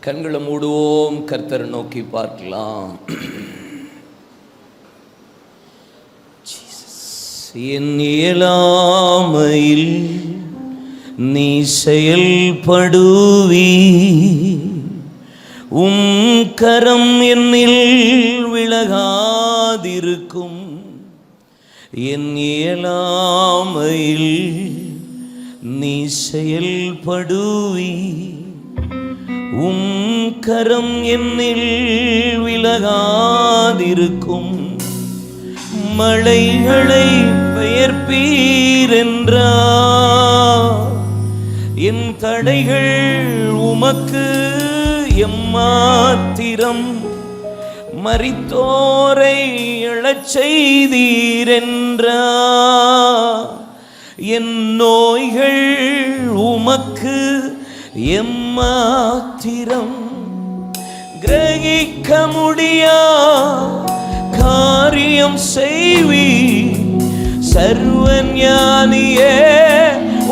கண்களை மூடுவோம், கர்த்தரை நோக்கி பார்க்கலாம். என் இயலாமையில் நீ செயல்படுவி, கரம் என்னில் விலகாதிருக்கும். என் இயலாமையில் நீ செயல்படுவி, கரம் என்னில் விலகாதிருக்கும். மலைகளை பெயர்ப்பீரென்றார், என் தடைகள் உமக்கு எம்மாத்திரம். மரித்தோரை எழச் செய்தீரென்றார், என் நோய்கள் உமக்கு எம்மாத்திரம். கிரகிக்க முடியா காரியம் செய்வி, சர்வஞானியே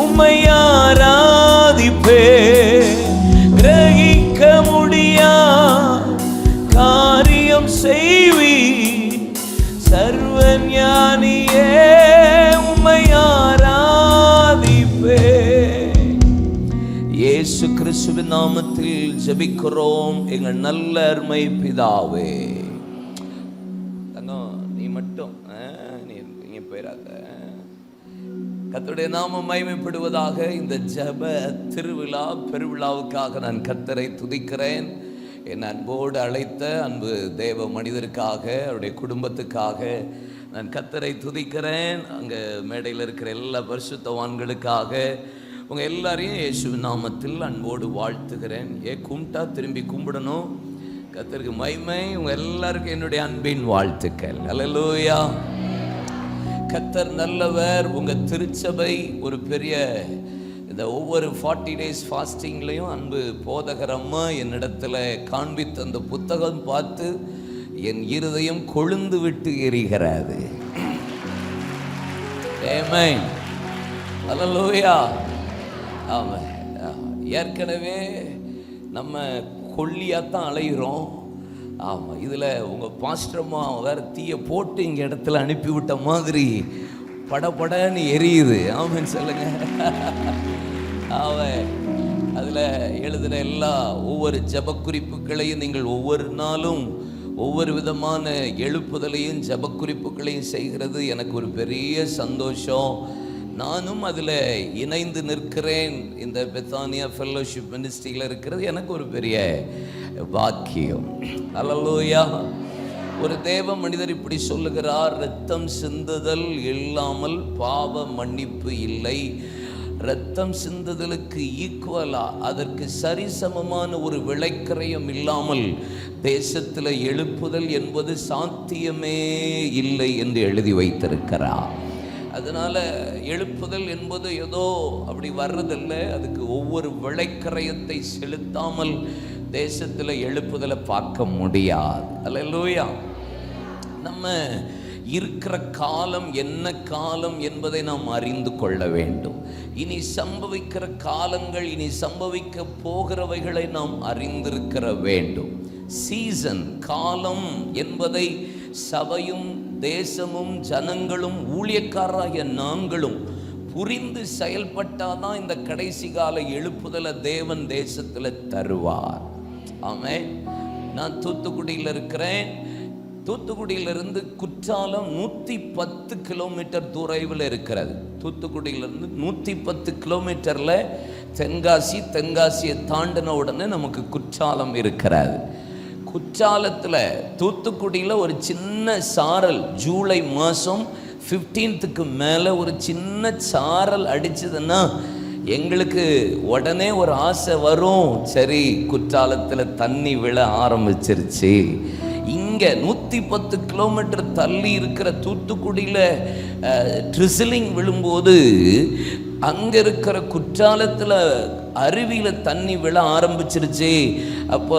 உம்மை ஆராதிப்பே. கிரகிக்க முடியா காரியம் செய்வி, சர்வஞானியே உம்மை ஆராதிப்பே. இயேசு கிறிஸ்துவின் நாமத்தில் ஜெபிக்கிறோம் எங்கள் நல்ல அருமை பிதாவே. நீ மட்டும் நீங்க போயிடாத. கர்த்தருடைய நாமம் மகிமைப்படுவதாக. இந்த ஜெப திருவிழா பெருவிழாவுக்காக நான் கர்த்தரை துதிக்கிறேன். என் அன்போடு அழைத்த அன்பு தேவ மனிதருக்காக, அவருடைய குடும்பத்துக்காக நான் கர்த்தரை துதிக்கிறேன். அங்கே மேடையில் இருக்கிற எல்லா பரிசுத்தவான்களுக்காக உங்கள் எல்லாரையும் இயேசு நாமத்தில் அன்போடு வாழ்த்துகிறேன். கும்பிட்டா திரும்பி கும்பிடணும். கர்த்தருக்கு மகிமை. உங்கள் எல்லாருக்கும் என்னுடைய அன்பின் வாழ்த்துக்கள். அல்லேலூயா. கர்த்தர் நல்லவர். உங்கள் திருச்சபை ஒரு பெரிய இந்த ஒவ்வொரு 40 days ஃபாஸ்டிங்லையும் அன்பு போதகர் அம்மா என்னிடத்தில் காண்பித்த அந்த புத்தகம் பார்த்து என் இருதயம் கொழுந்து விட்டு எரிகிறது. ஆமென். அல்லேலூயா. ஆமாம். ஏற்கனவே நம்ம கொல்லியாத்தான் அலைகிறோம். ஆமாம். இதில் உங்கள் பாஸ்டர்மா வேறு தீயை போட்டு இங்கே இடத்துல அனுப்பிவிட்ட மாதிரி படப்படன்னு எரியுது. ஆமான்னு சொல்லுங்க. அவன் அதில் எழுதுகிற எல்லா ஒவ்வொரு ஜபக்குறிப்புகளையும் நீங்கள் ஒவ்வொரு நாளும் ஒவ்வொரு விதமான எழுப்புதலையும் ஜபக்குறிப்புகளையும் செய்கிறது எனக்கு ஒரு பெரிய சந்தோஷம். நானும் அதில் இணைந்து நிற்கிறேன். இந்த பெத்தானியா ஃபெல்லோஷிப் மினிஸ்ட்ரியில் இருக்கிறது எனக்கு ஒரு பெரிய பாக்கியம். அல்லேலூயா. ஒரு தேவ மனிதர் இப்படி சொல்லுகிறார், இரத்தம் சிந்துதல் இல்லாமல் பாவ மன்னிப்பு இல்லை. இரத்தம் சிந்துதலுக்கு ஈக்குவலா, அதற்கு சரிசமமான ஒரு விளைக்கரையும் இல்லாமல் தேசத்தில் எழுப்புதல் என்பது சாத்தியமே இல்லை என்று எழுதி வைத்திருக்கிறார். அதனால் எழுப்புதல் என்பது ஏதோ அப்படி வர்றதில்லை. அதுக்கு ஒவ்வொரு விளைக்கரையத்தை செலுத்தாமல் தேசத்தில் எழுப்புதலை பார்க்க முடியாது. அல்லேலூயா. நம்ம இருக்கிற காலம் என்ன காலம் என்பதை நாம் அறிந்து கொள்ள வேண்டும். இனி சம்பவிக்கிற காலங்கள், இனி சம்பவிக்க போகிறவைகளை நாம் அறிந்திருக்கிற வேண்டும். சீசன், காலம் என்பதை சபையும் தேசமும் ஜனங்களும் ஊழியக்காரராகிய நாங்களும் புரிந்து செயல்பட்டாதான் இந்த கடைசி கால எழுப்புதலை தேவன் தேசத்தில் தருவார். ஆமென். நான் தூத்துக்குடியில் இருக்கிறேன். தூத்துக்குடியிலிருந்து குற்றாலம் 110 கிலோமீட்டர் தூரத்தில் இருக்கிறது. தூத்துக்குடியிலிருந்து 110 கிலோமீட்டரில் தென்காசி, தென்காசியை தாண்டின உடனே நமக்கு குற்றாலம் இருக்கிறது. குற்றாலத்தில் தூத்துக்குடியில் ஒரு சின்ன சாரல், ஜூலை மாதம் 15க்கு மேலே ஒரு சின்ன சாரல் அடிச்சதுன்னா எங்களுக்கு உடனே ஒரு ஆசை வரும். சரி, குற்றாலத்தில் தண்ணி விழ ஆரம்பிச்சிருச்சு. இங்கே 110 கிலோமீட்டர் தள்ளி இருக்கிற தூத்துக்குடியில் ட்ரிசிலிங் விழும்போது அங்கே இருக்கிற குற்றாலத்தில் அருவியில் தண்ணி விழ ஆரம்பிச்சிருச்சு. அப்போ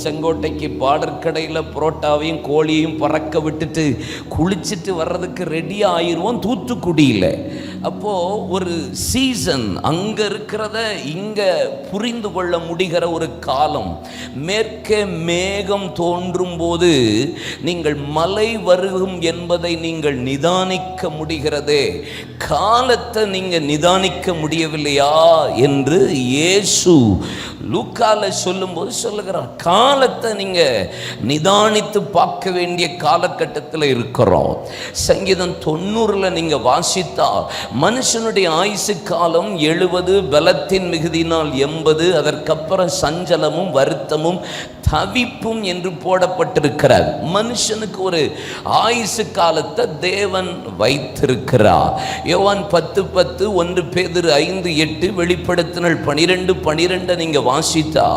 செங்கோட்டைக்கு பார்டர் கடையில் புரோட்டாவையும் கோழியையும் பறக்க விட்டுட்டு குளிச்சுட்டு வர்றதுக்கு ரெடியாக ஆயிடுவோம் தூத்துக்குடியில். அப்போ ஒரு சீசன், அங்க இருக்கிறத இங்க புரிந்து கொள்ள முடிகிற ஒரு காலம். மேற்கே மேகம் தோன்றும் போது நீங்கள் மழை வரும் என்பதை நீங்கள் நிதானிக்க முடிகிறதே, காலத்தை நீங்க நிதானிக்க முடியவில்லையா என்று இயேசு லூக்கால சொல்லும் போது சொல்லுகிறார். காலத்தை நீங்க நிதானித்து பார்க்க வேண்டிய காலகட்டத்தில் இருக்கிறோம். சங்கீதம் 90 நீங்க வாசித்தா மனுஷனுடைய ஆயுசு காலம் 70, பலத்தின் மிகுதினால் 80, அதற்கப்புறம் சஞ்சலமும் வருத்தமும் தவிப்பும் என்று போடப்பட்டிருக்கிறார். மனுஷனுக்கு ஒரு ஆயுசு காலத்தை தேவன் வைத்திருக்கிறார். யோவான் 10:10, 1 பேதுரு 5:8, வெளிப்படுத்தினல் 12:12 நீங்க வாசித்தா,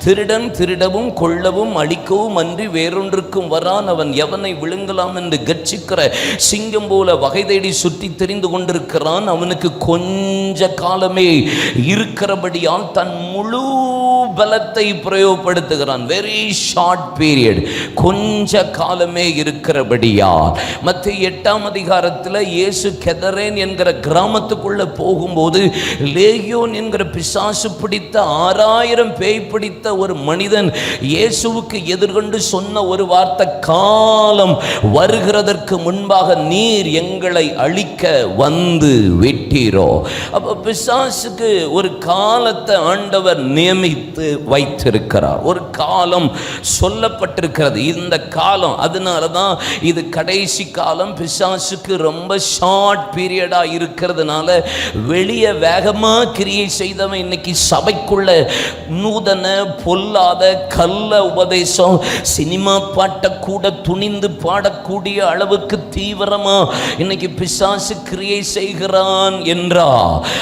திருடன் திருடவும் கொள்ளவும் அழிக்கவும் அன்றி வேறொன்றுக்கும் வரான், அவன் எவனை விழுங்கலாம் என்று கர்ச்சிக்கிற சிங்கம் போல வகை தேடி சுற்றி தெரிந்து கொண்டிருக்கிறான். அவனுக்கு கொஞ்ச காலமே இருக்கிறபடியால் தன் முழு பலத்தை பிரயோகப்படுத்துகிறான். வெரி ஷார்ட் பீரியட், கொஞ்ச காலமே இருக்கிறபடியால். மத்திய 8ஆம் அதிகாரத்தில் இயேசு கெதரேன் என்கிற கிராமத்துக்குள்ள போகும்போது லேகியோன் என்கிற பிசாசு பிடித்த 6000 பேய் பிடித்த ஒரு மனிதன் இயேசுவுக்கு எதிர்கொண்டு சொன்ன ஒரு வார்த்தை, காலம் வருகிறதற்கு முன்பாக நீர் எங்களை அழிக்க வந்து விட்டீரோ. அப்ப பிசாசுக்கு ஒரு காலத்தை ஆண்டவர் நியமித்து வைத்திருக்கிறார். ஒரு காலம் சொல்லப்பட்டிருக்கிறது. இந்த காலம், அதனாலதான் இது கடைசி காலம். பிசாசுக்கு ரொம்ப ஷார்ட் பீரியடா இருக்கிறதுனால வெளியே வேகமா கிரியை செய்தவன் இன்னைக்கு சபைக்குள்ள நூதன பொல்லாத கள்ள உபதேசம், சினிமா பாட்டை கூட துணிந்து பாடக்கூடிய அளவுக்கு தீவிரமா இன்னைக்கு பிசாசு கிரியை செய்கிறான் என்றா,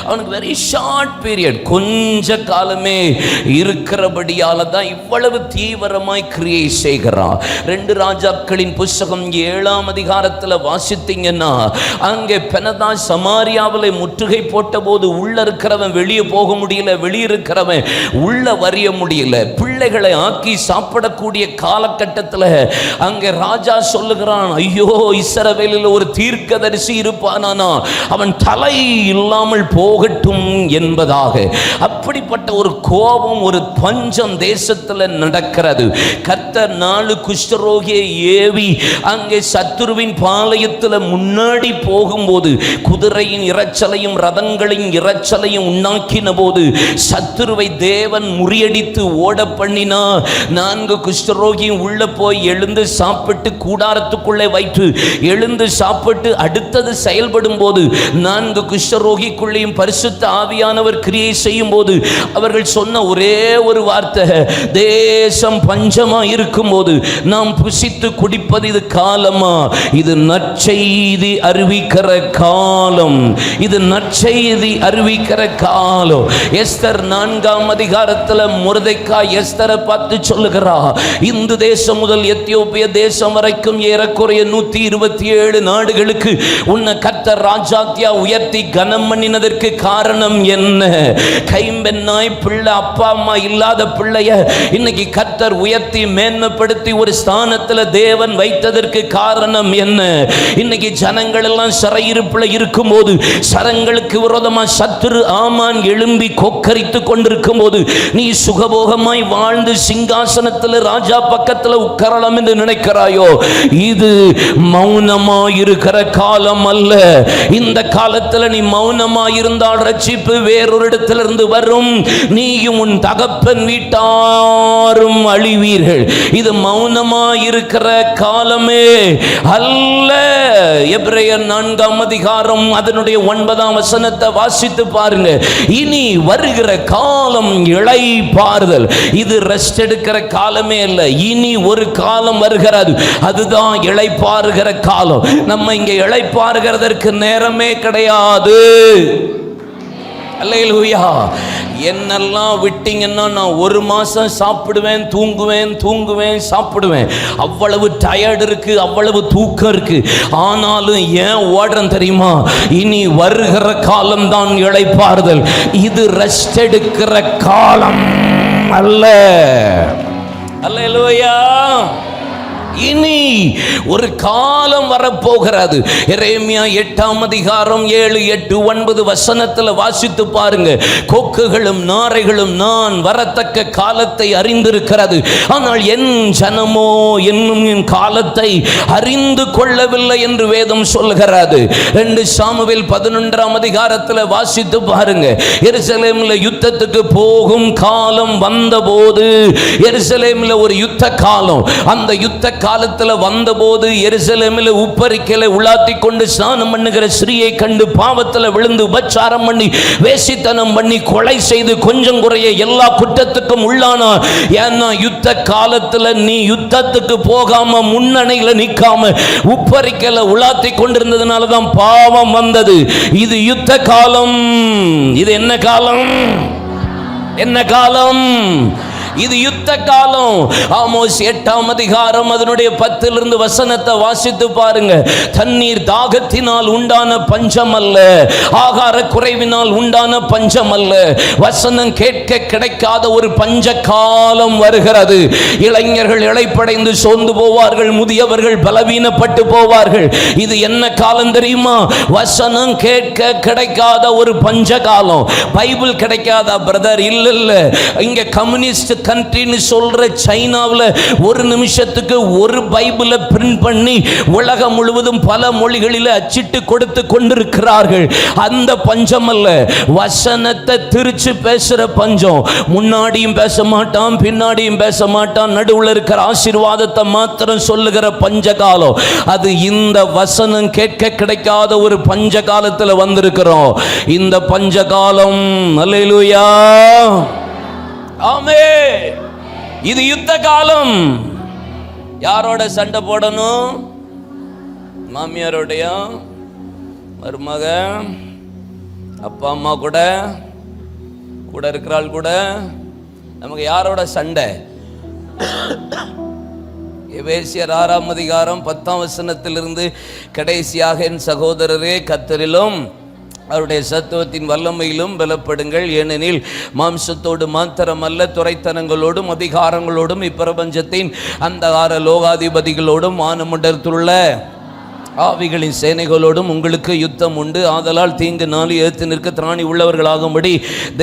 அவனுக்கு வெரி ஷார்ட் பீரியட், கொஞ்ச காலமே இருக்கிறபடியால தான் இவ்வளவு தீவிரமாய் கிரியை செய்கிறான். 2 ராஜாக்களின் புஸ்தகம் 7ஆம் அதிகாரத்தில் வாசித்தீங்கன்னா, அங்கே பெனதா சமாரியாவில் முற்றுகை போட்ட போது உள்ள இருக்கிறவன் வெளியே போக முடியல, வெளியிருக்கிறவன் உள்ள வரிய முடியல. பிள்ளைகளை ஆக்கி சாப்பிடக்கூடிய காலகட்டத்தில் அங்கே ராஜா சொல்லுகிறான், ஐயோ இஸ்ரவேலில் ஒரு தீர்க்கதரிசி இருப்பானா, அவன் தலை இல்லாமல் போகட்டும் என்பதாக. அப்படிப்பட்ட ஒரு கோபம், ஒரு பஞ்சம் தேசத்தில் நடக்கிறது. கர்த்தர் 4 குஷ்டரோகியை ஏவி அங்கே சத்துருவின் பாளையத்தில் முன்னாடி போகும்போது குதிரையின் இரைச்சலையும் ரதங்களின் இரைச்சலையும் உண்டாக்கின போது சத்துருவை தேவன் முறியடித்து ஓட பண்ணினா. 4 குஷ்டரோகியும் உள்ள போய் எழுந்து சாப்பிட்டு கூடாரத்துக்குள்ளே வைத்து எழுந்து சாப்பிட்டு அடுத்தது செயல்படும் போது 4 குஷ்டரோகிக்குள்ளேயும் பரிசுத்த ஆவியானவர் கிரியை செய்யும் போது அவர்கள் சொன்ன ஒரே ஒரு வார்த்தை, தேசம் பஞ்சமா இருக்கும் போது நாம் புசித்து குடிப்பது இது காலமா? இது நற்செய்தி அறிவிக்கிற காலம், இது நற்செய்தி அறிவிக்கிற காலம். எஸ்தர் 4ஆம் அதிகாரத்தில் மொர்தெக்காய் எஸ்தரை பார்த்து சொல்லுகிறா, இந்து தேசம் முதல் எத்தியோப்பிய தேசம் வரைக்கும் ஏறக்குறைய 127 நாடுகளுக்கு உன்னை கர்த்தர் ராஜாத்தியா உயர்த்தி கனம் பண்ணினதற்கு காரணம் என்ன? கைம்பெண்ணாய் பிள்ளை, அப்பா அம்மா இல்லாத பிள்ளைய இன்னைக்கு கர்த்தர் உயர்த்தி மேன்மைப்படுத்தி ஒரு ஸ்தானத்தில் தேவன் வைத்ததற்கு காரணம் என்ன? இன்னைக்கு ஜனங்கள் எல்லாம் சிறையிருப்பில் இருக்கும் போது, சரங்களுக்கு விரோதமாக சத்துரு ஆமான் எழும்பி கொக்கரித்து கொண்டிருக்கும் போது, நீ சுகபோகமாய் வாழ்ந்து சிங்காசனத்தில் ராஜா பக்கத்தில் உட்காரலாம் என்று நினைக்கிறாயோ? இது மௌனமாய் இருக்கிற காலம் அல்ல. இந்த காலத்தில் நீ மௌனமாய் இருந்தால் ரட்சிப்பு வேறொரு இடத்திலிருந்து வரும். நீயும் உன் தகப்பன் வீட்டாரும் அழிவீர்கள். இது மௌனமாய் இருக்கிற காலமே அல்ல. எபிரேயர் 4ஆம் அதிகாரம் அதனுடைய 9ஆம் வசனத்தை வாசித்து பாருங்க. இனி வருகிற காலம் இளைப்பாறுதல். இது ரெஸ்ட் எடுக்கிற காலமே அல்ல. இனி ஒரு காலம் வருகிறது, அதுதான் இளைப்பாறுகிற காலம். நம்ம இங்க இளைப்பாறுகிறதற்கு நேரமே கிடையாது. அல்லேலூயா. என்னெல்லாம் விட்டீங்கன்னா நான் 1 மாசம் சாப்பிடுவேன், தூங்குவேன், சாப்பிடுவேன். அவ்வளவு டயர்டு இருக்கு, அவ்வளவு தூக்கம் இருக்கு. ஆனாலும் ஏன் ஓடுறேன் தெரியுமா? இனி வருகிற காலம் தான் இளைப்பாறுதல். இது ரெஸ்ட் எடுக்கிற காலம் அல்ல. அல்லேலூயா. இனி ஒரு காலம் வரப்போகிறது. எரேமியா 8ஆம் அதிகாரம் 7, 8, 9 வசனத்துல வாசித்து பாருங்க. கொக்குகளும் நாரைகளும் நான் வரத்தக்க காலத்தை அறிந்திருக்கிறது, ஆனால் என் ஜனமோ என்னும் என் காலத்தை அறிந்து கொள்ளவில்லை என்று வேதம் சொல்கிறது. 2 சாமுவேல் 11ஆம் அதிகாரத்தில் வாசித்து பாருங்க. எருசலேமில் யுத்தத்துக்கு போகும் காலம் வந்தபோது, எருசலேமில் ஒரு யுத்த காலம், அந்த யுத்த காலத்தில் வந்தபோது எருசலேமில் உப்பரிக்கலை உலாத்தி கொண்டு ஸ்நானம் பண்ணுகிற ஸ்ரீயை கண்டு பாவத்தில் விழுந்து உபச்சாரம் பண்ணி வேசித்தனம் பண்ணி கொலை செய்து கொஞ்சம் குறைய எல்லா குற்றத்துக்கும் உள்ளானா. ஏன்னா யுத்த காலத்தில் நீ யுத்தத்துக்கு போகாம முன்னணியில் நிற்காம உப்பரிக்கலை உலாத்தி கொண்டிருந்ததுனால தான் பாவம் வந்தது. இது யுத்த காலம். இது என்ன காலம்? என்ன காலம்? இது யுத்த காலம். ஆமோஸ் 8ஆம் அதிகாரம் அதனுடைய 10 வசனத்தை வாசித்து பாருங்க. தண்ணீர் தாகத்தினால் உண்டான பஞ்சம் அல்ல, ஆகார குறைவினால் உண்டான பஞ்சம் அல்ல, வசனம் கேட்க கிடைக்காத ஒரு பஞ்ச காலம் வருகிறது. இளைஞர்கள் இளைப்படைந்து சோர்ந்து போவார்கள், முதியவர்கள் பலவீனப்பட்டு போவார்கள். இது என்ன காலம் தெரியுமா? வசனம் கேட்க கிடைக்காத ஒரு பஞ்ச காலம். பைபிள் கிடைக்காதா பிரதர்? இல்ல, இங்க கம்யூனிஸ்ட் கண்ட்ரின்னு சொல்ற சைனாவில் ஒரு நிமிஷத்துக்கு ஒரு பைபிளை பிரிண்ட் பண்ணி உலகம் முழுவதும் பல மொழிகளில் அச்சிட்டு கொடுத்து கொண்டிருக்கிறார்கள். அந்த பஞ்சம் அல்ல, வசனத்தை திரிச்சு பேசுற பஞ்சம். முன்னாடியும் பேச மாட்டான், பின்னாடியும் பேச மாட்டான், நடுவில் இருக்கிற ஆசீர்வாதத்தை மாத்திரம் சொல்லுகிற பஞ்ச காலம். அது இந்த வசனம் கேட்க கிடைக்காத ஒரு பஞ்ச காலத்தில் வந்திருக்கிறோம். இந்த பஞ்ச காலம், அல்லேலூயா, ஆமென். இது யுத்த காலம். யாரோட சண்டை போடணும்? மாமியாரோடைய, மருமக, அப்பா அம்மா கூட இருக்கிறாள் கூட. நமக்கு யாரோட சண்டை? எபேசியர் 6ஆம் அதிகாரம் 10ஆம் வசனத்திலிருந்து கடைசியாக, என் சகோதரரே கர்த்தரிலும் அவருடைய சத்துவத்தின் வல்லமையிலும் பலப்படுங்கள், ஏனெனில் மாம்சத்தோடு மாத்திரமல்ல, துரைத்தனங்களோடும் அதிகாரங்களோடும் இப்பிரபஞ்சத்தின் அந்தகார லோகாதிபதிகளோடும் வானமண்டலத்திலுள்ள ஆவிகளின் சேனைகளோடும் உங்களுக்கு யுத்தம் உண்டு. ஆதலால் தீங்கு நாளை ஏற்று நிற்க திராணி உள்ளவர்களாகும்படி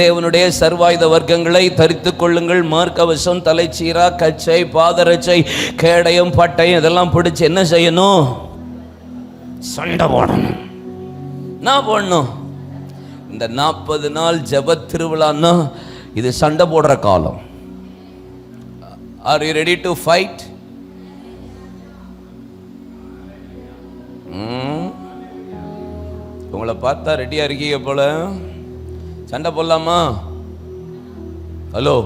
தேவனுடைய சர்வாயுத வர்க்கங்களை தரித்து கொள்ளுங்கள். மார்க்கவசம், தலைச்சீரா, கச்சை, பாதரட்சை, கேடயம், பட்டயம் இதெல்லாம் பிடிச்சி என்ன செய்யணும்? சண்டை போடணும். நான் போடணும். இந்த 40 நாள் ஜெப திருவிழான்னா இது சண்டை போடுற காலம். R you ready to fight? உங்களை பார்த்தா ரெடியா இருக்கீங்க போல. சண்டை போடலாமா? ஹலோ,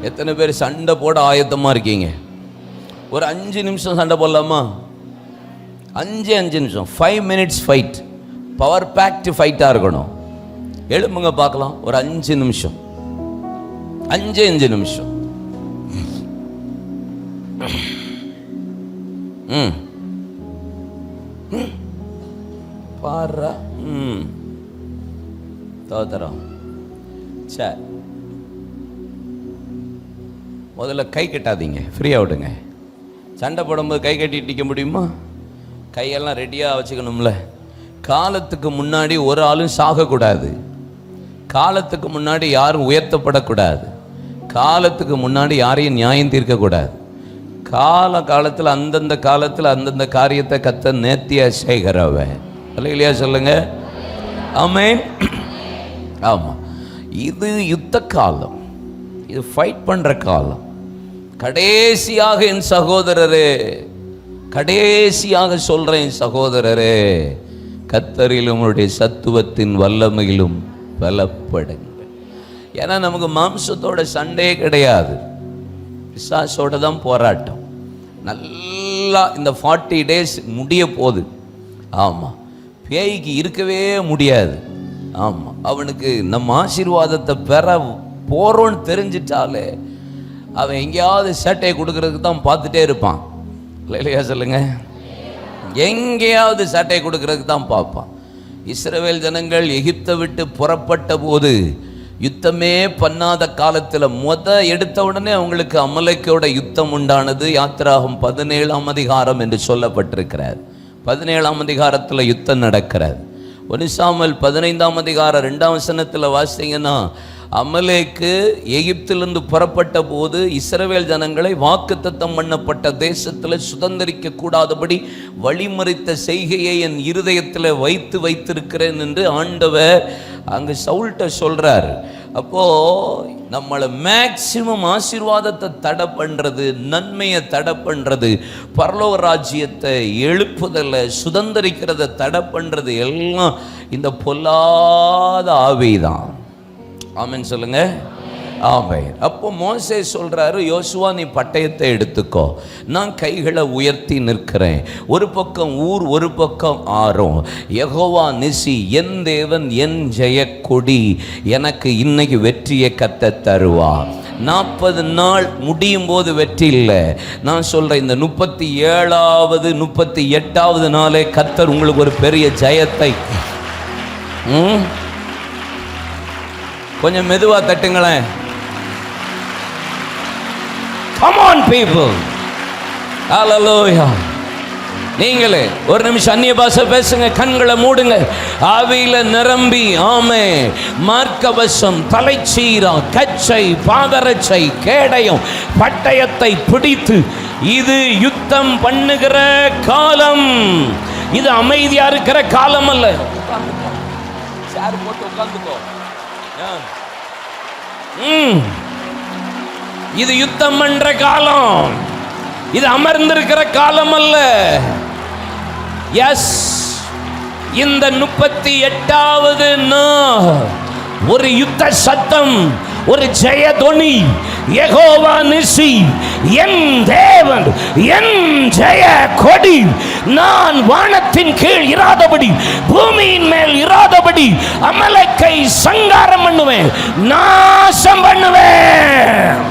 எத்தனை பேர் சண்டை போட ஆயத்தமா இருக்கீங்க? ஒரு 5 நிமிஷம் சண்டை போடலாமா? 5 நிமிஷம், 5 minutes ஃபைட். பவர் பேக்ட் ஃபைட்டாக இருக்கணும். எழுப்புங்க பார்க்கலாம். ஒரு 5 நிமிஷம், 5 நிமிஷம். பாரா தோத்தரம். சரி, முதல்ல கை கட்டாதீங்க, ஃப்ரீயாக விடுங்க. சண்டை போடும்போது கை கட்டிட்டு நிற்க முடியுமா? கையெல்லாம் ரெடியாக வச்சுக்கணும்ல. காலத்துக்கு முன்னாடி ஒரு ஆளும் சாகக்கூடாது. காலத்துக்கு முன்னாடி யாரும் உயர்த்தப்படக்கூடாது. காலத்துக்கு முன்னாடி யாரையும் நியாயம் தீர்க்கக்கூடாது. காலத்தில் அந்தந்த காலத்தில் அந்தந்த காரியத்தை கர்த்தர் நேர்த்தியா செய்கிறவன். இல்லையா சொல்லுங்க, ஆமென். ஆமாம், இது யுத்த காலம், இது ஃபைட் பண்ணுற காலம். கடைசியாக என் சகோதரரே, கடைசியாக சொல்கிறேன் சகோதரரே, கர்த்தரிலும் உங்களுடைய சத்துவத்தின் வல்லமையிலும் பலப்படுங்கள். ஏன்னா நமக்கு மாம்சத்தோட சண்டையே கிடையாது, பிசாசோட தான் போராட்டம். நல்லா இந்த 40 days முடிய போகுது. ஆமாம், பேய்க்கு இருக்கவே முடியாது. ஆமாம், அவனுக்கு நம்ம ஆசீர்வாதத்தை பெற போகிறோன்னு தெரிஞ்சிட்டாலே அவன் எங்கேயாவது சேட்டையை கொடுக்கறதுக்கு தான் பார்த்துட்டே இருப்பான். இல்லையா சொல்லுங்க, எங்கேயாவது சட்டை கொடுக்கறதுக்கு தான் பார்ப்பான். இஸ்ரவேல் ஜனங்கள் எகிப்தை விட்டு புறப்பட்ட போது யுத்தமே பண்ணாத காலத்தில் எடுத்த உடனே அவங்களுக்கு அமலேக்கோட யுத்தம் உண்டானது. யாத்திராகம் 17ஆம் அதிகாரம் என்று சொல்லப்பட்டிருக்கிறார். 17ஆம் அதிகாரத்தில் யுத்தம் நடக்கிறது. 1 சாமுவேல் 15ஆம் அதிகாரம் 2ஆம் வசனத்தில் வாசித்தீங்கன்னா, அமலேக்கு எகிப்திலிருந்து புறப்பட்ட போது இஸ்ரவேல் ஜனங்களை வாக்குத்தத்தம் பண்ணப்பட்ட தேசத்தில் சுதந்திரிக்க கூடாதபடி வழிமறித்த செய்கையை என் இருதயத்தில் வைத்திருக்கிறேன் என்று ஆண்டவர் அங்கு சவுல்கிட்ட சொல்றாரு. அப்போ நம்மளை மேக்சிமம் ஆசீர்வாதத்தை தடை பண்றது, நன்மையை தடை பண்றது, பரலோக ராஜ்யத்தை எழுப்புதலை சுதந்திரிக்கிறத தடை பண்றது எல்லாம் இந்த பொல்லாத ஆவிதான். ஆமென் சொல்லுங்க. ஆமென். அப்போ மோசே சொல்றாரு, யோசுவா நீ பட்டயத்தை எடுத்துக்கோ, நான் கைகளை உயர்த்தி நிற்கிறேன், ஒரு பக்கம் ஊர் ஒரு பக்கம் ஆறும், யெகோவா நிசி என் தேவன் என் ஜெயக்கொடி, எனக்கு இன்னைக்கு வெற்றியை கத்த தருவா. 40 நாள் முடியும் போது வெற்றி இல்லை. நான் சொல்றேன், இந்த 37வது 38வது நாளே கர்த்தர் உங்களுக்கு ஒரு பெரிய ஜெயத்தை. கொஞ்சம் மெதுவா தட்டுங்களேன். Come on people. Hallelujah. நீங்களே ஒரு நிமிஷம் அந்நிய பாஷை பேசுங்க, கண்களை மூடுங்க, ஆவியில நிரம்பி. ஆமே. மார்க்கவசம், தலைச்சீரா, கச்சை, பாதரச்சை, கேடயம், பட்டயத்தை பிடித்து, இது யுத்தம் பண்ணுகிற காலம், இது அமைதியா இருக்கிற காலம் அல்ல. சேர் போட்டு உட்கார்ந்துக்கோ. இது யுத்தம் பண்ற காலம், இது அமர்ந்திருக்கிற காலம் அல்ல. எஸ், இந்த 38வது ஒரு யுத்த சத்தம், ஒரு ஜெயதொனி. யெகோவா நிசி என் தேவன் என் ஜெய கொடி, நான் வானத்தின் கீழ் இராதபடி பூமியின் மேல் இராதபடி அமலேக்கை சங்காரம் பண்ணுவேன், நாசம் பண்ணுவேன்.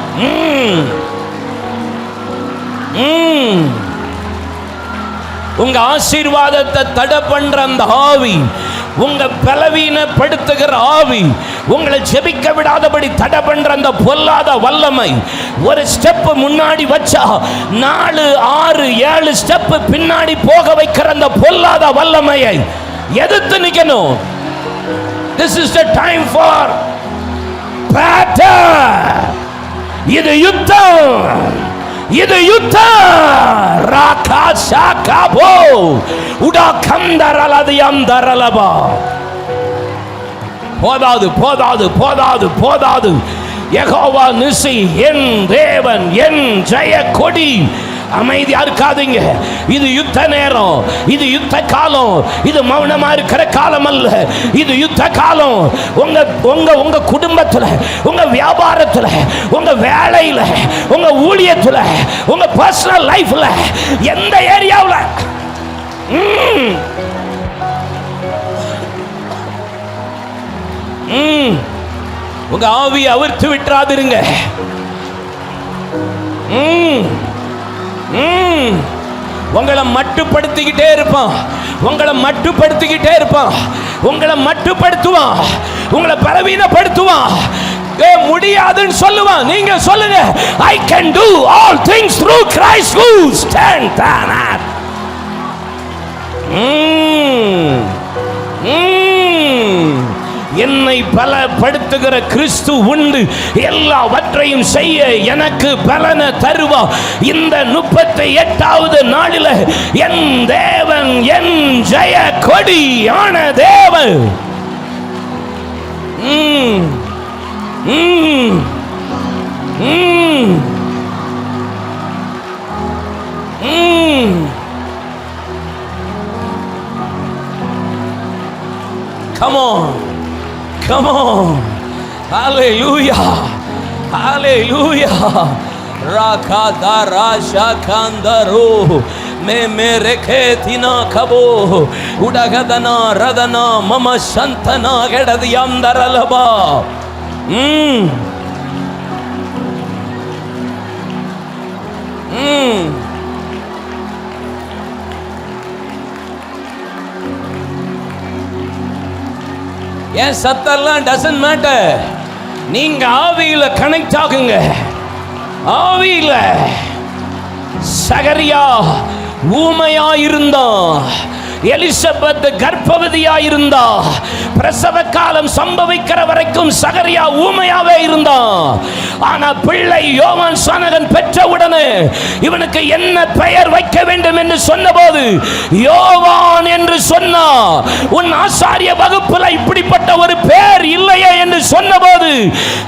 உங்க ஆசீர்வாதத்தை தடை பண்ற அந்த ஆவி, உங்க பலவீனப்படுத்துகிற ஆவி, உங்களை ஜெபிக்க விடாதபடி தடை பண்ற அந்த பொல்லாத வல்லமை, ஒரு ஸ்டெப் முன்னாடி வச்சா 4, 6, 7 ஸ்டெப் பின்னாடி போக வைக்கிற அந்த பொல்லாத வல்லமையை எதிர்த்து நிக்கணும். This is the time for battle. இது யுத்தம், இது யுத்தம். ராகாஷா காபோ உடா கந்தரலதியம் தரலபா. போதாது போதாது போதாது போதாது. யெகோவா நிசி என் தேவன் என் ஜெய கொடி. அமைதியா இருக்காதீங்க. இது யுத்த நேரம், இது யுத்த காலம், இது மௌனமா இருக்கிற காலம் அல்ல, இது யுத்த காலம். உங்க உங்க உங்க குடும்பத்துல, உங்க வியாபாரத்துல, உங்க வேலையில, உங்க ஊழியத்துல, உங்க பர்சனல் லைஃப்ல, எந்த ஏரியாவுல உங்க ஆவியை அவிர்த்து விட்டுறாதிருங்க. உங்களை மட்டுப்படுத்திக்கிட்டே இருப்பான், உங்களை மட்டுப்படுத்திக்கிட்டே இருப்பான், உங்களை மட்டுப்படுத்துவான், உங்களை பலவீனப்படுத்துவான், முடியாதுன்னு சொல்லுவான். நீங்க சொல்லுங்க, I can do all things through Christ who strengthens. என்னை பலப்படுத்துகிற கிறிஸ்து உண்டு, எல்லாவற்றையும் செய்ய எனக்கு பலனை தருவா. இந்த 38வது நாளில் என் தேவன் என் ஜெய கொடியான தேவன். Come on. Come on. Hallelujah. Hallelujah. Rakadara shakandaro me mereketina kabo udagadana radana mama shantana gedadiyamdaralaba. Yes, சத்தெல்லாம் doesn't matter. நீங்க ஆவியில கனெக்ட் ஆகுங்க. ஆவியில சகரியா ஊமையா இருந்தான், எலிசபெத் கர்ப்பவதியா இருந்தா, பிரசவ காலம் சம்பவிக்கிற வரைக்கும் சகரியா ஊமையாவே இருந்தான். ஆனா பிள்ளை யோவான் ஸ்நானகன் பெற்றவுடனே இவனுக்கு என்ன பெயர் வைக்க வேண்டும் என்று சொன்னபோது யோவான் என்று சொன்னா. உன் ஆசாரிய வகுப்புல இப்படிப்பட்ட ஒரு பெயர் இல்லையே என்று சொன்னபோது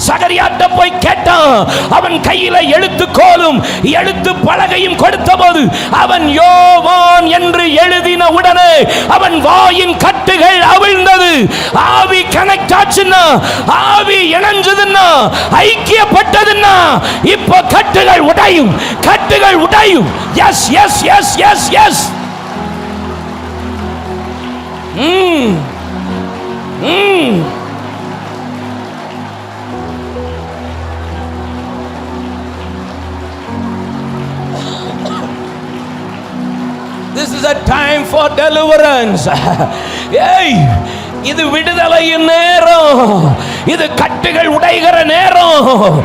சகரியாட்ட போய் கேட்டான். அவன் கையில எழுத்துக்கோலும் எழுத்து பலகையும் கொடுத்த போது அவன் யோவான் என்று எழுதின உடனே அவன் வாயின் கட்டுகள் அவிழ்ந்தது. ஆவி கனெக்ட் ஆச்சுன்னா, ஆவி இணைஞ்சதுன்னா, ஐக்கியப்பட்டதுன்னா இப்போ கட்டுகள் உடையும், கட்டுகள் உடையும். Yes yes yes yes yes. This is a time for deliverance. Hey, இது விடுதலையின் நேரம், இது கட்டுகள் உடைகிற நேரம்,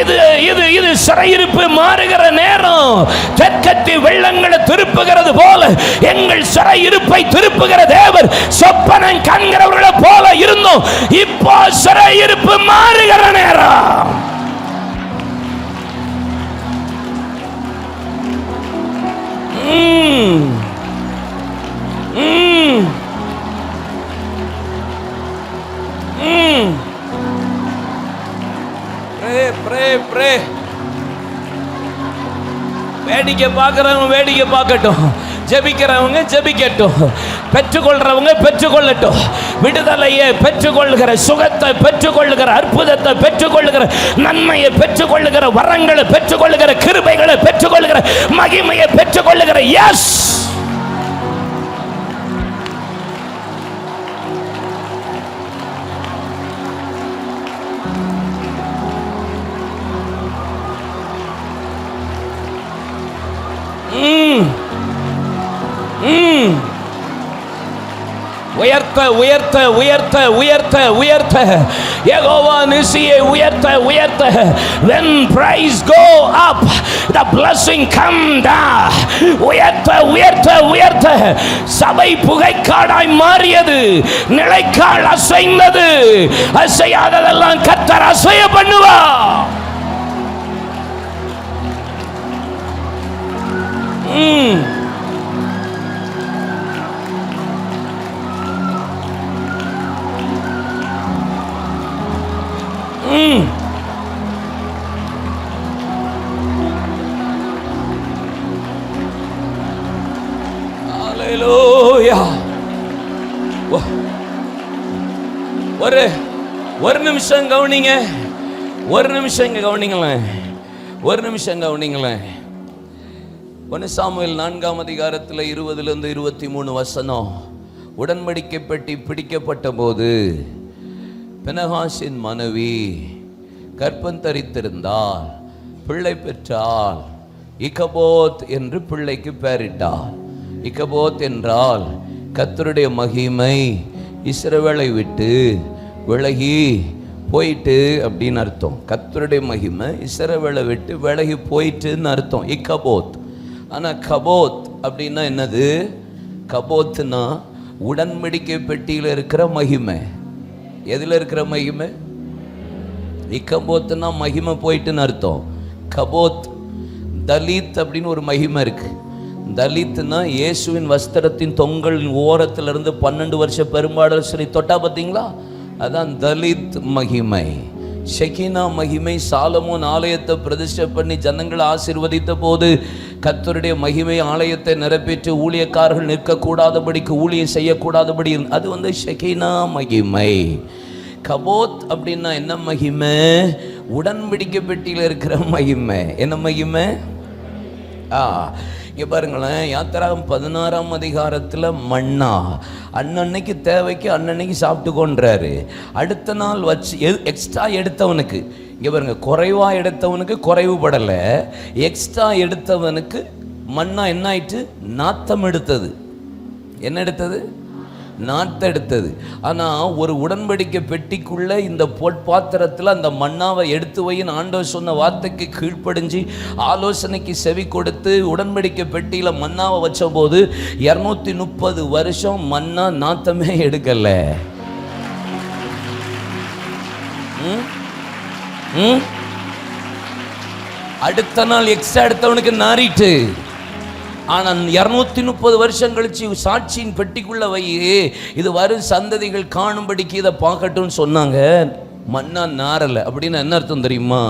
இது இது இது சிறையிருப்பு மாறுகிற நேரம். தெற்கத்தி வெள்ளங்களை திருப்புகிறது போல எங்கள் சிறையிருப்பை திருப்புகிற தேவர் சொப்பனம் காண்கிறவர்களை போல இருந்தோம். இப்போ சிறையிருப்பு மாறுகிற நேரம். வேடிக்கை பார்க்கிறவங்க வேடிக்கை பார்க்கட்டும், ஜெபிக்கிறவங்க ஜெபிக்கட்டும், பெற்றுக்கொள்றவங்க பெற்றுக்கொள்ளட்டும். விடுதலையை பெற்றுக்கொள்ளுகிற, சுகத்தை பெற்றுக்கொள்ளுகிற, அற்புதத்தை பெற்றுக்கொள்ளுகிற, நன்மையை பெற்றுக்கொள்ளுகிற, வரங்களை பெற்றுக்கொள்ளுகிற, கிருபைகளை பெற்றுக்கொள்ளுகிற, மகிமையை பெற்றுக்கொள்ளுகிற. எஸ், உயர்த்த உயர்த்த உயர்த்த உயர்த்த உயர்த்த, யெகோவா நிசியை உயர்த்த உயர்த்த. when praise go up, the blessing come down. உயர்த்த உயர்த்த உயர்த்த. சபை புகைக்காடாய் மாறியது, நிலைக்கால் அசைந்தது. அசையாததெல்லாம் கர்த்தர் அசைய பண்ணுவா. ஹல்லேலூயா. ஒரு நிமிஷம் கவனிங்க, ஒரு நிமிஷம் இங்க கவனிங்களேன், ஒரு நிமிஷம் கவனிங்களேன். 1 சாமுவேல் 4ஆம் அதிகாரத்தில் 20 to 23 உடன்படிக்கை பெட்டி பிடிக்கப்பட்ட போது பினகாசின் மனைவி கர்ப்பம் தரித்திருந்தால், பிள்ளை பெற்றால், இக்கபோத் என்று பிள்ளைக்கு பெயரிட்டார். இக்கபோத் என்றால் கர்த்தருடைய மகிமை இஸ்ரவேலை விட்டு விலகி போயிட்டு அப்படின்னு அர்த்தம். கர்த்தருடைய மகிமை இஸ்ரவேலை விட்டு விலகி போயிட்டுன்னு அர்த்தம் இக்கபோத். ஆனால் கபோத் அப்படின்னா என்னது? கபோத்னா உடன்படிக்கை பெட்டியில் இருக்கிற மகிமை. எதில் இருக்கிற மகிமை? இக்கபோத்னா மகிமை போயிட்டுன்னு அர்த்தம். கபோத் தலித் அப்படின்னு ஒரு மகிமை இருக்கு. தலித்னா இயேசுவின் வஸ்திரத்தின் தொங்கலின் ஓரத்திலிருந்து 12 வருஷ பெரும்பாடல் சொல்லி தொட்டா பார்த்தீங்களா? அதான் தலித் மகிமை. ஷெகினா மகிமை. சாலமோன் ஆலயத்தை பிரதிஷ்டை பண்ணி ஜனங்களை ஆசீர்வதித்த போது கர்த்தருடைய மகிமை ஆலயத்தை நிரப்பேற்று ஊழியக்காரர்கள் நிற்கக்கூடாதபடிக்கு ஊழியம் செய்யக்கூடாதபடி, அது ஷெகினா மகிமை. கபோத் அப்படின்னா என்ன மகிமை? உடன்படிக்கை பெட்டியில் இருக்கிற மகிமை. என்ன மகிமை? இங்கே பாருங்களேன், யாத்திராகம் 16ஆம் அதிகாரத்தில் மன்னா அன்னன்னைக்கு தேவைக்கு அன்னன்னைக்கு சாப்பிட்டு கொன்றாரு. அடுத்த நாள் வச்சு எக்ஸ்ட்ரா எடுத்தவனுக்கு, இங்கே பாருங்க, குறைவாக எடுத்தவனுக்கு குறைவுபடலை, எக்ஸ்ட்ரா எடுத்தவனுக்கு மன்னா என்ன ஆயிட்டு? நாத்தம் எடுத்தது. என்ன எடுத்தது? நாத்தெடுத்தது. ஆனால் ஒரு உடன்படிக்கை பெட்டிக்குள்ள இந்த பொற்பாத்திரத்தில் அந்த மன்னாவை எடுத்து வையின் ஆண்டவர் சொன்ன வார்த்தைக்கு கீழ்ப்படிஞ்சு ஆலோசனைக்கு செவி கொடுத்து உடன்படிக்கை பெட்டியில் மன்னாவை வச்ச போது 230 வருஷம் மன்னா நாத்தமே எடுக்கல. அடுத்த நாள் எக்ஸ்ட்ரா எடுத்தவனுக்கு நாரிட்டு. ஆனால் 230 வருஷம் கழிச்சு சாட்சியின் பெட்டிக்குள்ள வை, இது வரும் சந்ததிகள் காணும்படிக்கு இதை பார்க்கட்டும்னு சொன்னாங்க. மண்ணா நாரலை. அப்படின்னு என்ன அர்த்தம் தெரியுமா?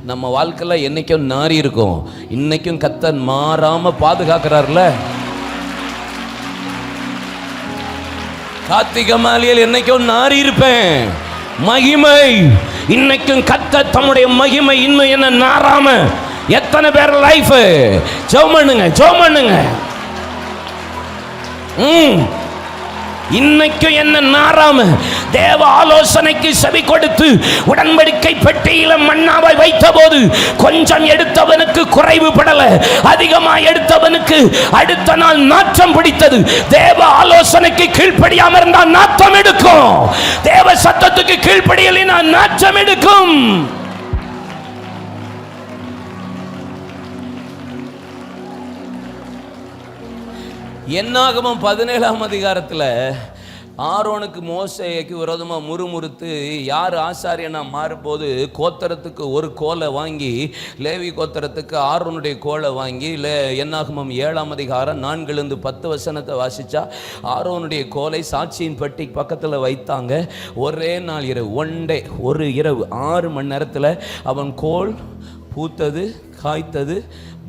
நம்ம வாழ்க்கையில் என்னைக்கும் நாரி இருக்கும், இன்னைக்கும் கர்த்தர் மாறாம பாதுகாக்கிறார்ல. கார்த்திகை மாலையில் என்னைக்கும் நாரி இருப்பேன், மகிமை இன்னைக்கும் கர்த்தர் தம்முடைய மகிமை இன்னும் என்ன நாராம. எத்தனை பேர் லைஃப் ஜெபம் பண்ணுங்க. இன்னைக்கும் என்ன நாராம தேவ ஆலோசனைக்கு செவி கொடுத்து உடன்படிக்கை பெட்டியில மன்னாவை வைத்த போது கொஞ்சம் எடுத்தவனுக்கு குறைவு படல, அதிகமா எடுத்தவனுக்கு அடுத்த நாள் நாற்றம் பிடித்தது. தேவ ஆலோசனைக்கு கீழ்ப்படியாம இருந்தால் நாற்றம் எடுக்கும், தேவ சத்தத்துக்கு கீழ்ப்படியலினா நாற்றம் எடுக்கும். என்னாகமம் 17ஆம் அதிகாரத்தில் ஆரோனுக்கு மோசேக்கு விரோதமாக முறுமுறுத்து யார் ஆசாரியனா மாறும்போது கோத்திரத்துக்கு ஒரு கோலை வாங்கி, லேவி கோத்திரத்துக்கு ஆரோனுடைய கோலை வாங்கி, என்னாகமம் 7ஆம் அதிகாரம் 4-10 வசனத்தை வாசித்தா ஆரோனுடைய கோலை சாட்சியின் பெட்டி பக்கத்தில் வைத்தாங்க. ஒரே நாள் இரவு, ஒரு இரவு 6 மணி நேரத்தில் அவன் கோல் பூத்தது, காய்த்தது,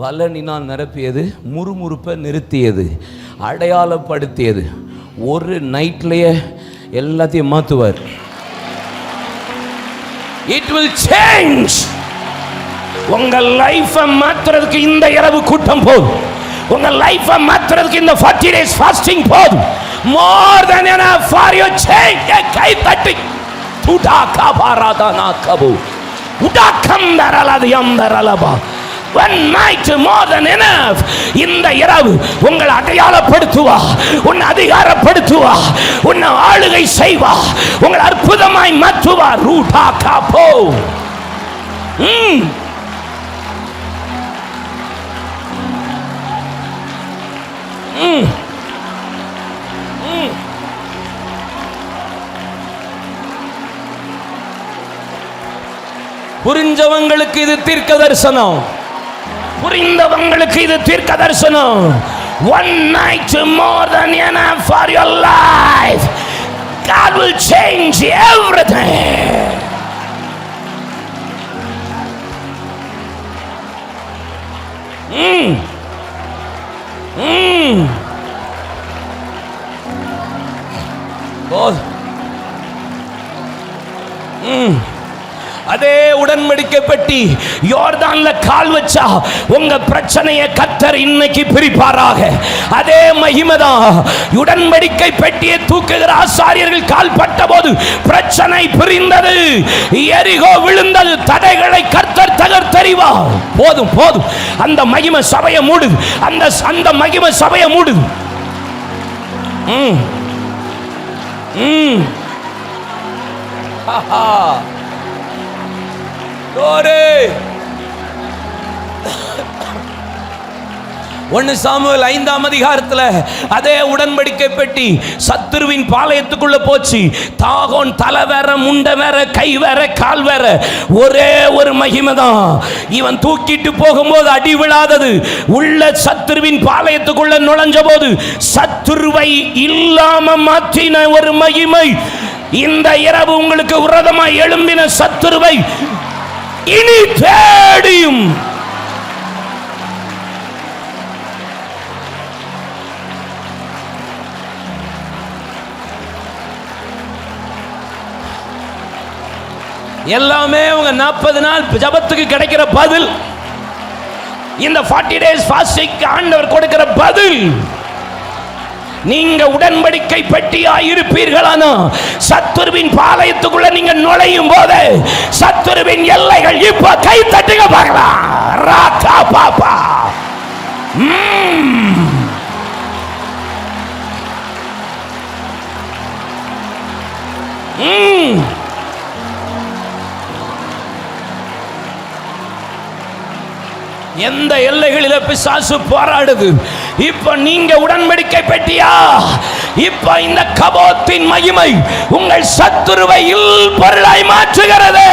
பலனினால் நிரப்பியது, முறுமுறுப்பை நிறுத்தியது, அடையாளப்படுத்தியது. ஒரு நைட்லயே எல்லாத்தையும் மாற்றுவார். It will change. உங்க லைஃபை மாற்றுறதுக்கு இந்த இரவு கூட்டம் போதும். உங்க லைஃபை மாற்றுறதுக்கு இந்த 40 days fasting போதும். More than enough for your change. கை தட்டி துடா கபாராதனா Kapu உடா கந்தரலது யந்தரலபா. One night more than enough. இந்த இரவு உங்களை அடையாளப்படுத்துவா, உன்னை அதிகாரப்படுத்துவா, உன்னை ஆளுகை செய்வா, உங்களை அற்புதமாய் மாற்றுவா. ரூடா காப்போ. புரிஞ்சவங்களுக்கு இது தீர்க்க தரிசனம், புரிந்தவங்களுக்கு இது தீர்க்க தரிசனம். One night more than enough for your life. God will change everything. அதே உடன்படிக்கை பெட்டி யோர்தான்ல கால் வச்சா உங்க பிரச்சனையை கர்த்தர் இன்னைக்கு பிரிப்பாராக. அதே மகிமைதான் உடன்படிக்கை பெட்டியை தூக்குகிற ஆசாரியர்கள் கால் பட்ட போது பிரச்சனை பிரிந்தது, எரிகோ விழுந்தது, தடைகளை கர்த்தர் தகர்த்தெறிவார். போதும் போதும், அந்த மகிமை சபையை மூடுது, அந்த மகிமை சபையை மூடுது. ஒன்னு சாமுவேல் 5ஆம் அதிகாரத்தில் அதே உடன்படிக்கை பெட்டி சத்துருவின் பாளையத்துக்குள்ள போச்சு. தாகோன் தலை வேற, முண்டை வேற, கை வேற, கால் வேற, ஒரே ஒரு மகிமை தான். இவன் தூக்கிட்டு போகும்போது அடி விழாதது. உள்ள சத்துருவின் பாளையத்துக்குள்ள நுழைஞ்ச போது சத்துருவை இல்லாம மாற்றின ஒரு மகிமை. இந்த இரவு உங்களுக்கு விரோதமாய் எழும்பின சத்துருவை இனி தேடியும் எல்லாமே உங்க 40 நாள் ஜபத்துக்கு கிடைக்கிற பதில், இந்த 40 days fasting ஆண்டவர் கொடுக்கிற பதில். நீங்க உடன்படிக்கை பெட்டியா இருப்பீர்களானா சத்துருவின் பாளையத்துக்குள்ள நீங்க நுழையும் போது சத்துருவின் எல்லைகள் இப்ப கை தட்டுங்க பார்க்கலாம். ராகா பாப்பா. எந்த எல்லைகளில பிசாசு போராடுது? இப்ப நீங்க உடன்படிக்கை பெட்டியா? இப்ப இந்த கபோத்தின் மகிமை உங்கள் சத்துருவை பொருளாய் மாற்றுகிறது.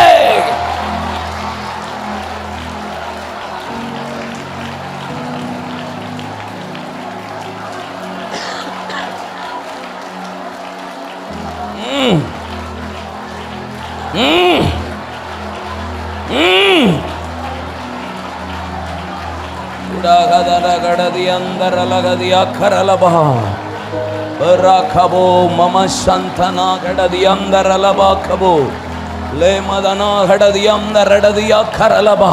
மம சந்தனா கடதி அந்தரலபா கபோ லே மதனா கடதி அந்தரடதியா கரலபா.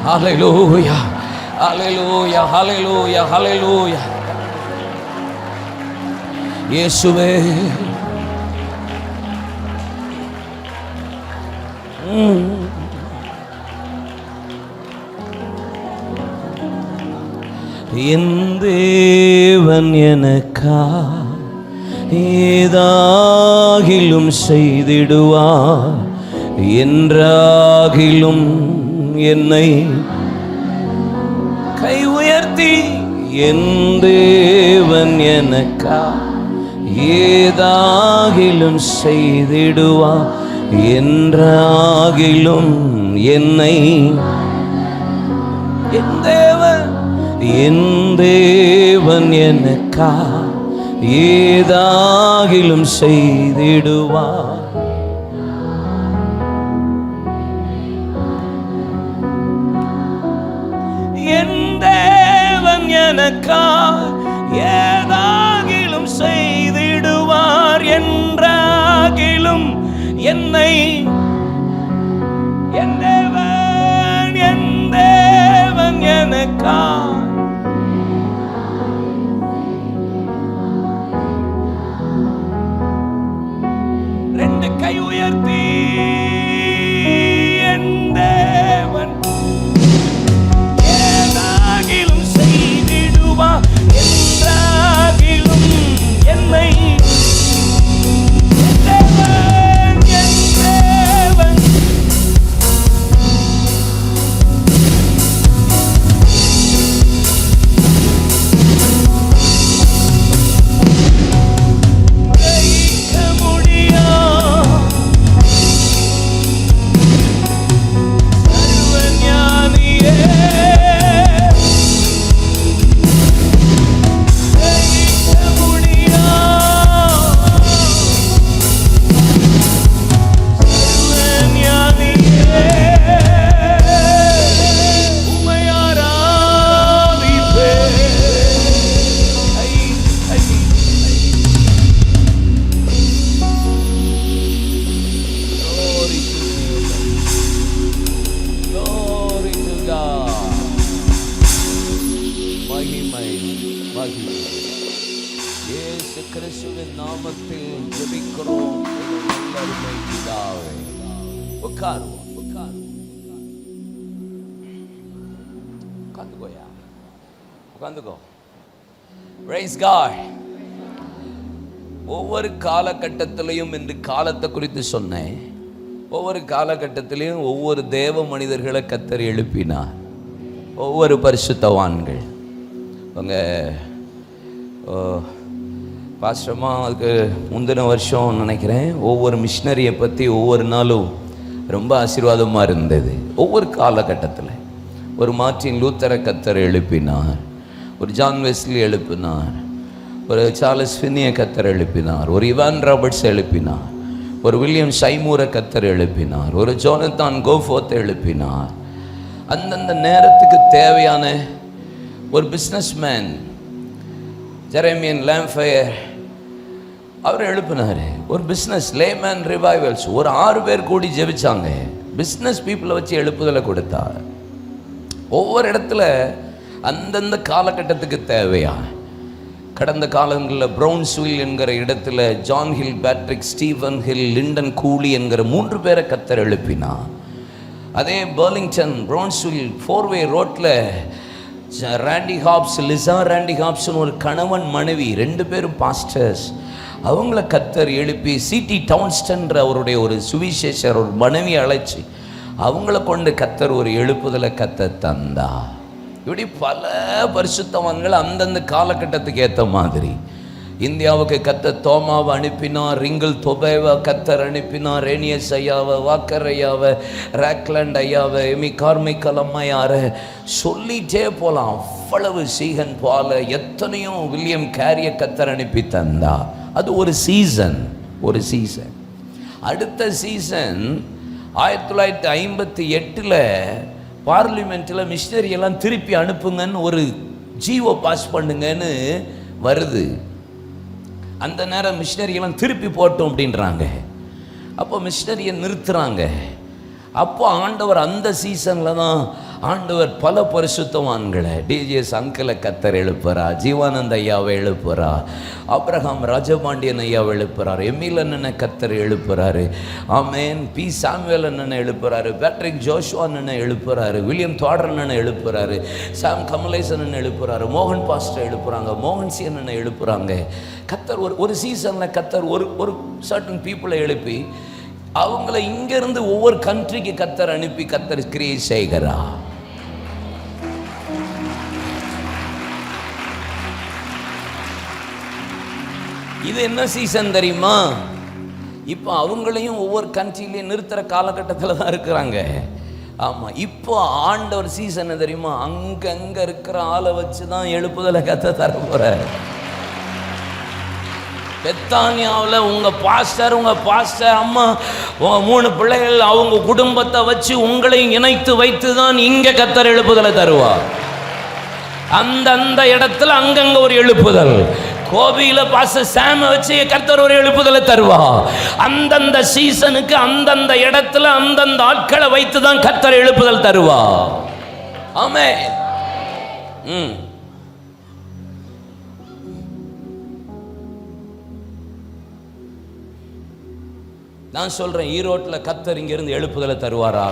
ஹல்லேலூயா ஹல்லேலூயா ஹல்லேலூயா ஹல்லேலூயா. இயேசுவே என் தேவன் எனக்கா ஏதாகிலும் செய்திடுவார், என்றாகிலும் என்னை கை உயர்த்தி. என் தேவன் எனக்கா ஏதாகிலும் செய்திடுவார், என்றாகிலும் என்னை. என் தேவன் எனக்கா ஏதாகிலும் செய்திடுவார். என் தேவன் எனக்கா ஏதாகிலும் செய்திடுவார், என்றாகிலும் என்னை. என் தேவன் எனக்கா ரெண்டு கை உயர்த்தி. என் தேவன் ஏதாகிலும் செய்திடுவார், என்றாகிலும் என்னை. கிறிஸ்துவின் நாமத்தில் ஜெபிக்கிறோம் எங்கள் அருமை பிதாவே. உட்காருவோம், உட்கார்ந்துக்கோயா, உட்கார்ந்துக்கோ. Praise God. ஒவ்வொரு காலகட்டத்திலையும் என்று காலத்தை குறித்து சொன்னேன். ஒவ்வொரு காலகட்டத்திலையும் ஒவ்வொரு தேவ மனிதர்களை கர்த்தர் எழுப்பினார், ஒவ்வொரு பரிசுத்தவான்கள். அவங்க பாஸ்டர்மா அதுக்கு முந்தின வருஷம் நினைக்கிறேன், ஒவ்வொரு மிஷினரியை பற்றி ஒவ்வொரு நாளும் ரொம்ப ஆசீர்வாதமாக இருந்தது. ஒவ்வொரு காலகட்டத்தில் ஒரு மார்ட்டின் லூத்தரை கர்த்தர் எழுப்பினார், ஒரு ஜான் வெஸ்லி எழுப்பினார், ஒரு சார்லஸ் ஃபின்னியை கர்த்தர் எழுப்பினார், ஒரு இவான் ராபர்ட்ஸ் எழுப்பினார், ஒரு வில்லியம் சைமூரை கர்த்தர் எழுப்பினார், ஒரு ஜோனத்தான் கோஃபோர்த்தை எழுப்பினார். அந்தந்த நேரத்துக்கு தேவையான ஒரு பிஸ்னஸ்மேன் ஜெரேமியன் லாம்ஃபயர் அவர் எழுப்பினார். ஒரு பிஸ்னஸ் லேமேன் ரிவைவல்ஸ் ஒரு 6 பேர் கூடி ஜெபிச்சாங்க. பிஸ்னஸ் பீப்புளை வச்சு எழுப்புதலை கொடுத்தார். ஒவ்வொரு இடத்துல அந்தந்த காலகட்டத்துக்கு தேவையா. கடந்த காலங்களில் ப்ரௌன்ஸ்வில் என்கிற இடத்துல John Hill, Patrick, Steven Hill, Lyndon Cooley என்கிற 3 பேரை கர்த்தர் எழுப்பினார். அதே பர்லிங்டன் ப்ரௌன்ஸ்வில் 4-வே ரோட்டில் ராண்டி ஹாப்ஸ், லிசா ராண்டி ஹாப்ஸ்னு ஒரு கணவன் மனைவி 2 பேரும் பாஸ்டர்ஸ், அவங்கள கர்த்தர் எழுப்பி சிடி டவுன்ஸ்டன்ற அவருடைய ஒரு சுவிசேஷர் ஒரு மனைவி அழைச்சி அவங்கள கொண்டு கர்த்தர் ஒரு எழுப்புதலை தந்தா. இப்படி பல பரிசுத்தவான்கள் அந்தந்த காலகட்டத்துக்கு ஏற்ற மாதிரி. இந்தியாவுக்கு கர்த்தர் தோமாவை அனுப்பினார், ரிங்கிள் தொபேவை கர்த்தர் அனுப்பினார், ரேனியஸ் ஐயாவை, வாக்கர் ஐயாவை, ராக்லாண்ட் ஐயாவை, எமி கார்மிக்கல் அம்மையாரை சொல்லிட்டே போகலாம். அவ்வளவு சீகன் பால எத்தனையோ வில்லியம் கேரியை கர்த்தர் அனுப்பி தந்தா. அது ஒரு சீசன். அடுத்த சீசன் 1958 பார்லிமெண்ட்டில் மிஷினரியெல்லாம் திருப்பி அனுப்புங்கன்னு ஒரு ஜீவோ பாஸ் பண்ணுங்கன்னு வருது. அந்த நேரம் மிஷினரியெல்லாம் திருப்பி போட்டோம் அப்படின்றாங்க. அப்போ மிஷினரியை நிறுத்துறாங்க. அப்போ ஆண்டவர் அந்த சீசனில் தான் ஆண்டவர் பல பரிசுத்தவான்களை, டிஜிஎஸ் அங்கிளை கர்த்தர் எழுப்புறா, ஜீவானந்த ஐயாவை எழுப்புறா, ஆபிரகாம் ராஜபாண்டியன் ஐயாவை எழுப்புறாரு, எமில் அண்ணனை கர்த்தர் எழுப்புறாரு, ஆமேன், பி சாமுவேல் அண்ணனை எழுப்புறாரு, பேட்ரிக் ஜோஷுவா அண்ணனை எழுப்புறாரு, வில்லியம் தோடர் அண்ணனை எழுப்புறாரு, சாம் கமலேசன் எழுப்புறாரு, மோகன் பாஸ்டர் எழுப்புறாங்க, மோகன் சி அண்ணனை எழுப்புறாங்க. கர்த்தர் ஒரு சீசனில் கர்த்தர் ஒரு சர்டன் பீப்புளை எழுப்பி அவங்கள இங்கிருந்து ஒவ்வொரு கண்ட்ரிக்கு கர்த்தர் அனுப்பி கர்த்தர் கிரியேட் செய்கிறா. இது என்ன சீசன் தெரியுமா? இப்போ அவங்களையும் ஒவ்வொரு கண்ட்ரிலையும் நிறுத்துற காலகட்டத்தில் தான் இருக்கிறாங்க. ஆமாம், இப்போ ஆண்டவர் சீசன் தெரியுமா? அங்கங்க இருக்கிற ஆளை வச்சு தான் எழுப்புதலை கர்த்தர் தர போறார். பெத்தானியாவில் உங்கள் பாஸ்டர் அம்மா 3 பிள்ளைகள் அவங்க குடும்பத்தை வச்சு உங்களையும் இணைத்து வைத்து தான் இங்கே கர்த்தர் எழுப்புதலை தருவார். அந்த இடத்துல அங்கங்க ஒரு எழுப்புதல். கோபியில் பாஸ்டர் சாம வச்சு கர்த்தர் ஒரு எழுப்புதலை தருவா. அந்தந்த சீசனுக்கு அந்தந்த இடத்துல அந்தந்த ஆட்களை வைத்து தான் கர்த்தர் எழுப்புதல் தருவா. ஆமென். நான் சொல்றேன், ஈரோட்டில் கர்த்தர் இங்கிருந்து எழுப்புதலை தருவாரா?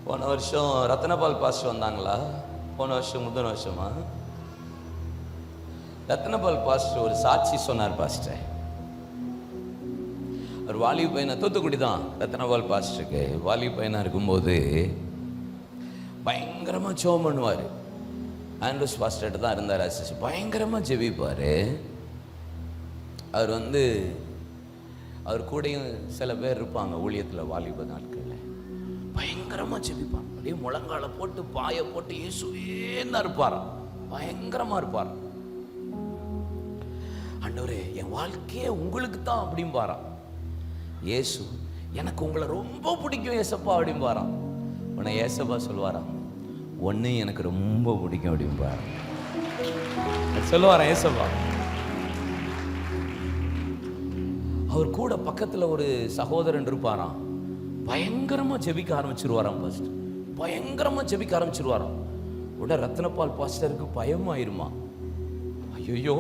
போன வருஷம் ரத்னபால் பாஸ்டர் வந்தாங்களா? போன வருஷம் முந்தின வருஷமா? ரத்னபால் பாஸ்டர் ஒரு சாட்சி சொன்னார். பாஸ்டர் ஒரு வாலிப பையனா, தூத்துக்குடி தான் ரத்னபால் பாஸ்டருக்கு. வாலிப பையனா இருக்கும்போது பயங்கரமா ஜெபம் பண்ணுவார். ஆண்ட்ரூஸ் பாஸ்டர் தான் இருந்தார். பயங்கரமா ஜெபிப்பார். அவர் கூடயும் சில பேர் இருப்பாங்க ஊழியத்தில். வாலிப நாட்களில் பயங்கரமா ஜெபிப்பார். அப்படியே முழங்கால போட்டு பாய போட்டு இயேசுவேன்னு இருப்பார். பயங்கரமா இருப்பார். ஆண்டவரே, என் வாழ்க்கையே உங்களுக்கு தான் அப்படிம்பாராம். இயேசு, எனக்கு உங்களை ரொம்ப பிடிக்கும் ஏசப்பா அப்படிம்பாராம். உன்னை ஏசப்பா சொல்வாராம், ஒன்னு எனக்கு ரொம்ப பிடிக்கும் அப்படிம்பார் சொல்லுவாராம் ஏசப்பா. அவர் கூட பக்கத்துல ஒரு சகோதரன் இருப்பாராம். பயங்கரமா ஜெபிக்க ஆரம்பிச்சிருவாராம். பாஸ்டர் பயங்கரமா ஜெபிக்க ஆரம்பிச்சிருவாராம். உடனே ரத்னபால் பாஸ்டருக்கு பயமாயிருமா. ஐயோ,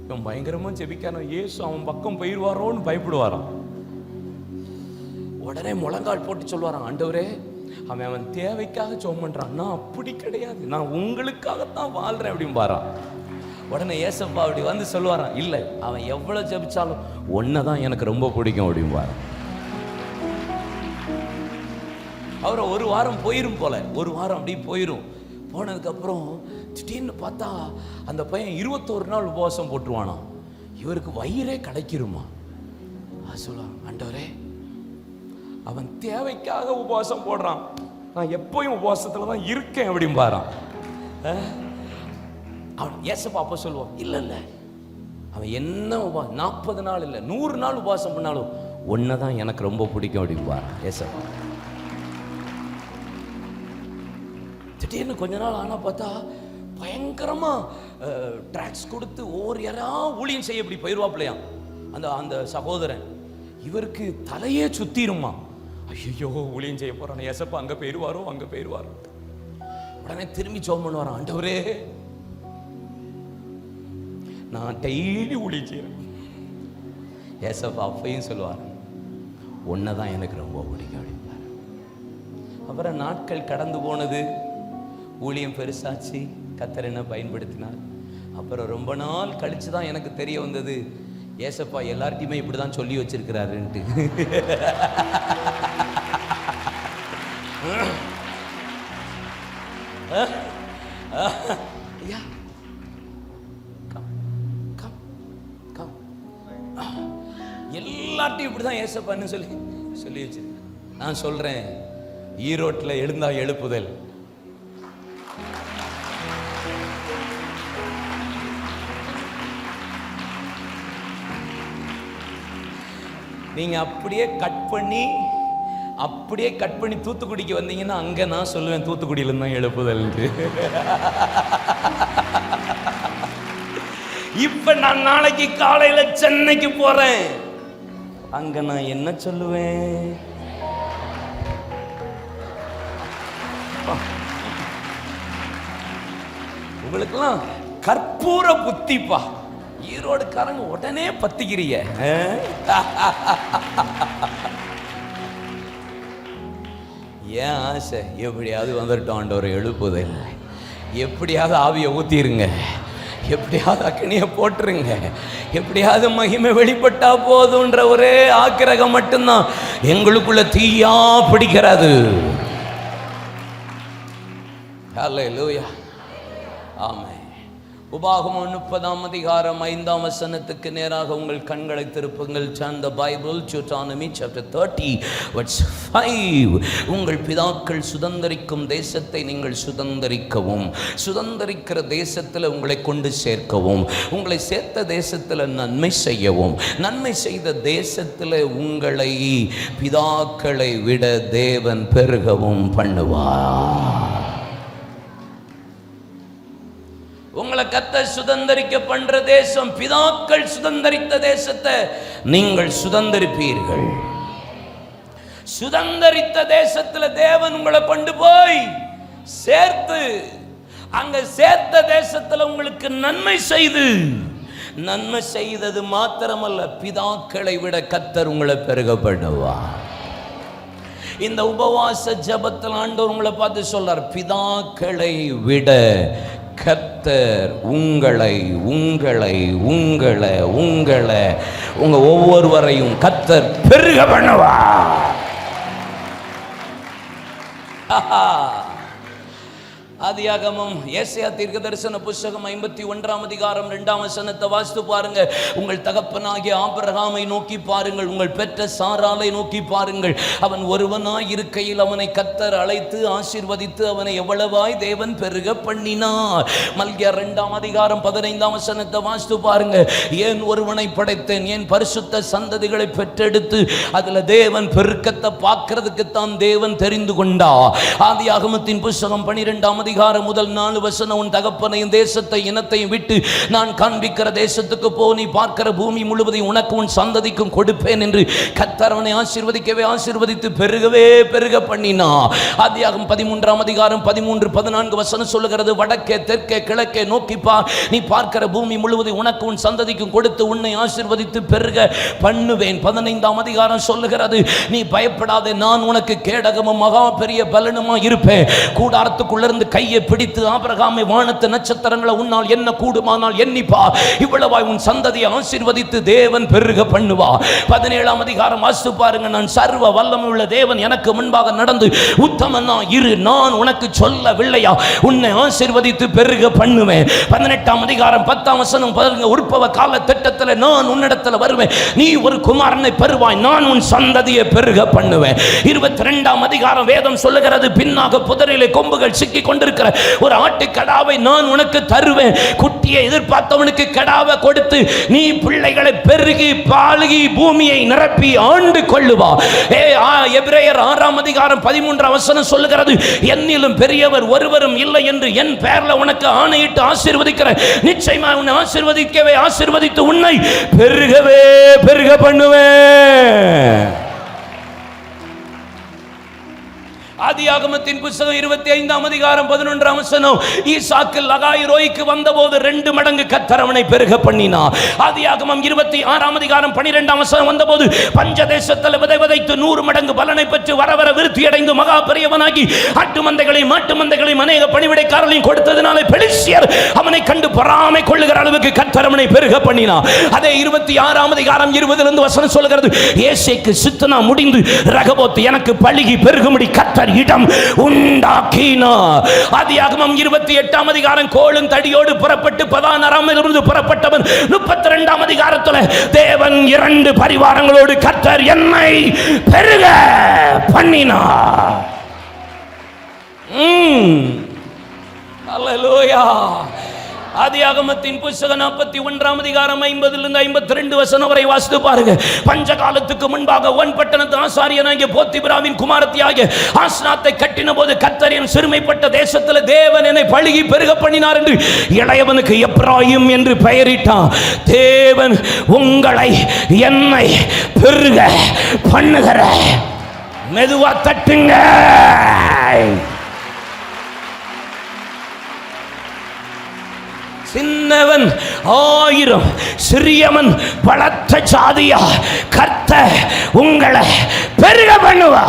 இவன் பயங்கரமா ஜெபிக்கான, இயேசு அவன் பக்கம் போயிடுவாரோன்னு பயப்படுவாராம். உடனே முழங்கால் போட்டு சொல்வாராம், ஆண்டவரே, அவன் தேவைக்காக ஜெபம் பண்றான், நான் அப்படி கிடையாது, நான் உங்களுக்காகத்தான் வாழ்றேன் அப்படிம்பாராம். உடனே ஏசப்பா அப்படி வந்து சொல்லுவாராம், இல்லை, அவன் எவ்வளவு ஜெபிச்சாலும் ஒன்னதான் எனக்கு ரொம்ப பிடிக்கும் அப்படிம்பாராம். அவரை ஒரு வாரம் போயிரும் போல, ஒரு வாரம் அப்படி போயிரும். போனதுக்கப்புறம் திடீர்னு பார்த்தா அந்த பையன் 21 நாள் உபவாசம் போட்டுருவானா. இவருக்கு வயிறே கிடைக்கிருமா. சொல்லுவான், ஆண்டவரே, அவன் தேவைக்காக உபவாசம் போடுறான், நான் எப்பயும் உபவாசத்துல தான் இருக்கேன் அப்படிம்பாரான். அவன் ஏசப்பா அப்ப சொல்லுவான், இல்ல அவன் என்ன 40 நாள் இல்லை 100 நாள் உபவாசம் பண்ணாலும் ஒன்னதான் எனக்கு ரொம்ப பிடிக்கும் அப்படிம்பாரான் ஏசப்பா. திடீர்னு கொஞ்ச நாள் ஆனா பார்த்தா பயங்கரமா ட்ராக்ஸ் கொடுத்து ஒவ்வொரு யாரா ஊழியம் செய்ய இப்படி போயிடுவாப்லையாம் அந்த சகோதரன். இவருக்கு தலையே சுத்திருமா. ஐயோ, ஊழியம் செய்ய போறான் ஏசப்பா, அங்க போயிடுவாரோ. உடனே திரும்பி ஜெபம் பண்ணுவாராம், ஆண்டவரே நான் டெய்லி ஊழியம் செய்றேன். ஏசப்பா அப்பையும் சொல்லுவார், உன்னைதான் எனக்கு ரொம்ப பிடிக்கும் அப்படின்பார். அப்புறம் நாட்கள் கடந்து போனது, ஊழியம் பெருசாச்சு, கர்த்தர் என்ன பயன்படுத்தினார். அப்புறம் ரொம்ப நாள் கழிச்சு தான் எனக்கு தெரிய வந்தது, ஏசப்பா எல்லார்ட்டையுமே இப்படிதான் சொல்லி வச்சிருக்கிறாருன்ட்டு. எல்லார்ட்டையும் இப்படிதான் ஏசப்பான்னு சொல்லி வச்சிருக்கேன். நான் சொல்றேன், ஈரோட்டில் எழுந்தா எழுப்புதல், நீங்க அப்படியே கட் பண்ணி தூத்துக்குடிக்கு வந்தீங்கன்னா அங்க நான் சொல்லுவேன், தூத்துக்குடியில தான் எழுப்புதல். இப்ப நான் நாளைக்கு காலையில சென்னைக்கு போறேன், அங்க நான் என்ன சொல்லுவேன்? உங்களுக்கெல்லாம் கற்பூர புத்திப்பா. ஈரோடுக்காரங்க உடனே பத்திக்கிறீங்க. ஏன் ஆசை? எப்படியாவது வந்துட்டோம் ஆண்டவரை எழுப்புதல், எப்படியாவது ஆவியை ஊத்திருங்க, எப்படியாவது அக்னியை போட்டுருங்க, எப்படியாவது மகிமை வெளிப்பட்டா போதுன்ற ஒரே ஆக்கிரகம் மட்டும்தான் எங்களுக்குள்ள தீயா பிடிக்கிறது. ஹல்லேலூயா, ஆமென். உபாகமம் 30:5 நேராக உங்கள் கண்களை திருப்புங்கள். Turn the Bible to Deuteronomy chapter 30 verse 5. உங்கள் பிதாக்கள் சுதந்தரிக்கும் தேசத்தை நீங்கள் சுதந்தரிக்கவும், சுதந்தரிக்கிற தேசத்தில் உங்களை கொண்டு சேர்க்கவும், உங்களை சேர்த்த தேசத்தில் நன்மை செய்யவும், நன்மை செய்த தேசத்தில் உங்களை பிதாக்களை விட தேவன் பெருகவும் பண்ணுவார். உங்களை கர்த்தர் சுதந்தரிக்க பண்ற தேசம், பிதாக்கள் சுதந்தரித்த தேசத்தை நீங்கள் சுதந்தரிப்பீர்கள். சுதந்தரித்த தேசத்துல தேவன் உங்களை கொண்டு போய் சேர்த்து, அங்க சேர்த்த தேசத்துல உங்களுக்கு நன்மை செய்து, நன்மை செய்தது மாத்திரமல்ல, பிதாக்களை விட கர்த்தர் உங்களை பெருக பண்ணுவார். இந்த உபவாச ஜெபத்தில் ஆண்டவர் உங்களை பார்த்து சொல்றார், பிதாக்களை விட கர்த்தர் உங்களை உங்களை உங்களை உங்களை உங்க ஒவ்வொருவரையும் கர்த்தர் பெருக பண்ணுவார். ஆதியாகமம் ஏசாயா தீர்க்கதரிசன புத்தகம் 51:2 வாசித்து பாருங்க. உங்கள் தகப்பனாகிய ஆபிரகாமை நோக்கி பாருங்கள், உங்கள் பெற்ற சாராளை நோக்கி பாருங்கள். அவன் ஒருவனாய் இருக்கையில் அவனை கர்த்தர் அழைத்து ஆசீர்வதித்து அவனை எவ்வளவாய் தேவன் பெருக பண்ணினார். மல்கியா 2:15 வாசித்து பாருங்க. ஏன் ஒருவனை படைத்தேன், ஏன் பரிசுத்த சந்ததிகளை பெற்றெடுத்து அதுல தேவன் பெருக்கத்தை பார்க்கிறதுக்கு தான் தேவன் தெரிந்து கொண்டா. ஆதியாகமத்தின் புத்தகம் 12 முதல் 4 வசனம், உன் தகப்பனையும் தேசத்தை இனத்தையும் விட்டு நான் காண்பிக்கிற தேசத்துக்கு போ, நீ பார்க்கிற பூமி முழுவதையும் உனக்கு உன் சந்ததிக்கும் கொடுப்பேன் என்று கர்த்தர் அவனை ஆசீர்வதிக்கவே ஆசீர்வதித்து பெருகவே பெருக பண்ணினா. ஆதியாகமம் 13:13-14 வசனம் சொல்லுகிறது, வடக்கே தெற்கே கிழக்கே நோக்கி பார், நீ பார்க்கிற பூமி முழுவதையும் உனக்கு உன் சந்ததிக்கும் கொடுத்து உன்னை ஆசீர்வதித்து பெருக பண்ணுவேன். 15 சொல்லுகிறது, நீ பயப்படாதே, நான் உனக்கு கேடகமும் மகா பெரிய பலனுமா இருப்பேன். கூடாரத்துக்குள்ளிருந்து கையை பிடித்து ஆபிரகாமை வானத்து நட்சத்திரங்களை உன்னால் என்ன கூடுமானால் எண்ணிப்பா, இவ்வளவாய் உன் சந்ததியை ஆசீர்வதித்து தேவன் பெருக பண்ணுவா. 17 வாசித்து பாருங்க. நான் சர்வ வல்லமையுள்ள தேவன் எனக்கு முன்பாக நடந்து உத்தமனா இரு, நான் உனக்கு சொல்லவில்லையா, உன்னை ஆசீர்வதித்து பெருக பண்ணுவேன். 18 வசனம் பாருங்க. உற்பவ கால திட்டத்தில் நான் உன்னிடத்தில் வருவேன், நீ ஒரு குமாரனை பெறுவாய், நான் உன் சந்ததியை பெருக பண்ணுவேன். 22 வேதம் சொல்லுகிறது, பின்னாக புதரிலே கொம்புகள் சிக்கி கொண்டிருக்கிற ஒரு ஆட்டுக்கடாவை நான் உனக்கு தருவேன். குட்டியை எதிர்பார்த்தவனுக்கு கடாவை கொடுத்து நீ பிள்ளைகளை பெருகி பாலுகி பூமியை நிரப்பி ஆண்டு கொள்ளுவா. எபிரேயர் 6:13 வசனம் சொல்லுகிறது, என்னிலும் பெரியவர் ஒருவரும் இல்லை என்று என் பெயர்ல உனக்கு ஆணையிட்டு ஆசீர்வதிக்கிறேன். நிச்சயமா உன்னை ஆசீர்வதிக்கவே ஆசீர்வதித்து உன்னை பெருகவே பெருக பண்ணுவேன். ஆதியாகமத்தின் புத்தகம் 25ஆம் அதிகாரம் 11ஆம் வசனம், ஈசாக்கு லகாய்ரோய்க்கு வந்தபோது 2 மடங்கு கர்த்தர் அவனை பெருக பண்ணினார். ஆதியாகமம் 26ஆம் அதிகாரம் 12ஆம் வசனம் வந்தபோது பஞ்சதேசத்தில் விதைத்து 100 மடங்கு பலனை பெற்று வர வர விருத்தி அடைந்து மகா பெரியவனாகி ஆட்டு மந்தைகளையும் மாட்டு மந்தைகளையும் அநேக பணிவிடைக்காரர்களையும் கொடுத்ததினாலே பெலிஸ்தியர் அவனை கண்டு பொறாமை கொள்ளுகிற அளவுக்கு கர்த்தர் அவனை பெருக பண்ணினார். அதே 26ஆம் அதிகாரம் 20 வசனம் சொல்லுகிறது, ஏசேக்கு சித்தனா முடிந்து ரகபோத் எனக்கு பழுகி பெருகும்படி கர்த்தர் இடம் உண்டாக்கினார். ஆதியாகமம் 28ஆம் அதிகாரம் கோலும் தடியோடு புறப்பட்டு பதானராமிலிருந்து புறப்பட்டவன் 32ஆம் அதிகாரத்தில் தேவன் 2 பரிவாரங்களோடு கர்த்தர் என்னை பெருக பண்ணினார். அல்லேலூயா. ஆதியாகமத்தின் புத்தகம் 41ஆம் அதிகாரம் 50லிருந்து 52 வசனம் வரை வாசித்து பாருங்க. பஞ்ச காலத்துக்கு முன்பாக ஒன் பட்டணத்து ஆசாரியனாகிய போத்திபிராவின் குமாரத்தியாகிய ஆஸ்நாத்தை கட்டின போது கர்த்தர் என் சிறுமைப்பட்ட தேசத்தில் தேவன் என்னை பழுகி பெருக பண்ணினார் என்று இளையவனுக்கு எப்ராயிம் என்று பெயரிட்டான். தேவன் உங்களை என்னை பெருக பண்ணுகிற, மெதுவா தட்டுங்க. சின்னவன் 1000 சிறியவன் பலத்த ஜாதியா கர்த்தர் உங்களை பெருக பண்ணுவா.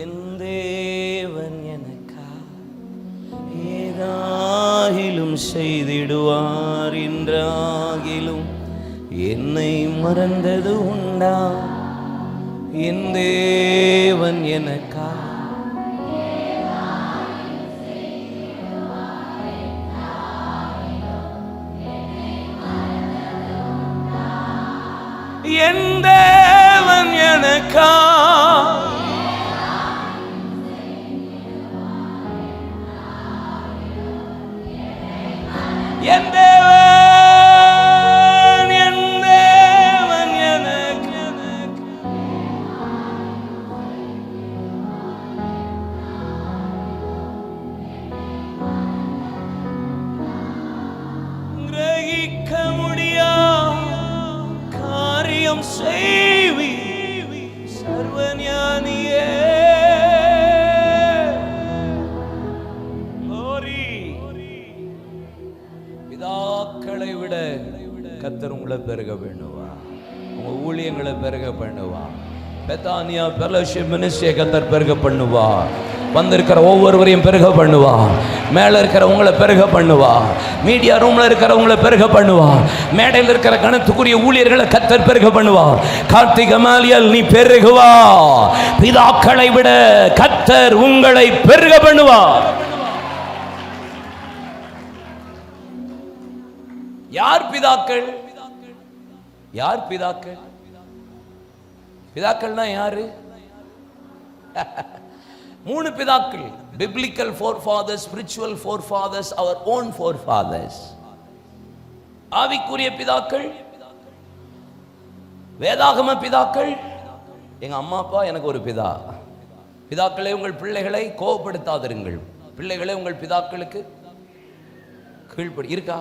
என் தேவன் எனக்கா ஏதாகிலும் செய்திடுவார் என்றாகிலும் என்னை மறந்தது உண்டா? என் தேவன் எனக்கா என் தேவன் எனக்கா என் தேவன் செய்வி சர்வஞானியே. பிதாக்களை விட கர்த்தர் உங்களை பெருக பண்ணுவா, உங்க ஊழியங்களை பெருக பண்ணுவா. பெத்தானியா பெலோஷிப் மினிஸ்ட்ரியை கர்த்தர் பெருக பண்ணுவா. வந்திருக்கிற ஒவ்வொருவரையும் பெருக பண்ணுவா. மேல இருக்கிற உங்களை பெருக பண்ணுவா. மீடியா ரூம்ல இருக்கிறவங்களை பெருக பண்ணுவா. மேடையில் இருக்கிற கணத்துக்குரிய ஊழியர்களை கர்த்தர் பெருக பண்ணுவா. கார்த்திக் கமாலியல் நீ பெருகுவா. பிதாக்களை விட கர்த்தர் உங்களை பெருக பண்ணுவா. யார் பிதாக்கள்? யார் பிதாக்கள்? பிதாக்கள்னா யாரு? 3 பிதாக்கள். biblical forefathers, spiritual forefathers, our own forefathers. ஆவிக்குரிய பிதாக்கள், வேதாகம பிதாக்கள். எங்க அம்மா அப்பா எனக்கு ஒரு பிதா. பிதாக்களே உங்கள் பிள்ளைகளை கோபப்படுத்தாதிருங்கள். பிள்ளைகளே உங்கள் பிதாக்களுக்கு கீழ்ப்படி இருக்கா?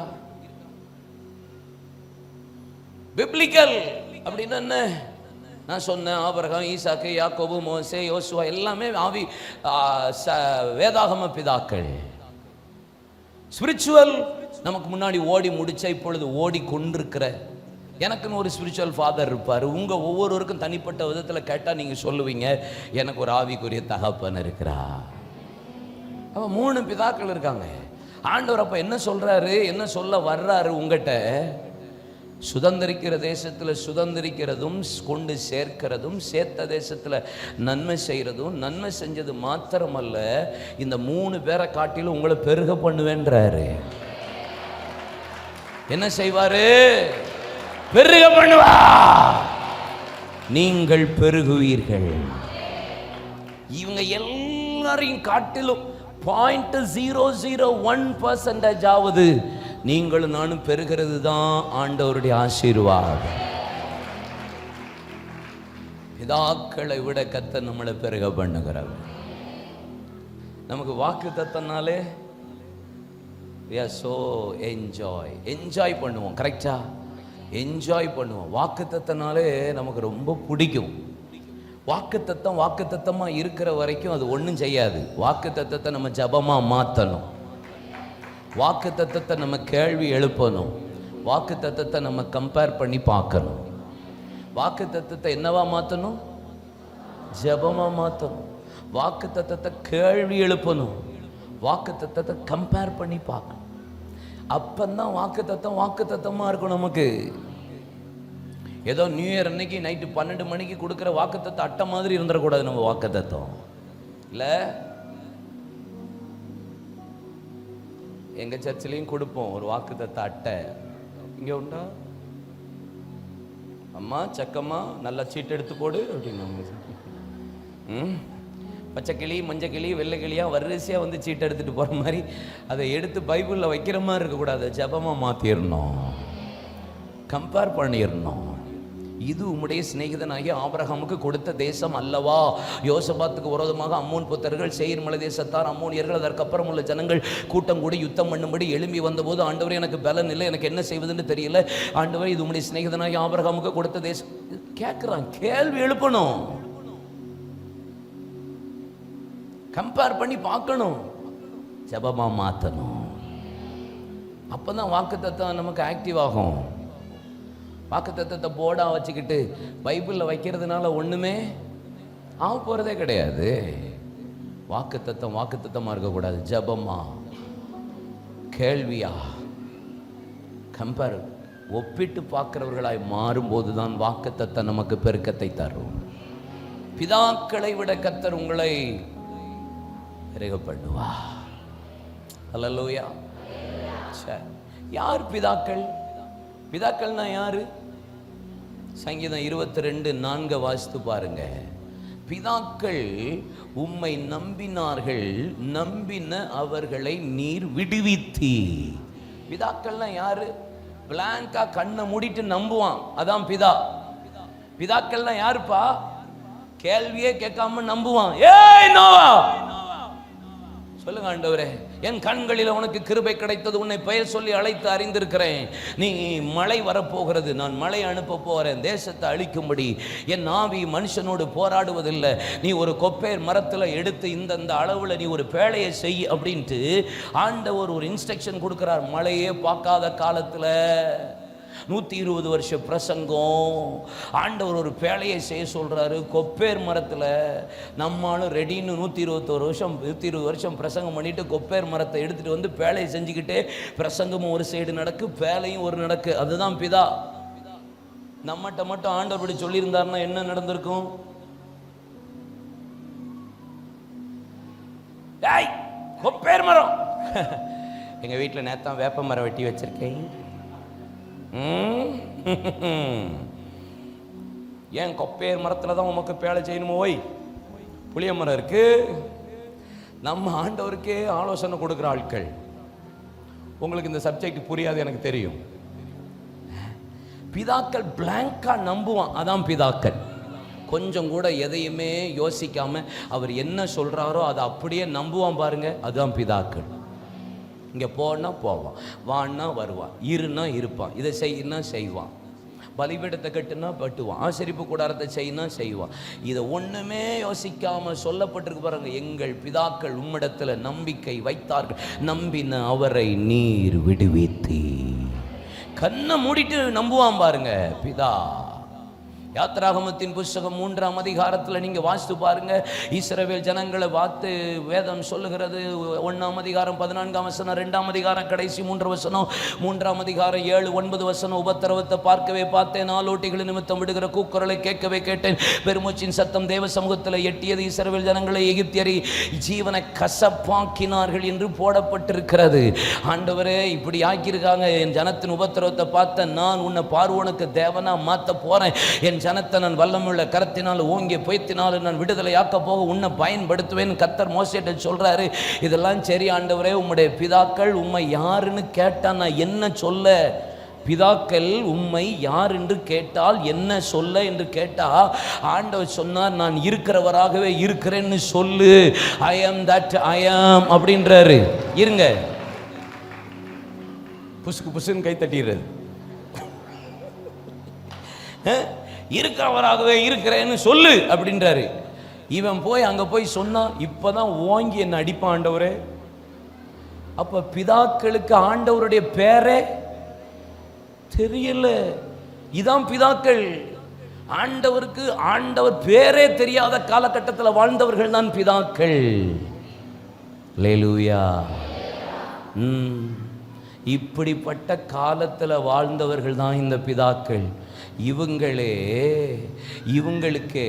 பிப்ளிக்கல் அப்படின்னா என்ன? நான் சொன்னேன், ஆபிரகாம், ஈசாக்கு, யாக்கோபு, மோசே, யோசுவா எல்லாமே ஆவி வேதாகம பிதாக்கள். ஸ்பிரிச்சுவல் நமக்கு முன்னாடி ஓடி முடிச்ச, இப்பொழுது ஓடி கொண்டிருக்கிற எனக்குன்னு ஒரு ஸ்பிரிச்சுவல் ஃபாதர் இருப்பார். உங்க ஒவ்வொருவருக்கும் தனிப்பட்ட விதத்தில் கேட்டால் நீங்க சொல்லுவீங்க, எனக்கு ஒரு ஆவிக்குரிய தகப்பன் இருக்கிறா. அப்ப 3 பிதாக்கள் இருக்காங்க. ஆண்டவர் அப்ப என்ன சொல்றாரு, என்ன சொல்ல வர்றாரு உங்ககிட்ட? சுதந்திரிக்கிற தேசத்தில் சுதந்திரிக்கிறதும் கொண்டு சேர்க்கிறதும், சேர்த்த தேசத்தில் நன்மை செய்கிறதும், நன்மை செஞ்சது மாத்திரமல்ல, இந்த 3 பேரை காட்டிலும் உங்களை பெருக பண்ணுவேன்றாரு. என்ன செய்வாரு? பெருக பண்ணுவா. நீங்கள் பெருகுவீர்கள். இவங்க எல்லாரையும் காட்டிலும் 0.001% ஆவது நீங்களும் நானும் பெறுகிறது தான் ஆண்டவருடைய ஆசீர்வாதம். பிதாக்களை விட கர்த்தர் நம்மளை பெருக பண்ணுகிறவர். நமக்கு வாக்கு தத்தனாலே we are so என்ஜாய் பண்ணுவோம். கரெக்டா? என்ஜாய் பண்ணுவோம். வாக்குத்தத்தனாலே நமக்கு ரொம்ப பிடிக்கும். வாக்குத்தத்தமா இருக்கிற வரைக்கும் அது ஒன்றும் செய்யாது. வாக்குத்தத்தத்தை நம்ம ஜபமா மாற்றணும். வாக்குத்தத்தத்தை நம்ம கேள்வி எழுப்பணும். வாக்குத்தத்தத்தை நம்ம கம்பேர் பண்ணி பார்க்கணும். வாக்குத்தத்தத்தை என்னவா மாற்றணும்? ஜபமா மாற்றணும். வாக்குத்தத்தத்தை கேள்வி எழுப்பணும். வாக்குத்தத்தத்தை கம்பேர் பண்ணி பார்க்கணும். அப்பந்தான் வாக்குத்தத்தமா இருக்கும் நமக்கு. ஏதோ நியூ இயர் அன்னைக்கு நைட்டு 12 மணிக்கு கொடுக்குற வாக்குத்தத்தை அட்டை மாதிரி இருந்துடக்கூடாது. நம்ம வாக்குத்தத்தம் இல்லை. எங்கள் சர்ச்சிலையும் கொடுப்போம் ஒரு வாக்குத்தத்த அட்டை. இங்கே உண்டா? அம்மா சக்கம்மா நல்லா சீட்டு எடுத்து போடு அப்படின்னு. பச்சை கிளி, மஞ்சள் கிளி, வெள்ளை கிளியாக வரிசையாக வந்து சீட்டை எடுத்துகிட்டு போகிற மாதிரி அதை எடுத்து பைபிளில் வைக்கிற மாதிரி இருக்கக்கூடாது. ஜபமாக மாற்றிடணும். கம்பேர் பண்ணிடணும். இது உம்முடைய சிநேகிதனாகிய ஆபிரகாமுக்கு கொடுத்த தேசம் அல்லவா? யோசபாத்துக்கு விரோதமாக அம்மோன் புத்தர்கள் சேயீர் மலை தேசத்தார் அம்மோனியர்கள் அதற்கப்புறம் உள்ள ஜனங்கள் கூட்டம் கூடி யுத்தம் பண்ணும்படி எழும்பி வந்தபோது, ஆண்டவரே எனக்கு பலன் இல்லை, எனக்கு என்ன செய்வதுன்னு தெரியல, ஆண்டவரே இது உம்முடைய சிநேகிதனாகிய ஆபிரகாமுக்கு கொடுத்த தேசம். கேட்குறான். கேள்வி எழுப்பணும். கம்பேர் பண்ணி பார்க்கணும். ஜபமா மாற்றணும். அப்போதான் வாக்குத்தத்தம் நமக்கு ஆக்டிவ் ஆகும். வாக்குத்தத்தத்தை போர்டாக வச்சுக்கிட்டு பைபிளில் வைக்கிறதுனால ஒன்றுமே ஆக போகிறதே கிடையாது. வாக்குத்தத்தமாக இருக்கக்கூடாது. ஜபமா, கேள்வியா, கம்பேர், ஒப்பிட்டு பார்க்கிறவர்களாய் மாறும்போது தான் வாக்குத்தத்தம் நமக்கு பெருக்கத்தை தரும். பிதாக்களை விட கர்த்தர் உங்களை பண்ணுவா. அல்லேலூயா. யார் பிதாக்கள்? பிதாக்கள்னா யாரு? சங்கீதம் 22:4 வாசித்து பாருங்க. பிதாக்கள் உம்மை நம்பினார்கள், நம்பின அவர்களை நீர் விடுவித்தி. பிதாக்கள்னா யாரு? பிளாங்கா கண்ணை மூடிட்டு நம்புவான், அதான் பிதா. பிதாக்கள்னா யாருப்பா? கேள்வியே கேட்காம நம்புவான். ஏய் நோவா, சொல்லுங்க ஆண்டவரே, என் கண்களில் உனக்கு கிருபை கிடைத்தது, உன்னை பெயர் சொல்லி அழைத்து அறிந்திருக்கிறேன். நீ மழை வரப்போகிறது, நான் மழை அனுப்ப போகிறேன் தேசத்தை அழிக்கும்படி. என் ஆவி மனுஷனோடு போராடுவதில்லை. நீ ஒரு கொப்பேர் மரத்தில் எடுத்து இந்த அளவில் நீ ஒரு பேழையை செய் அப்படின்ட்டு ஆண்டவர் ஒரு இன்ஸ்ட்ரக்ஷன் கொடுக்குறார். மழையே பார்க்காத காலத்தில் 120 வருஷ பிரசங்கம். ஆண்டவர் ஒரு பேழையை செய்ய சொல்றாரு கொப்பேர் மரத்தில். நம்மளும் ரெடின்னு 120 வருஷம் பிரசங்கம் பண்ணிட்டு கொப்பேர் மரத்தை எடுத்துட்டு வந்து பேழையை செஞ்சுக்கிட்டே பிரசங்கமும் ஒரு சைடு நடக்கு, பேழையும் ஒரு நடக்கு. அதுதான் பிதா. நம்மகிட்ட மட்டும் ஆண்டவர் இப்படி சொல்லியிருந்தாருன்னா என்ன நடந்திருக்கும்? கொப்பேர் மரம் எங்க வீட்டில் நேத்தான் வேப்ப மரம் வெட்டி வச்சிருக்கேன். ஏன் கொப்பேர் மரத்தில் தான் உமக்கு பேழை செய்யணுமோ? ஓய், புளிய மரம் இருக்கு. நம்ம ஆண்டவருக்கே ஆலோசனை கொடுக்குற ஆட்கள். உங்களுக்கு இந்த சப்ஜெக்ட் புரியாது எனக்கு தெரியும். பிதாக்கள் பிளாங்கா நம்புவான், அதான் பிதாக்கள். கொஞ்சம் கூட எதையுமே யோசிக்காம அவர் என்ன சொல்றாரோ அதை அப்படியே நம்புவான் பாருங்க, அதுதான் பிதாக்கள். இங்கே போனா போவான், வான்னா வருவான், இருன்னா இருப்பான், இதை செய்யினா செய்வான், பலிபீடத்தை கட்டுனா பட்டுவான், ஆசரிப்பு கூடாரத்தை செய்யினா செய்வான். இதை ஒன்றுமே யோசிக்காமல் சொல்லப்பட்டிருக்கு பாருங்க. எங்கள் பிதாக்கள் உம்மிடத்தில் நம்பிக்கை வைத்தார்கள், நம்பின அவரை நீர் விடுவித்தி. கண்ணை மூடிட்டு நம்புவான் பாருங்க பிதா. யாத்ராகமத்தின் புஸ்தகம் 3ஆம் அதிகாரத்தில் நீங்க வாசித்து பாருங்க. இஸ்ரவேல் ஜனங்களை பார்த்து வேதம் சொல்லுகிறது. 1ஆம் அதிகாரம் 14ஆம் வசனம், 2ஆம் அதிகாரம் கடைசி 3 வசனம், 3ஆம் அதிகாரம் 7, 9 வசனம். உபத்திரவத்தை பார்க்கவே பார்த்தேன், ஆலோட்டிகளின் நிமித்தம் விடுகிற கூக்குரலை கேட்கவே கேட்டேன். பெருமூச்சின் சத்தம் தேவ சமூகத்தில் எட்டியது. இஸ்ரவேல் ஜனங்களை எகிப்தியரை ஜீவனை கசப்பாக்கினார்கள் என்று போடப்பட்டிருக்கிறது. ஆண்டவரே, இப்படி ஆக்கியிருக்காங்க. என் ஜனத்தின் உபத்திரவத்தை பார்த்த நான் உன்னை பார்வோனுக்கு தேவனா மாற்ற போறேன். என் ஜனத்தை நான் வல்லமுள்ள கரத்தினால் ஓங்கிய புயத்தினால் நான் விடுதலையாக்க போக உன்னை பயன்படுத்துவேன் கர்த்தர் மோசேட்ட சொல்றாரு. இதெல்லாம் சரி ஆண்டவரே, உம்முடைய பிதாக்கள் உம்மை யாருன்னு கேட்டா நான் என்ன சொல்ல? பிதாக்கள் உம்மை யார் என்று கேட்டால் என்ன சொல்ல என்று கேட்டா ஆண்டவர் சொன்னார், நான் இருக்கிறவராகவே இருக்கிறேன்னு சொல்லு. ஐ ஆம் தட் ஐ ஆம் அப்படின்றாரு. இருங்க, புசுக்கு புசுன்னு கை தட்டிடுறது. இருக்கிறவராகவே இருக்கிறேன்னு சொல்லு அப்படின்றாரு. இவன் போய் அங்க போய் சொன்னா இப்பதான் ஓங்கி என்ன அடிப்பான் ஆண்டவரே. அப்ப பிதாக்களுக்கு ஆண்டவருடைய பேரே தெரியல. இதான் பிதாக்கள். ஆண்டவருக்கு ஆண்டவர் பேரே தெரியாத காலகட்டத்தில் வாழ்ந்தவர்கள் தான் பிதாக்கள். அல்லேலூயா. இப்படிப்பட்ட காலத்தில் வாழ்ந்தவர்கள் தான் இந்த பிதாக்கள். இவங்களுக்கே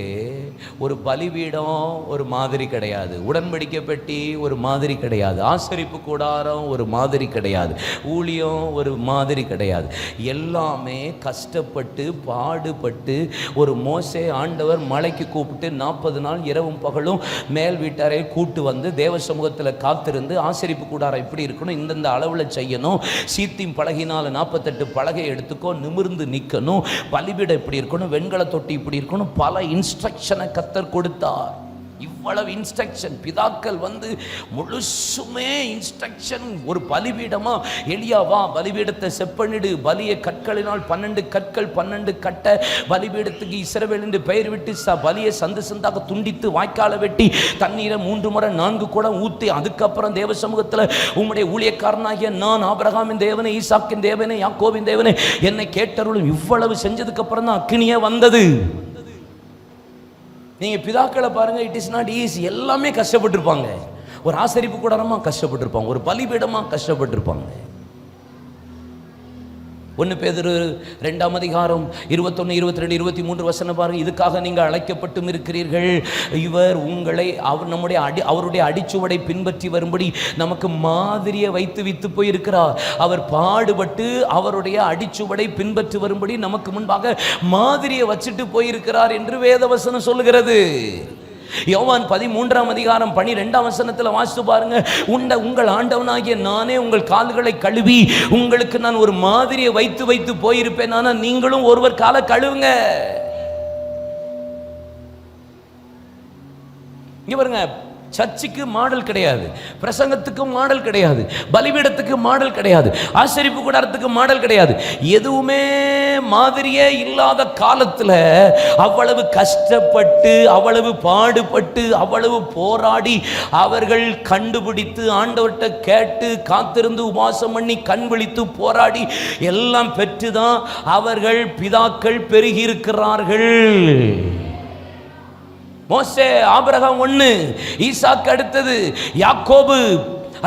ஒரு பலிபீடம் ஒரு மாதிரி கிடையாது, உடன்படிக்கை பெட்டி ஒரு மாதிரி கிடையாது, ஆசரிப்பு கூடாரம் ஒரு மாதிரி கிடையாது, ஊழியம் ஒரு மாதிரி கிடையாது. எல்லாமே கஷ்டப்பட்டு பாடுபட்டு ஒரு மோசே ஆண்டவர் மலைக்கு கூப்பிட்டு 40 நாள் இரவும் பகலும் மேல் வீட்டாரை கூட்டு வந்து தேவ சமூகத்தில் காத்திருந்து ஆசரிப்பு கூடாரம் இப்படி இருக்கணும், இந்தந்த அளவில் செய்யணும், சீத்தின் பலகையினால் 48 பலகை எடுத்துக்கோ, நிமிர்ந்து நிற்கணும், பலிபீடம் இப்படி இருக்கணும், வெண்கல தொட்டி இப்படி இருக்கணும், பல இன்ஸ்ட்ரக்ஷனை கர்த்தர் கொடுத்தார். இவ்வளவு இன்ஸ்ட்ரக்ஷன் பிதாக்கள் முழுசுமே இன்ஸ்ட்ரக்ஷன். ஒரு பலிபீடமா, எலியாவா பலிபீடத்தை செப்பனிடு, பலியை கற்களினால் 12 கற்கள் 12 கட்ட பலிபீடத்துக்கு இஸ்ரவேல் என்று பெயர் விட்டு பலியை சந்து சந்தாக துண்டித்து வாய்க்கால வெட்டி தண்ணீரை 3 முறை 4 குடம் ஊற்றி அதுக்கப்புறம் தேவ சமூகத்தில் உம்முடைய ஊழியக்காரனாகிய நான் ஆபிரகாமின் தேவனே, ஈசாக்கின் தேவனே, யாக்கோபின் தேவனே என்னை கேட்டருளும். இவ்வளவு செஞ்சதுக்கு அப்புறம் தான் அக்கினியே வந்தது. நீங்க பிதாக்களை பாருங்க, இட் இஸ் நாட் ஈஸி. எல்லாமே கஷ்டப்பட்டிருப்பாங்க. ஒரு ஆசரிப்பு கூடாரமா கஷ்டப்பட்டிருப்பாங்க, ஒரு பலிபீடமா கஷ்டப்பட்டிருப்பாங்க. 1 பேதுரு 2ஆம் அதிகாரம் 21, 22, 23 வசனம் பாருங்க. இதுக்காக நீங்கள் அழைக்கப்பட்டும் இருக்கிறீர்கள். இவர் உங்களை அவருடைய அடிச்சுவடை பின்பற்றி வரும்படி நமக்கு மாதிரியை வைத்து போயிருக்கிறார். அவர் பாடுபட்டு அவருடைய அடிச்சுவடை பின்பற்றி வரும்படி நமக்கு முன்பாக மாதிரியை வச்சுட்டு போயிருக்கிறார் என்று வேதவசனம் சொல்லுகிறது. யோவான் 13ஆம் அதிகாரம் 12ஆம் வசனத்தில் வாசித்து பாருங்க. உங்கள் ஆண்டவனாகிய நானே உங்கள் கால்களை கழுவி உங்களுக்கு நான் ஒரு மாதிரியை வைத்து போயிருப்பேன், ஆனால் நீங்களும் ஒருவர் காலை கழுவுங்க. இங்க பாருங்க, சர்ச்சுக்கு மாடல் கிடையாது, பிரசங்கத்துக்கு மாடல் கிடையாது, பலிபீடத்துக்கு மாடல் கிடையாது, ஆசரிப்பு கூடாரத்துக்கு மாடல் கிடையாது. எதுவுமே மாதிரியே இல்லாத காலத்தில் அவ்வளவு கஷ்டப்பட்டு, அவ்வளவு பாடுபட்டு, அவ்வளவு போராடி அவர்கள் கண்டுபிடித்து ஆண்டவர்கிட்ட கேட்டு காத்திருந்து உபவாசம் பண்ணி கண் விழித்து போராடி எல்லாம் பெற்றுதான் அவர்கள் பிதாக்கள் பெருகி இருக்கிறார்கள். மோசே, ஆபிரகாம் 1, ஈசாக்கு அடுத்தது யாக்கோபு,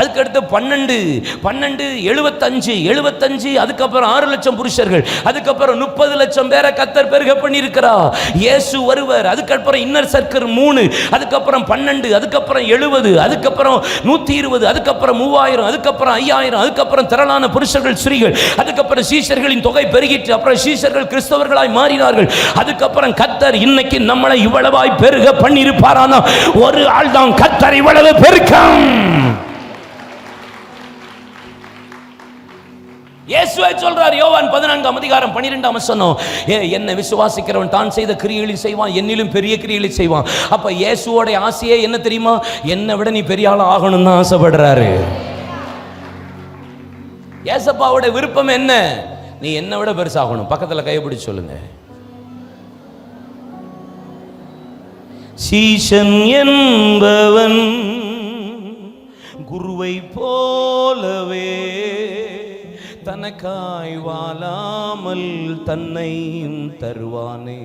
அதுக்கடுத்து 12, 75, அதுக்கப்புறம் 6 லட்சம் புருஷர்கள், அதுக்கப்புறம் 30 லட்சம் பேரை கர்த்தர் பெருக பண்ணியிருக்கிறார். இயேசு வருவர், அதுக்கப்புறம் இன்னர் சர்க்கிள் 3, அதுக்கப்புறம் 12, அதுக்கப்புறம் 70, அதுக்கப்புறம் 120, அதுக்கப்புறம் 3000, அதுக்கப்புறம் 5000, அதுக்கப்புறம் திரளான புருஷர்கள் ஸ்திரீகள், அதுக்கப்புறம் சீஷர்களின் தொகை பெருகிட்டு அப்புறம் சீஷர்கள் கிறிஸ்தவர்களாய் மாறினார்கள். அதுக்கப்புறம் கர்த்தர் இன்னைக்கு நம்மளை இவ்வளவாய் பெருக பண்ணியிருப்பாரானா ஒரு ஆள் தான் கர்த்தர் இவ்வளவு பெருக்கம். இயேசுவே சொல்றார் யோவான் 14ஆம் அதிகாரம் 12ஆம் வசனம், என்னை விசுவாசிக்கிறவன் தான் செய்த கிரியைகளை செய்வான், என்னிலும் பெரிய கிரியைகளை செய்வான். அப்ப இயேசுவோட ஆசையே என்ன தெரியுமா? என்னை விட நீ பெரிய ஆள் ஆகணும்னு ஆசைப்படுறாரு. ஏசப்பாவோட விருப்பம் என்ன? நீ என்னை விட பெருசாகணும். பக்கத்துல கைப்பிடிச்சு சொல்லுங்க. சீஷன் என்பவன் குருவை போலவே தனக்காய் வாழாமல் தன்னை தருவானே,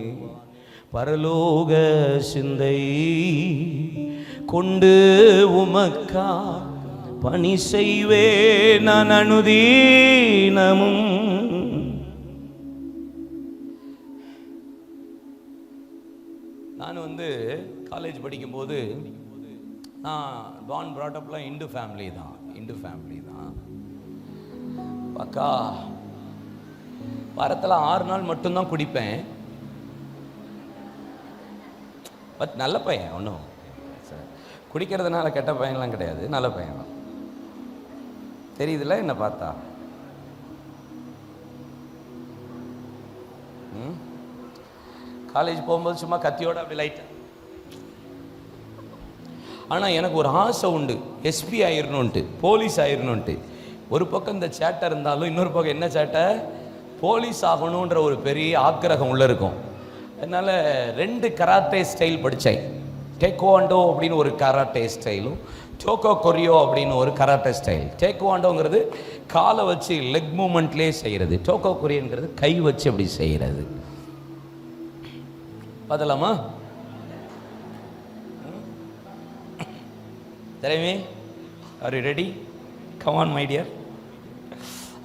பரலோக சிந்தை கொண்டு உமக்கா பணி செய்வே நான் அனுதீனமும். நான் காலேஜ் படிக்கும்போது நான் born brought upலாம் இந்து ஃபேமிலி தான். அக்கா வாரத்தில் 6 நாள் மட்டும்தான் குடிப்பேன். பட் நல்ல பையன், ஒன்றும் குடிக்கிறதுனால கெட்ட பையன்லாம் கிடையாது, நல்ல பையன் தான். தெரியுதுல்ல என்ன பார்த்தா? காலேஜ் போகும்போது சும்மா கத்தியோட அப்படி லைட்டாக. ஆனால் எனக்கு ஒரு ஆசை உண்டு, எஸ்பி ஆயிடணுன்ட்டு, போலீஸ் ஆயிடணுன்ட்டு. ஒரு பக்கம் இந்த சேட்டை இருந்தாலும் இன்னொரு பக்கம் என்ன சேட்டை, போலீஸ் ஆகணுன்ற ஒரு பெரிய ஆக்கிரகம் உள்ள இருக்கும். அதனால 2 கராத்தே ஸ்டைல் படித்தேன். டேக்வாண்டோ அப்படின்னு ஒரு கராட்டே ஸ்டைலும், டோக்கோ கொரியோ அப்படின்னு ஒரு கராட்டே ஸ்டைல். டேக்வாண்டோங்கிறது காலை வச்சு லெக் மூமெண்ட்லேயே செய்கிறது, டோக்கோ கொரியோங்கிறது கை வச்சு அப்படி செய்கிறது. பார்த்தலாமா? தெரியுமே? Are you ready? Come on my dear.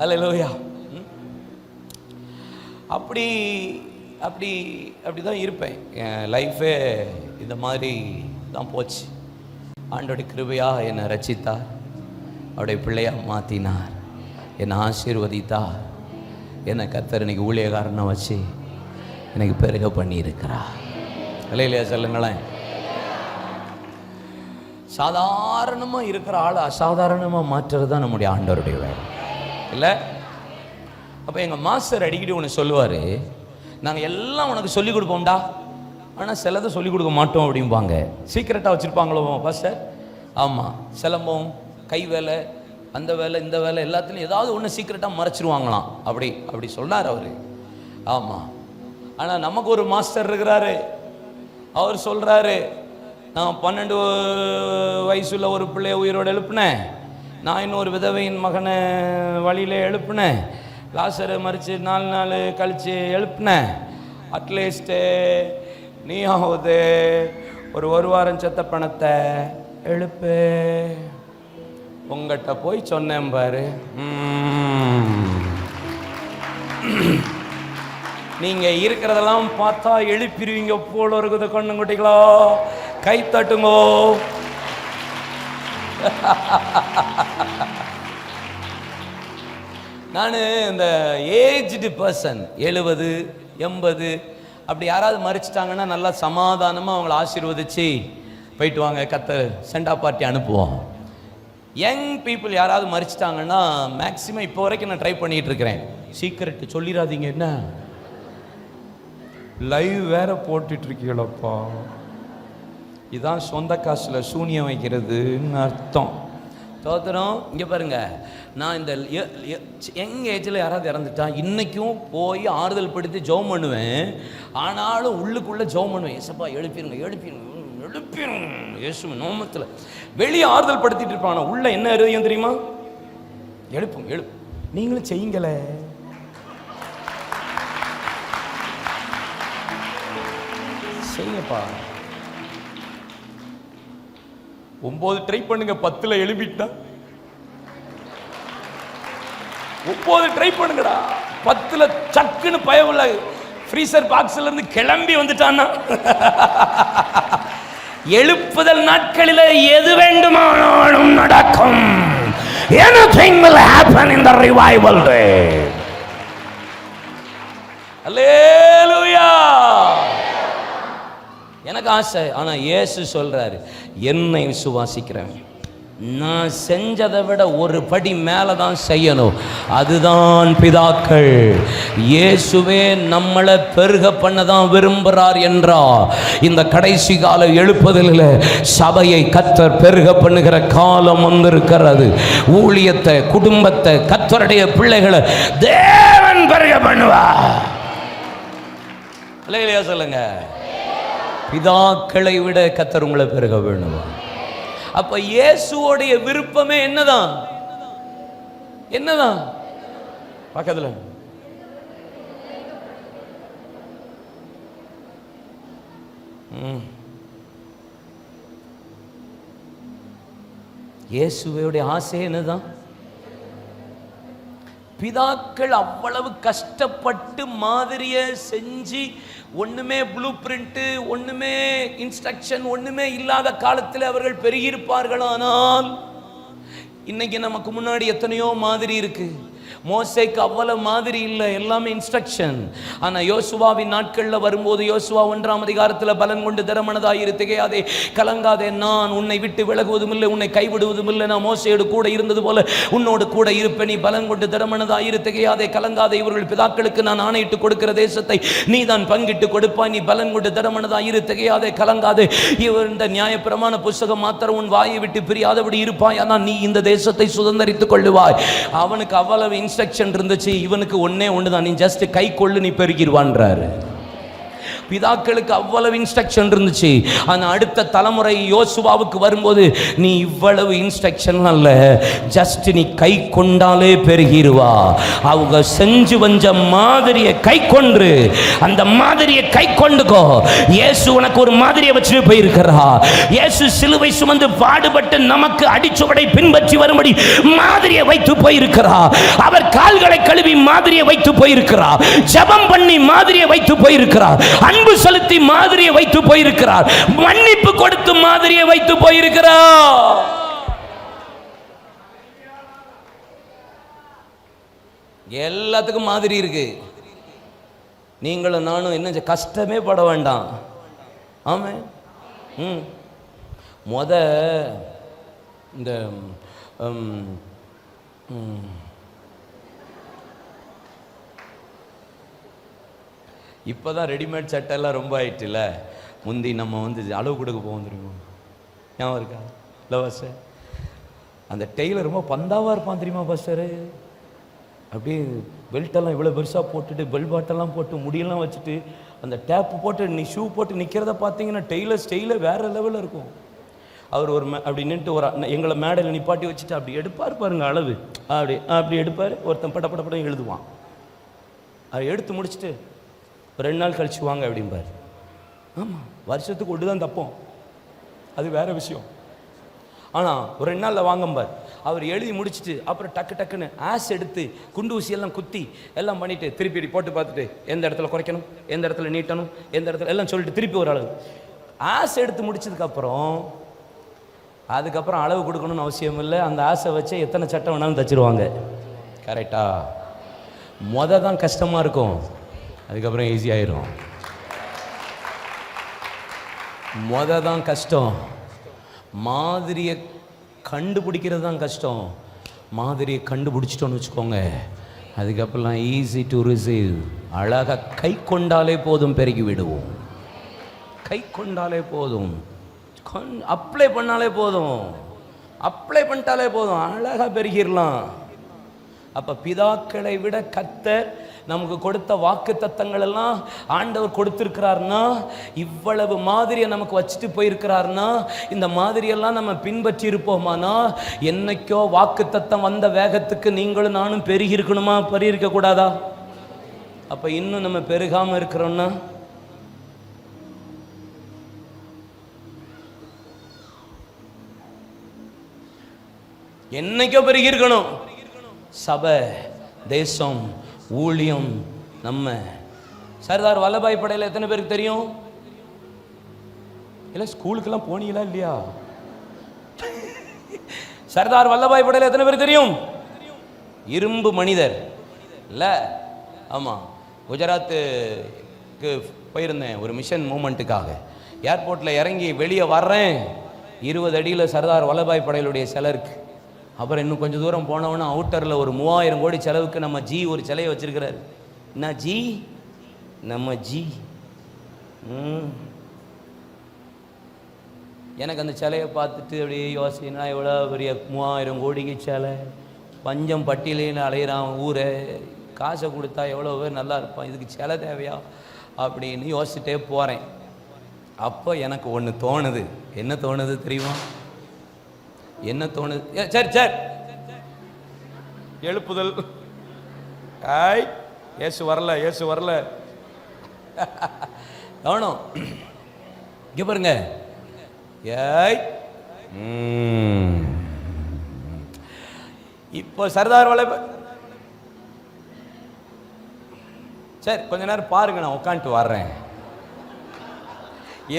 Alleluia. அப்படி அப்படி அப்படி தான் இருப்பேன். என் லைஃபே இந்த மாதிரி தான் போச்சு. ஆண்டோடைய கிருபையாக என்னை ரட்சித்தார், அவருடைய பிள்ளையாக மாற்றினார், என்னை ஆசீர்வதித்தார். என்னை கர்த்தர் இன்னைக்கு ஊழியக்காரனை வச்சு எனக்கு பெருக பண்ணியிருக்கிறார். இல்லையா சொல்லுங்களேன். சாதாரணமாக இருக்கிற ஆள் அசாதாரணமாக மாற்றுறது தான் நம்முடைய ஆண்டவருடைய வேலை இல்லை? அப்போ எங்கள் மாஸ்டர் அடிக்கடி ஒன்று சொல்லுவார், நாங்கள் எல்லாம் உனக்கு சொல்லிக் கொடுப்போம்டா, ஆனால் சிலதை சொல்லிக் கொடுக்க மாட்டோம் அப்படிம்பாங்க. சீக்கிரட்டாக வச்சுருப்பாங்களோ பாஸ்டர்? ஆமாம், சிலம்பம், கை வேலை, அந்த வேலை, இந்த வேலை, எல்லாத்துலேயும் ஏதாவது ஒன்று சீக்கிரட்டாக மறைச்சிருவாங்களாம். அப்படி சொன்னார் அவர். ஆமாம், ஆனால் நமக்கு ஒரு மாஸ்டர் இருக்கிறாரு. அவர் சொல்கிறாரு, நான் 12 வயசுள்ள ஒரு பிள்ளைய உயிரோடு எழுப்பினேன், நான் இன்னொரு விதவையின் மகனை வழியில் எழுப்பினேன், லாசரை மறித்து 4 நாள் கழித்து எழுப்பினேன், அட்லீஸ்ட்டு நீயாவது ஒரு வாரம் செத்த பணத்தை எழுப்பு. உங்கள்கிட்ட போய் சொன்னேன் பாரு, நீங்கள் இருக்கிறதெல்லாம் பார்த்தா எழுப்பிடுவீங்க போல இருக்குது. கண்ணுங்குட்டிகளா கை தட்டுங்கோ. நான் இந்த ஏஜ்டு பர்சன் 70, 80 அப்படி யாராவது மறிச்சிட்டாங்கன்னா நல்லா சமாதானமாக அவங்கள ஆசீர்வதிச்சு போயிட்டு வாங்க, கர்த்தர் சென்டா பார்ட்டி அனுப்புவோம். யங் பீப்புள் யாராவது மறிச்சிட்டாங்கன்னா மேக்சிமம் இப்போ வரைக்கும் நான் ட்ரை பண்ணிகிட்டு இருக்கிறேன், சீக்கிரட்டு சொல்லிடாதீங்க. என்ன லைவ் வேற போட்டுட்ருக்கீங்களப்பா, இதான் சொந்த காசில் சூனியம் வைக்கிறதுன்னு அர்த்தம். தோத்திரம். இங்கே பாருங்க, நான் இந்த யங் ஏஜில் யாராவது இறந்துட்டா இன்றைக்கும் போய் ஆறுதல் படுத்தி ஜெபம் பண்ணுவேன். ஆனாலும் உள்ளுக்குள்ளே ஜெபம் பண்ணுவேன், ஏசப்பா எழுப்பிடுங்க எழுப்பிடுங்க எழுப்பிடுங்க இயேசு நாமத்தில். வெளியே ஆறுதல் படுத்திட்டு இருப்பான், உள்ள என்ன இருதயம் தெரியுமா? எழுப்புங்க நீங்களும் செய்யுங்களே. செய்யுங்கப்பா. 9 ட்ரை பண்ணுங்க, 10ல் எழுப்பிட்டா 9 ட்ரை பண்ணுங்கடா. 10ல் சக்குன்னு பயவுள்ள ஃப்ரீசர் பாக்ஸ்ல இருந்து கிளம்பி வந்துட்டான்னா எழுப்புதல் நாட்களில் எது வேண்டுமானாலும் நடக்கும். Anything will happen in the revival day. Hallelujah. எனக்கு ஆசை, ஆனால் இயேசு சொல்றாரு, என்னை விசுவாசிக்கிறேன் நான் செஞ்சதை விட ஒரு படி மேலே தான் செய்யணும். அதுதான் பிதாக்கள். இயேசுவே நம்மளை பெருக பண்ணதான் விரும்புகிறார் என்றார். இந்த கடைசி கால எழுப்புதலில் சபையை கர்த்தர் பெருக பண்ணுகிற காலம் வந்திருக்கிறது. ஊழியத்தை, குடும்பத்தை, கர்த்தருடைய பிள்ளைகளை தேவன் பெருக பண்ணுவார். இல்லையா சொல்லுங்க. பிதாக்களை விட கர்த்தர் உங்களை பெருக வேணும். அப்ப இயேசுவோடைய விருப்பமே என்னதான்? பக்கத்துல இயேசுவோடைய ஆசை என்னதான்? பிதாக்கள் அவ்வளவு கஷ்டப்பட்டு மாதிரியை செஞ்சு ஒண்ணுமே ப்ளூ பிரிண்ட், ஒண்ணுமே இன்ஸ்ட்ரக்ஷன், ஒண்ணுமே இல்லாத காலத்தில் அவர்கள் பெருகியிருப்பார்கள். ஆனால் இன்னைக்கு நமக்கு முன்னாடி எத்தனையோ மாதிரி இருக்கு. மோசேக்கு அவ்வளவு மாதிரி இல்லை, எல்லாமே இன்ஸ்ட்ரக்ஷன். ஆனா யோசுவாவின் நாட்கள்ல வரும்போது, யோசுவா 1ஆம் அதிகாரத்துல பலன் கொண்டு திடமனதாயிரு, திகையாதே, கலங்காதே, நான் உன்னை விட்டு விலகுவதும் இல்லை, உன்னை கைவிடுவதும் இல்லை, நான் மோசேயோடு கூட இருந்தது போல உன்னோடு கூட இருப்பேன், நீ பலன் கொண்டு திடமனதாயிரு, திகையாதே, கலங்காதே, இவர்கள் பிதாக்களுக்கு நான் ஆணையிட்டு கொடுக்கிற தேசத்தை நீ தான் பங்கிட்டு கொடுப்பாய், நீ பலன் கொண்டு திடமனதாயிரு, திகையாதே, கலங்காதே, இவர் இந்த நியாயப்பிரமாண புஸ்தகம் மாத்திரம் உன் வாயை விட்டு பிரியாதபடி இருப்பாய், ஆனால் நீ இந்த தேசத்தை சுதந்தரித்துக் கொள்ளுவாய். அவனுக்கு அவ்வளவு இன்ஸ்ட்ரக்ஷன் இருந்துச்சு, இவனுக்கு ஒன்னே ஒண்ணுதான், நீ ஜஸ்ட் கை கொள்ளு, நீ பெருகிடுவான்றாரு. பிதாக்களுக்கு அவ்வளவு இன்ஸ்ட்ரக்ஷன் இருந்துச்சு. ஆனா அடுத்த தலைமுறை யோசுவாவுக்கு வரும்போது, நீ இவ்வளவு இன்ஸ்ட்ரக்ஷன் அல்ல, ஜஸ்ட் நீ கை கொண்டாலே பெருகிடுவா. அவங்க செஞ்சு வந்த மாதிரியை கை கொண்டு, அந்த மாதிரியை கை கொண்டுக்கோ. இயேசு உனக்கு ஒரு மாதிரியை வச்சுட்டு போயிருக்கிறா. இயேசு சிலுவை சுமந்து பாடுபட்டு நமக்கு அடிச்சுவடை பின்பற்றி வரும்படி மாதிரியை வைத்து போயிருக்கிறா. அவர் கால்களை கழுவி மாதிரியை வைத்து போயிருக்கிறார். ஜெபம் பண்ணி மாதிரியை வைத்து போயிருக்கிறார். அன்பு செலுத்தி மாதிரியை வைத்து போயிருக்கிறார். மன்னிப்பு கொடுத்து மாதிரியை வைத்து போயிருக்கிறார். எல்லாத்துக்கும் மாதிரி இருக்கு. நீங்களும் நானும் என்ன கஷ்டமே பட வேண்டாம். ஆமா, இந்த இப்போதான் ரெடிமேட் சட்டெல்லாம் ரொம்ப ஆயிட்டுல. முந்தி நம்ம அளவு கொடுக்க போவோம் தெரியுமா? ஞாபகம் இருக்கா? இல்லை பாஸ்டர், அந்த டெய்லர் ரொம்ப பந்தாவாக இருப்பான் தெரியுமா பாஸ்டர்? அப்படியே பெல்ட்டெல்லாம் இவ்வளோ பெருசாக போட்டுட்டு, பெல் பாட்டெல்லாம் போட்டு, முடியெல்லாம் வச்சுட்டு, அந்த டேப்பு போட்டு நீ ஷூ போட்டு நிற்கிறத பார்த்தீங்கன்னா டெய்லர் ஸ்டைலே வேறு லெவலில் இருக்கும். அவர் அப்படி நின்று எங்களை மேடையில் நிப்பாட்டி வச்சுட்டு அப்படி எடுப்பார் பாருங்க, அளவு அப்படி எடுப்பார். ஒருத்தன் பட எழுதுவான். அதை எடுத்து முடிச்சுட்டு 2 நாள் கழிச்சு வாங்க அப்படிம்பார். ஆமாம், வருஷத்துக்கு ஒன்று தான் தப்போம், அது வேற விஷயம். ஆனால் ஒரு 2 நாளில் வாங்கம்பார். அவர் எழுதி முடிச்சுட்டு அப்புறம் டக்குன்னு ஆஸ் எடுத்து குண்டு ஊசியெல்லாம் குத்தி எல்லாம் பண்ணிவிட்டு திருப்பி போட்டு பார்த்துட்டு எந்த இடத்துல குறைக்கணும், எந்த இடத்துல நீட்டணும், எந்த இடத்துல எல்லாம் சொல்லிட்டு திருப்பி ஒரு அளவு ஆஸ் எடுத்து அதுக்கப்புறம் அளவு கொடுக்கணும்னு அவசியம் இல்லை. அந்த ஆசை வச்சு எத்தனை சட்டம் வேணாலும் தச்சிருவாங்க. கரெக்டா? தான் கஷ்டமாக இருக்கும், அதுக்கப்புறம் ஈஸியாயிரும். தான் கஷ்டம், மாதிரியை கண்டுபிடிக்கிறது தான் கஷ்டம். மாதிரியை கண்டுபிடிச்சிட்டோன்னு வச்சுக்கோங்க, அதுக்கப்புறம் ஈஸி டு ரிசீவ். அழகாக கை கொண்டாலே போதும், பெருகி விடுவோம். கை கொண்டாலே போதும், அப்ளை பண்ணாலே போதும், அப்ளை பண்ணிட்டாலே போதும், அழகாக பெருகிடலாம். அப்போ பிதாக்களை விட கர்த்தர் நமக்கு கொடுத்த வாக்கு தத்தங்கள் எல்லாம் ஆண்டவர் கொடுத்திருக்கிறார்னா, இவ்வளவு மாதிரியை நமக்கு வச்சுட்டு போயிருக்கிறார்னா, இந்த மாதிரியெல்லாம் நம்ம பின்பற்றி இருப்போமானா, என்னைக்கோ வாக்கு தத்தம் வந்த வேகத்துக்கு நீங்களும் நானும் பெருகி இருக்கணுமா? பெருகிருக்க கூடாதா? அப்போ இன்னும் நம்ம பெருகாமல் இருக்கிறோம்னா, என்னைக்கோ பெருகி இருக்கணும். சபை, தேசம், ஊழியம். நம்ம சர்தார் வல்லபாய் படையில் எத்தனை பேருக்கு தெரியும்? இல்லை, ஸ்கூலுக்கெல்லாம் போனீங்களா இல்லையா? சர்தார் வல்லபாய் படையில் எத்தனை பேருக்கு தெரியும்? இரும்பு மனிதர் இல்லை? ஆமாம், குஜராத்துக்கு போயிருந்தேன் ஒரு மிஷன் மூமெண்ட்டுக்காக. ஏர்போர்ட்டில் இறங்கி வெளியே வர்றேன், 20 அடியில் சர்தார் வல்லபாய் படையிலுடைய சிலை இருக்கு. அப்புறம் இன்னும் கொஞ்சம் தூரம் போனவொன்னே அவுட்டரில் ஒரு 3000 கோடி செலவுக்கு நம்ம ஜி ஒரு சிலையை வச்சிருக்கிறாரு. என்ன ஜி? நம்ம ஜி. எனக்கு அந்த சிலையை பார்த்துட்டு அப்படியே யோசனை, எவ்வளோ பெரிய 3000 கோடிக்கு சிலை, பஞ்சம் பட்டியலின்னு அலையிறான் ஊரை, காசை கொடுத்தா எவ்வளோ பேர் நல்லா இருப்பான், இதுக்கு சிலை தேவையா அப்படின்னு யோசிச்சுட்டே போகிறேன். அப்போ எனக்கு ஒன்று தோணுது. என்ன தோணுது தெரியுமா? என்ன தோணுது? சரி எழுப்புதல். ஏசு வரல கவனம். இங்க பாருங்க, இப்போ சர்தார் வல்லபாய். சரி, கொஞ்ச நேரம் பாருங்க, நான் உட்காந்துட்டு வர்றேன்.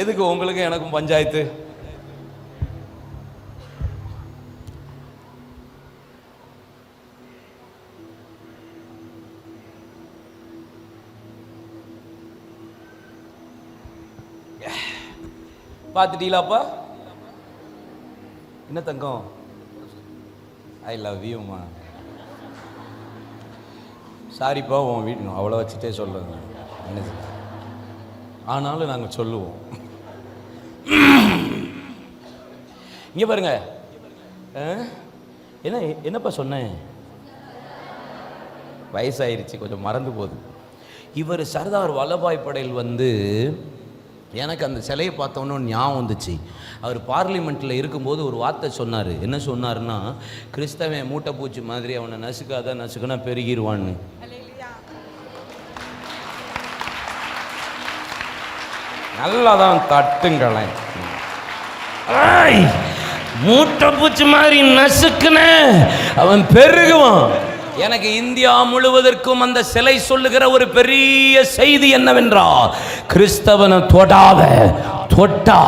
எதுக்கு உங்களுக்கு எனக்கும் பஞ்சாயத்து? பார்த்துட்டீங்களாப்பா? என்ன தங்கம்? ஐ லவ் யூமா. சாரிப்பா, உன் வீடு அவ்வளோ வச்சுட்டே சொல்லுங்க. என்ன ஆனாலும் நாங்கள் சொல்லுவோம். இங்கே பாருங்க, என்னப்பா சொன்னேன்? வயசாயிருச்சு, கொஞ்சம் மறந்து போகுது. இவர் சர்தார் வல்லபாய் படேல் எனக்கு அந்த சிலையை பார்த்தோன்னு ஞாபகம் வந்துச்சு. அவர் பார்லிமெண்ட்டில் இருக்கும்போது ஒரு வார்த்தை சொன்னார். என்ன சொன்னார்னா, கிறிஸ்தவன் மூட்டை பூச்சி மாதிரி, அவனை நசுக்காத, நசுக்குனா பெருகிடுவான்னு. நல்லா தான் தட்டுங்களேன். மூட்டை பூச்சி மாதிரி நசுக்குன அவன் பெருகுவான். எனக்கு இந்தியா முழுவதற்கும் அந்த சிலை சொல்லுகிற ஒரு பெரிய செய்தி என்னவென்றால், கிறிஸ்தவனை தொடாத, தொட்டா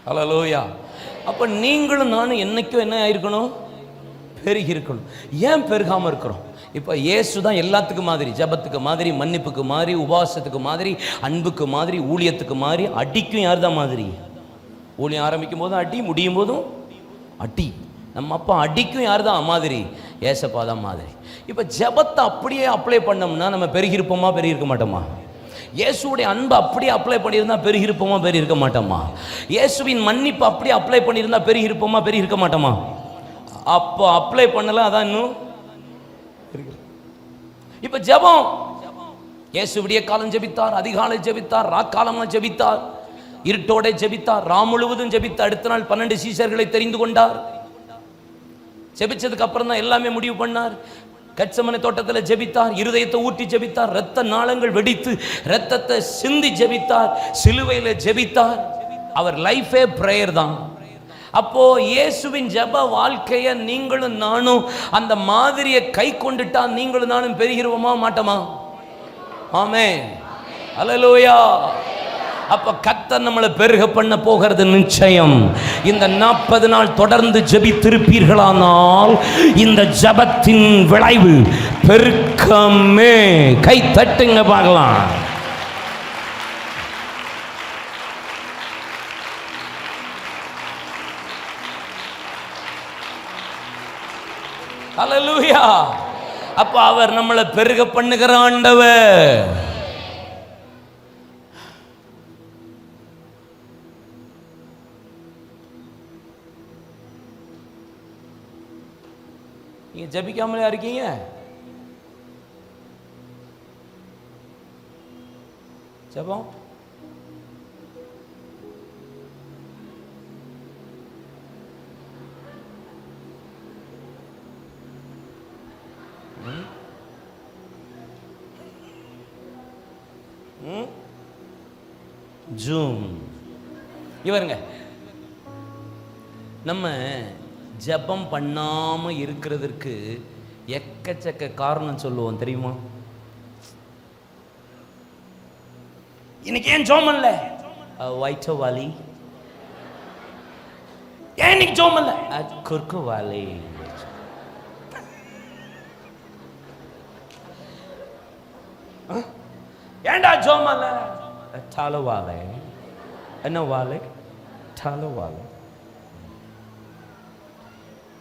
ஹல்லேலூயா. அப்ப நீங்களும் நானும் என்னைக்கும் என்ன ஆயிருக்கணும்? பெருகி இருக்கணும். ஏன் பெருகாம இருக்கிறோம்? இப்போ இயேசு தான் எல்லாத்துக்கும் மாதிரி, ஜபத்துக்கு மாதிரி, மன்னிப்புக்கு மாதிரி, உபவாசத்துக்கு மாதிரி, அன்புக்கு மாதிரி, ஊழியத்துக்கு மாதிரி. அடிக்கும் யார் தான் மாதிரி? ஊழியம் ஆரம்பிக்கும் போதும் அடி, முடியும் போதும் அடி. நம்ம அப்பா அடிக்கும் யார் தான் மாதிரி? ஏசப்பா தான் மாதிரி. இப்போ ஜபத்தை அப்படியே அப்ளை பண்ணோம்னா நம்ம பெருகிருப்போமா, பெருகிருக்க மாட்டோமா? இயேசுடைய அன்பு அப்படியே அப்ளை பண்ணியிருந்தா பெருகிருப்போமா, பெருகிருக்க மாட்டோமா? இயேசுவின் மன்னிப்பு அப்படியே அப்ளை பண்ணியிருந்தா பெருகிருப்போமா, பெருகிருக்க மாட்டோமா? அப்போ அப்ளை பண்ணல, அதான் இன்னும். இப்ப ஜெபம், இயேசு விடிய காலம் ஜெபித்தார், அதிகாலை ஜெபித்தார், ராக்காலமா ஜெபித்தார், இருட்டோட ஜெபித்தார், ராம் முழுவதும் ஜெபித்தார். அடுத்த நாள் 12 சீஷர்களை தெரிந்து கொண்டார். ஜெபிச்சதுக்கு அப்புறம் தான் எல்லாமே முடிவு பண்ணார். கெத்செமனே தோட்டத்தில் ஜெபித்தார், இருதயத்தை ஊற்றி ஜெபித்தார், இரத்த நாளங்கள் வெடித்து இரத்தத்தை சிந்தி ஜெபித்தார், சிலுவையில் ஜெபித்தார். அவர் லைஃபே பிரேயர் தான். அப்போ இயேசுவின் ஜெப வாழ்க்கையை நீங்களும் நானும் அந்த மாதிரியை கை கொண்டுட்டா நீங்களும் நானும் பெருகிருவோமா, மாட்டோமா? ஆமென், ஹல்லேலூயா. அப்ப கர்த்தர் நம்மளை பெருக பண்ண போகிறது நிச்சயம். இந்த 40 நாள் தொடர்ந்து ஜெபித்திருப்பீர்களானால் இந்த ஜெபத்தின் விளைவு பெருக்கமே. கை தட்டுங்க பார்க்கலாம். ஹல்லேலூயா. அப்ப அவர் நம்மளை பெருக பண்ணுகிற ஆண்டவர். நீங்க ஜெபிக்காமலே இருக்கீங்க. ஜெபம் ஜூம். இவருங்க, நம்ம ஜெபம் பண்ணாம இருக்கிறதுக்கு எக்கச்சக்க காரணம் சொல்லுவோம் தெரியுமா? இன்னைக்கு ஏன் ஜெபம் பண்ணல? வயிற்று வலி. ஏன் இன்னைக்கு ஜெபம் பண்ணல? குறுக்கு வலி. ஏண்டா ஜெபம் பண்ணல? தலை வாழை. என்ன வாழை? தலை வாழை.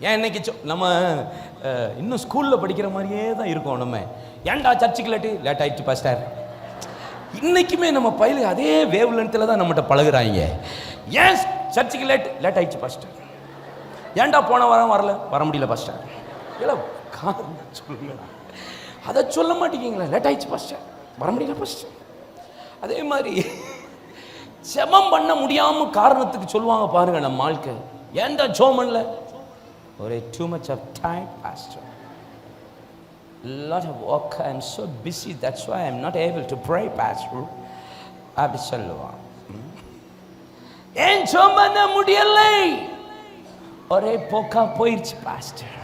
ஏன் இன்னைக்கு நம்ம இன்னும் ஸ்கூல்ல படிக்கிற மாதிரியே தான் இருக்கோம். நம்ம ஏன்டா சர்ச்சுக்கு லேட் ஆயிடுச்சு பாஸ்டர். இன்னைக்குமே நம்ம பயில அதே வேவ் லென்த்தில் தான் நம்மகிட்ட பழகுறாங்க. ஏன் சர்ச்சுக்கு லேட் ஆயிடுச்சு பாஸ்டர். ஏன்டா போன வாரம் வர முடியல பாஸ்டர். இல்லை காரணம் சொல்லுங்க. அதை சொல்ல மாட்டேங்கிங்களா? லேட் ஆயிடுச்சு பாஸ்டர், வர முடியல பாஸ்டர். அதே மாதிரி ஜெபம் பண்ண முடியாம காரணத்துக்கு சொல்லுவாங்க பாருங்க நம்ம வாழ்க்கை. ஏன்டா ஜெபம் பண்ணல? ஒரே too much of time pastor, lot of work, I'm so busy, that's why I'm not able to pray pastor. அப்படி சொல்லுவான். ஏன் ஜெபம் பண்ண முடியல? ஒரே போக்கா போயிடுச்சு பாஸ்டர்.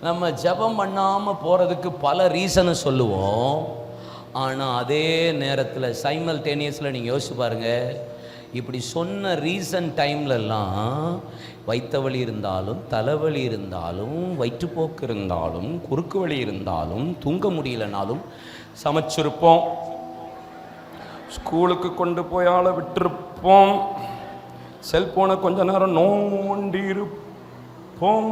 நம்ம ஜெபம் பண்ணாம போறதுக்கு பல ரீசனை சொல்லுவோம். ஆனால் அதே நேரத்தில் சைமல்டேனியஸில் நீங்கள் யோசிச்சு பாருங்க, இப்படி சொன்ன ரீசன்ட் டைம்லலாம் வயிற்று வலி இருந்தாலும், தலைவலி இருந்தாலும், வயிற்றுப்போக்கு இருந்தாலும், குறுக்கு வலி இருந்தாலும், தூங்க முடியலனாலும் சமைச்சிருப்போம், ஸ்கூலுக்கு கொண்டு போய் ஆளை விட்டுருப்போம், செல்போனை கொஞ்ச நேரம் நோண்டி இருப்போம்.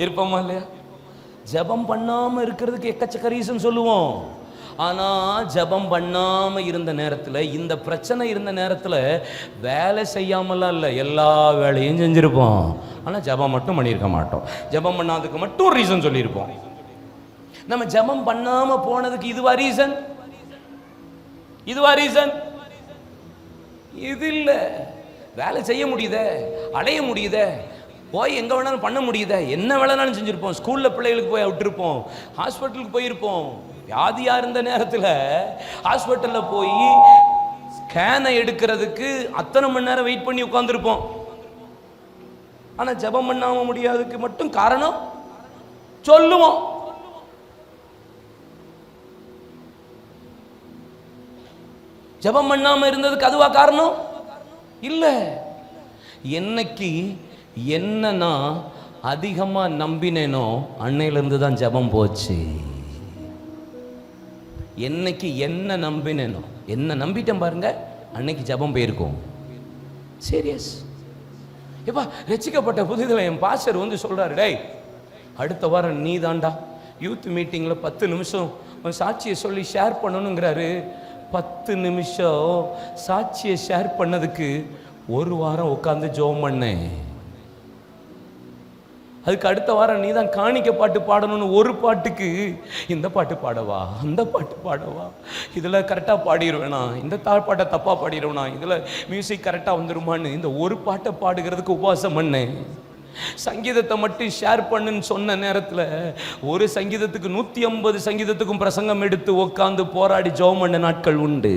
இருப்போமா இல்லையா? ஜெபம் பண்ணாம இருக்கிறதுக்கு எக்கச்சக்க ரீசன் சொல்லுவோம். ஆனா ஜெபம் பண்ணாம இருந்த நேரத்துல, இந்த பிரச்சனை இருந்த நேரத்துல வேலை செய்யாமலாம் இல்லை, எல்லா வேலையும் செஞ்சிருப்போம். ஆனா ஜெபம் மட்டும் பண்ணியிருக்க மாட்டோம். ஜெபம் பண்ணாததுக்கு மட்டும் ரீசன் சொல்லியிருப்போம். நம்ம ஜெபம் பண்ணாம போனதுக்கு இதுவா ரீசன்? இதுவா ரீசன்? இது இல்லை. வேலை செய்ய முடியுதே, அலைய முடியுதே, போய் எங்கே வேணாலும் பண்ண முடியுதா, என்ன வேலைனாலும் செஞ்சுருப்போம். ஸ்கூலில் பிள்ளைகளுக்கு போய் விட்டுருப்போம், ஹாஸ்பிட்டலுக்கு போயிருப்போம். வியாதியாக இருந்த நேரத்தில் ஹாஸ்பிட்டலில் போய் ஸ்கேனை எடுக்கிறதுக்கு அத்தனை மணி நேரம் வெயிட் பண்ணி உட்காந்துருப்போம். ஆனால் ஜெபம் பண்ணாம முடியாததுக்கு மட்டும் காரணம் சொல்லுவோம். ஜெபம் பண்ணாம இருந்ததுக்கு அதுவா காரணம் இல்லை. என்னைக்கு என்னன்னா அதிகமா நம்பினேனோ அன்னையிலிருந்து தான் ஜெபம் போச்சு. என்னைக்கு என்ன நம்பினேனோ, என்ன நம்பிட்டேன் பாருங்க, அன்னைக்கு ஜெபம் போயிருக்கும். சீரியஸ். எப்பா ரட்சிக்கப்பட்ட புதிதில் என் பாஸ்டர் வந்து சொல்றாரு, டேய் அடுத்த வாரம் நீ தாண்டா யூத் மீட்டிங்ல 10 நிமிஷம் சாட்சியை சொல்லி ஷேர் பண்ணணுங்கிறாரு. 10 நிமிஷம் சாட்சியை ஷேர் பண்ணதுக்கு ஒரு வாரம் உட்காந்து ஜெபம் பண்ணேன். அதுக்கு அடுத்த வாரம் நீ தான் காணிக்க பாட்டு பாடணும்னு ஒரு பாட்டுக்கு இந்த பாட்டு பாடவா, அந்த பாட்டு பாடவா, இதில் கரெக்டாக பாடிடுவேனா, இந்த பாட்டை தப்பாக பாடிடுவேனா, இதில் மியூசிக் கரெக்டாக வந்துருமான்னு இந்த ஒரு பாட்டை பாடுகிறதுக்கு உபவாசம் பண்ணேன். சங்கீதத்தை மட்டும் ஷேர் பண்ணுன்னு சொன்ன நேரத்தில் ஒரு சங்கீதத்துக்கு 150 சங்கீதத்துக்கும் பிரசங்கம் எடுத்து உட்காந்து போராடி ஜெபம் பண்ண நாட்கள் உண்டு.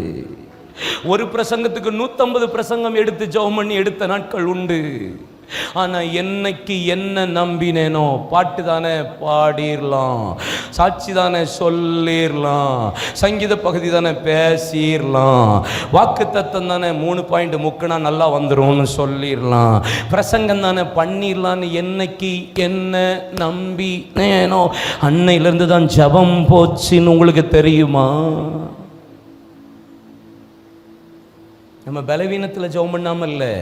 ஒரு பிரசங்கத்துக்கு 150 பிரசங்கம் எடுத்து ஜெபம் பண்ணி எடுத்த நாட்கள் உண்டு. ஆனா என்னைக்கு என்ன நம்பினேனோ, பாட்டு தானே பாடிடலாம், சாட்சி தானே சொல்லிடலாம், சங்கீத பகுதி தானே பேசிடலாம், வாக்கு தத்தம் தானே 3 பாயிண்ட் முக்குனா நல்லா வந்துரும்னு சொல்லிடலாம், பிரசங்கம் தானே பண்ணிடலான்னு என்னைக்கு என்ன நம்பினேனோ அன்னையிலிருந்து தான் ஜெபம் போச்சுன்னு உங்களுக்கு தெரியுமா? நம்ம பலவீனத்தில் ஜெபம் பண்ணாம இல்லை,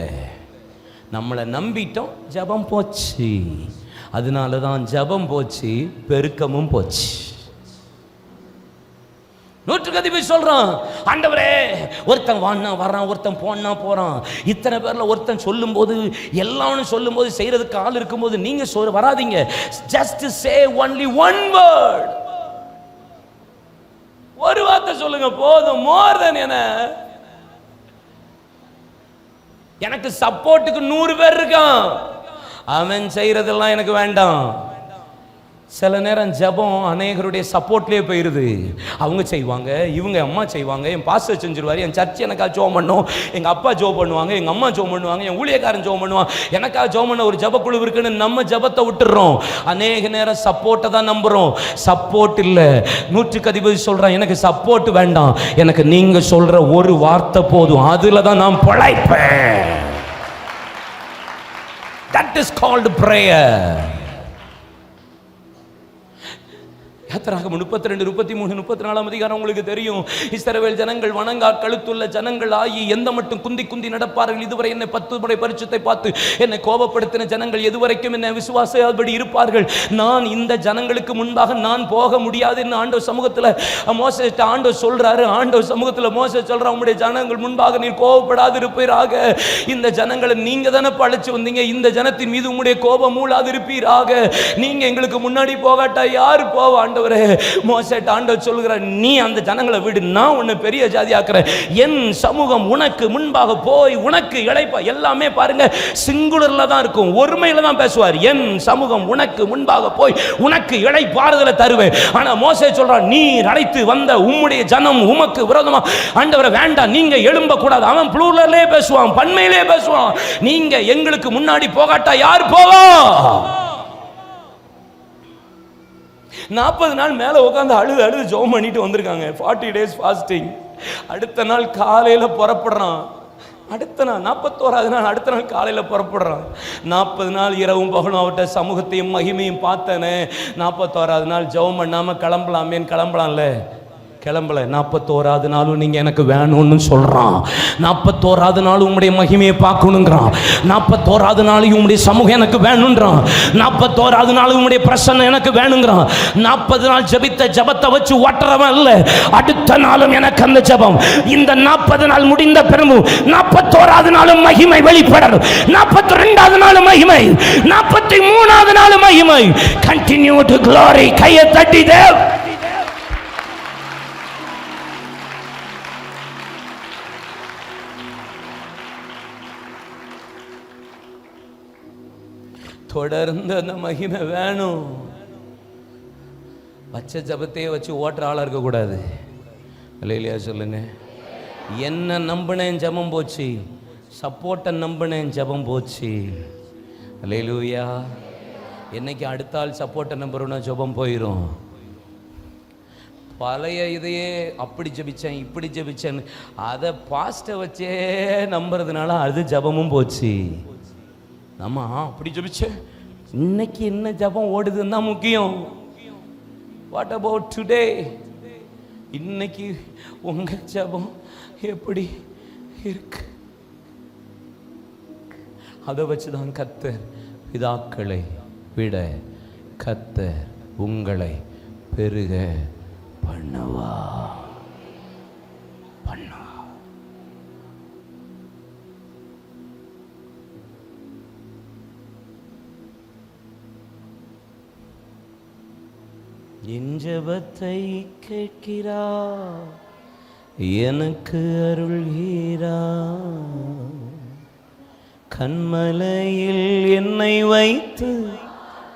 நம்மளை நம்பிட்டோம், ஜெபம் போச்சு. அதனால தான் ஜெபம் போச்சு, பெருக்கமும் போச்சு. 100க்கு அதிபதி சொல்றான், ஆண்டவரே ஒருத்தன் வான்னா வர்றான், ஒருத்தன் போனா போறான், இத்தனை பேர்ல ஒருத்தன் சொல்லும் போது, எல்லாரும் சொல்லும் போது, செய்யறதுக்கு ஆள் இருக்கும் போது நீங்க வராதீங்க. Just say only one word, ஒரு வார்த்தை சொல்லுங்க போதும். மோர் தென் என்ன, எனக்கு சப்போர்ட்டுக்கு 100 பேர் இருக்கான், அவன் செய்யறதெல்லாம் எனக்கு வேண்டாம். சில நேரம் ஜெபம் அநேகருடைய சப்போர்ட்லேயே போயிடுது. அவங்க செய்வாங்க, இவங்க அம்மா செய்வாங்க, என் பாஸ்டர் செஞ்சிருவாரு, என் சர்ச் எனக்காக ஜெபம் பண்ணும், எங்கள் அப்பா ஜெபம் பண்ணுவாங்க, எங்கள் அம்மா ஜெபம் பண்ணுவாங்க, என் ஊழியக்காரன் ஜெபம் பண்ணுவான், எனக்காக ஜெபம் பண்ண ஒரு ஜெபக்குழு இருக்குன்னு நம்ம ஜெபத்தை விட்டுறோம். அநேக நேரம் சப்போர்ட்டை தான் நம்புகிறோம், சப்போர்ட் இல்லை. 100க்கு அதிபதி சொல்கிறான், எனக்கு சப்போர்ட் வேண்டாம், எனக்கு நீங்கள் சொல்கிற ஒரு வார்த்தை போதும், அதில் தான் நான் பிழைப்பேன். That is called prayer. யாத்திராகமம் 32, 33, 34 அதிகாரம் உங்களுக்கு தெரியும். இஸ்ரவேல் ஜனங்கள் வணங்கா கழுத்துள்ள ஜனங்கள் ஆகி எந்த மட்டும் குந்தி குந்தி நடப்பார்கள், இதுவரை என்னை 10 முறை பரிசுத்தை பார்த்து என்னை கோபப்படுத்தின ஜனங்கள் எதுவரைக்கும் என்னை விசுவாசப்படி இருப்பார்கள், நான் இந்த ஜனங்களுக்கு முன்பாக நான் போக முடியாது என்று ஆண்டவர் சமூகத்தில் மோசே ஆண்டவர் சொல்றாரு. ஆண்டவர் சமூகத்தில் மோசே சொல்றார், உங்களுடைய ஜனங்கள் முன்பாக நீர் கோபப்படாது இருப்பீராக, இந்த ஜனங்களை நீங்க தானே படைச்சு வந்தீங்க, இந்த ஜனத்தின் மீது உங்களுடைய கோபம் மூளாது இருப்பீராக, நீங்க எங்களுக்கு முன்னாடி போகாட்டா யாரு போவா? ஆண்டவர் மோசேட்ட ஆண்டவர் சொல்கிறார், நீ அந்த ஜனங்களை விடு, நான் உன்னை பெரிய ஜாதி ஆக்குறேன், என் சமூகம் உனக்கு முன்பாக போய் உனக்கு இளைப்பா. எல்லாமே பாருங்க சிங்குலர்ல தான் இருக்கும், ஒருமையில தான் பேசுவார். என் சமூகம் உனக்கு முன்பாக போய் உனக்கு இளைப்பாறுதலை தருவேன். ஆனா மோசே சொல்றான், நீ அழைத்து வந்த உம்முடைய ஜனம் உமக்கு விரோதமா ஆண்டவரை வேண்டாம், நீங்க எழும்ப கூடாது. அவன் ப்ளூரல்லே பேசுவான், பன்மையிலே பேசுவான். நீங்க எங்களுக்கு முன்னாடி போகாட்டா யார் போவா? 40 நாள் மேலே உட்காந்து அழுது ஜெபம் பண்ணிட்டு வந்திருக்காங்க. 40 days ஃபாஸ்டிங். அடுத்த நாள் காலையில் புறப்படுறான். அடுத்த நாள் 41வது நாள் அடுத்த நாள் காலையில் புறப்படுறான். 40 நாள் இரவும் பகலும் அவர்கிட்ட சமூகத்தையும் மகிமையும் பார்த்தேனே. 41வது நாள் ஜெபம் பண்ணாமல் கிளம்பலாமேன்னு கிளம்பலாம்ல, கிளம்பல. 41வது நாளும் நீங்கள் எனக்கு வேணும்னு சொல்கிறான். 41வது நாள் உங்களுடைய மகிமையை பார்க்கணுங்கிறான். 41வது நாளையும் உங்களுடைய சமூகம் எனக்கு வேணுன்றான். 41வது நாள் உங்களுடைய பிரசன்னம் எனக்கு வேணுங்கிறான். 40 நாள் ஜபித்த ஜபத்தை வச்சு ஓட்டுறவன் இல்லை. அடுத்த நாளும் எனக்கு அந்த ஜபம். இந்த 40 நாள் முடிந்த பிறகு 41வது நாளும் மகிமை வெளிப்படணும். 42வது நாளும் மகிமை, 43வது நாளும் மகிமை. Continue to glory. கையை தட்டி தேவ். தொடர்ந்து அந்த மகிமை வேணும். பச்சை ஜபத்தையே வச்சு ஓட்டுற ஆளாக இருக்கக்கூடாது. இல்லையா சொல்லுங்க. என்ன நம்பினேன் ஜபம் போச்சு, சப்போர்ட்டை நம்பினேன் ஜபம் போச்சு. அல்லேலூயா. என்னைக்கு அடுத்த ஆள் சப்போர்ட்டை நம்புறோன்னா ஜபம் போயிடும். பழைய இதையே அப்படி ஜபிச்சேன் இப்படி ஜபிச்சேன் அதை பாஸ்ட்டை வச்சே நம்புறதுனால அது ஜபமும் போச்சு. நம்ம அப்படி ஜபிச்சேன், இன்னைக்கு என்ன ஜபம் ஓடுதுன்னு தான் முக்கியம். What about today? இன்னைக்கு உங்க ஜபம் எப்படி இருக்கு? அதை வச்சுதான் கர்த்தர் பிதாக்களை விட கர்த்தர் உங்களை பெருக பண்ணவா. என் ஜெபத்தை கேட்கிறார், எனக்கு அருள்கிறார். கண்மலையில் என்னை வைத்து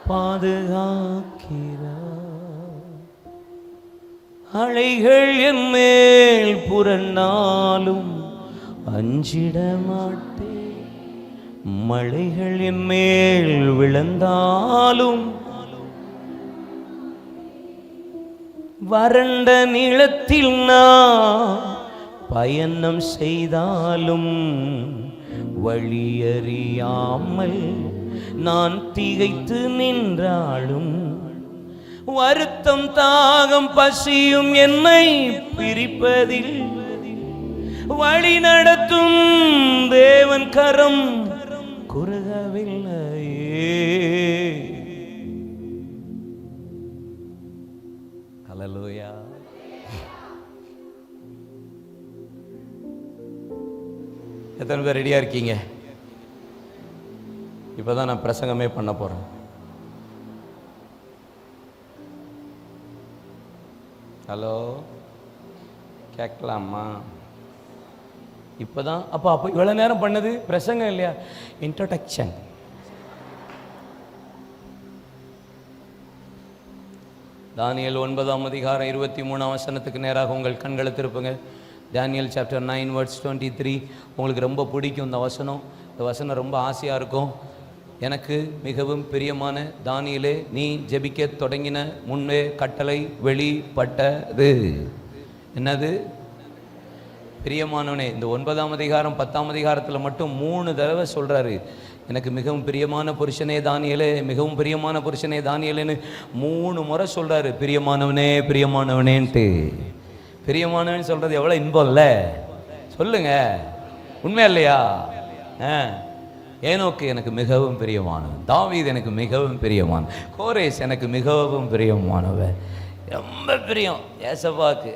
பாதுகாக்கிறார். அலைகள் என் மேல் புரண்டாலும் அஞ்சிட மாட்டேன். மழைகள் என் மேல் விழுந்தாலும் வறண்ட நிலத்தில் நான் பயணம் செய்தாலும் வழியறியாமல் நான் திகைத்து நின்றாலும் வருத்தம் தாகம் பசியும் என்னை பிரிப்பதில் வழி நடத்தும் தேவன் கரம் குறுகவில்லையே. ஹல்லேலூயா. எத்தனை பேர் ரெடியா இருக்கீங்க? இப்பதான் நான் பிரசங்கமே பண்ண போறேன். ஹலோ, கேட்கலாமா? இப்பதான் அப்போ இவ்வளவு நேரம் பண்ணது பிரசங்கம் இல்லையா? இன்ட்ரோடக்ஷன். தானியேல் 9ஆம் அதிகாரம் 23ஆம் வசனத்துக்கு நேராக உங்கள் கண்களை திருப்புங்க. தானியேல் சாப்டர் 9 verse 23. உங்களுக்கு ரொம்ப பிடிக்கும் இந்த வசனம். இந்த வசனம் ரொம்ப ஆசையாக இருக்கும். எனக்கு மிகவும் பிரியமான தானியேலே, நீ ஜெபிக்க தொடங்கின முன்னே கட்டளை வெளிப்பட்டது. என்னது? பிரியமானவனே. இந்த 9ஆம் அதிகாரம் 10ஆம் அதிகாரத்தில் மட்டும் 3 தடவை சொல்கிறாரு, எனக்கு மிகவும் பிரியமான புருஷனே தானியேலே, மிகவும் பிரியமான புருஷனே தானியேலேன்னு 3 முறை சொல்கிறாரு. பிரியமானவனே பிரியமானவனேன்ட்டு. பிரியமானவன் சொல்கிறது எவ்வளோ இன்பம் இல்லை சொல்லுங்க, உண்மை இல்லையா? ஏனோக்கு எனக்கு மிகவும் பிரியமானவன், தாவீது எனக்கு மிகவும் பிரியமானவன், கோரேஸ் எனக்கு மிகவும் பிரியமானவன். ரொம்ப பிரியம் ஏசப்பாக்கு.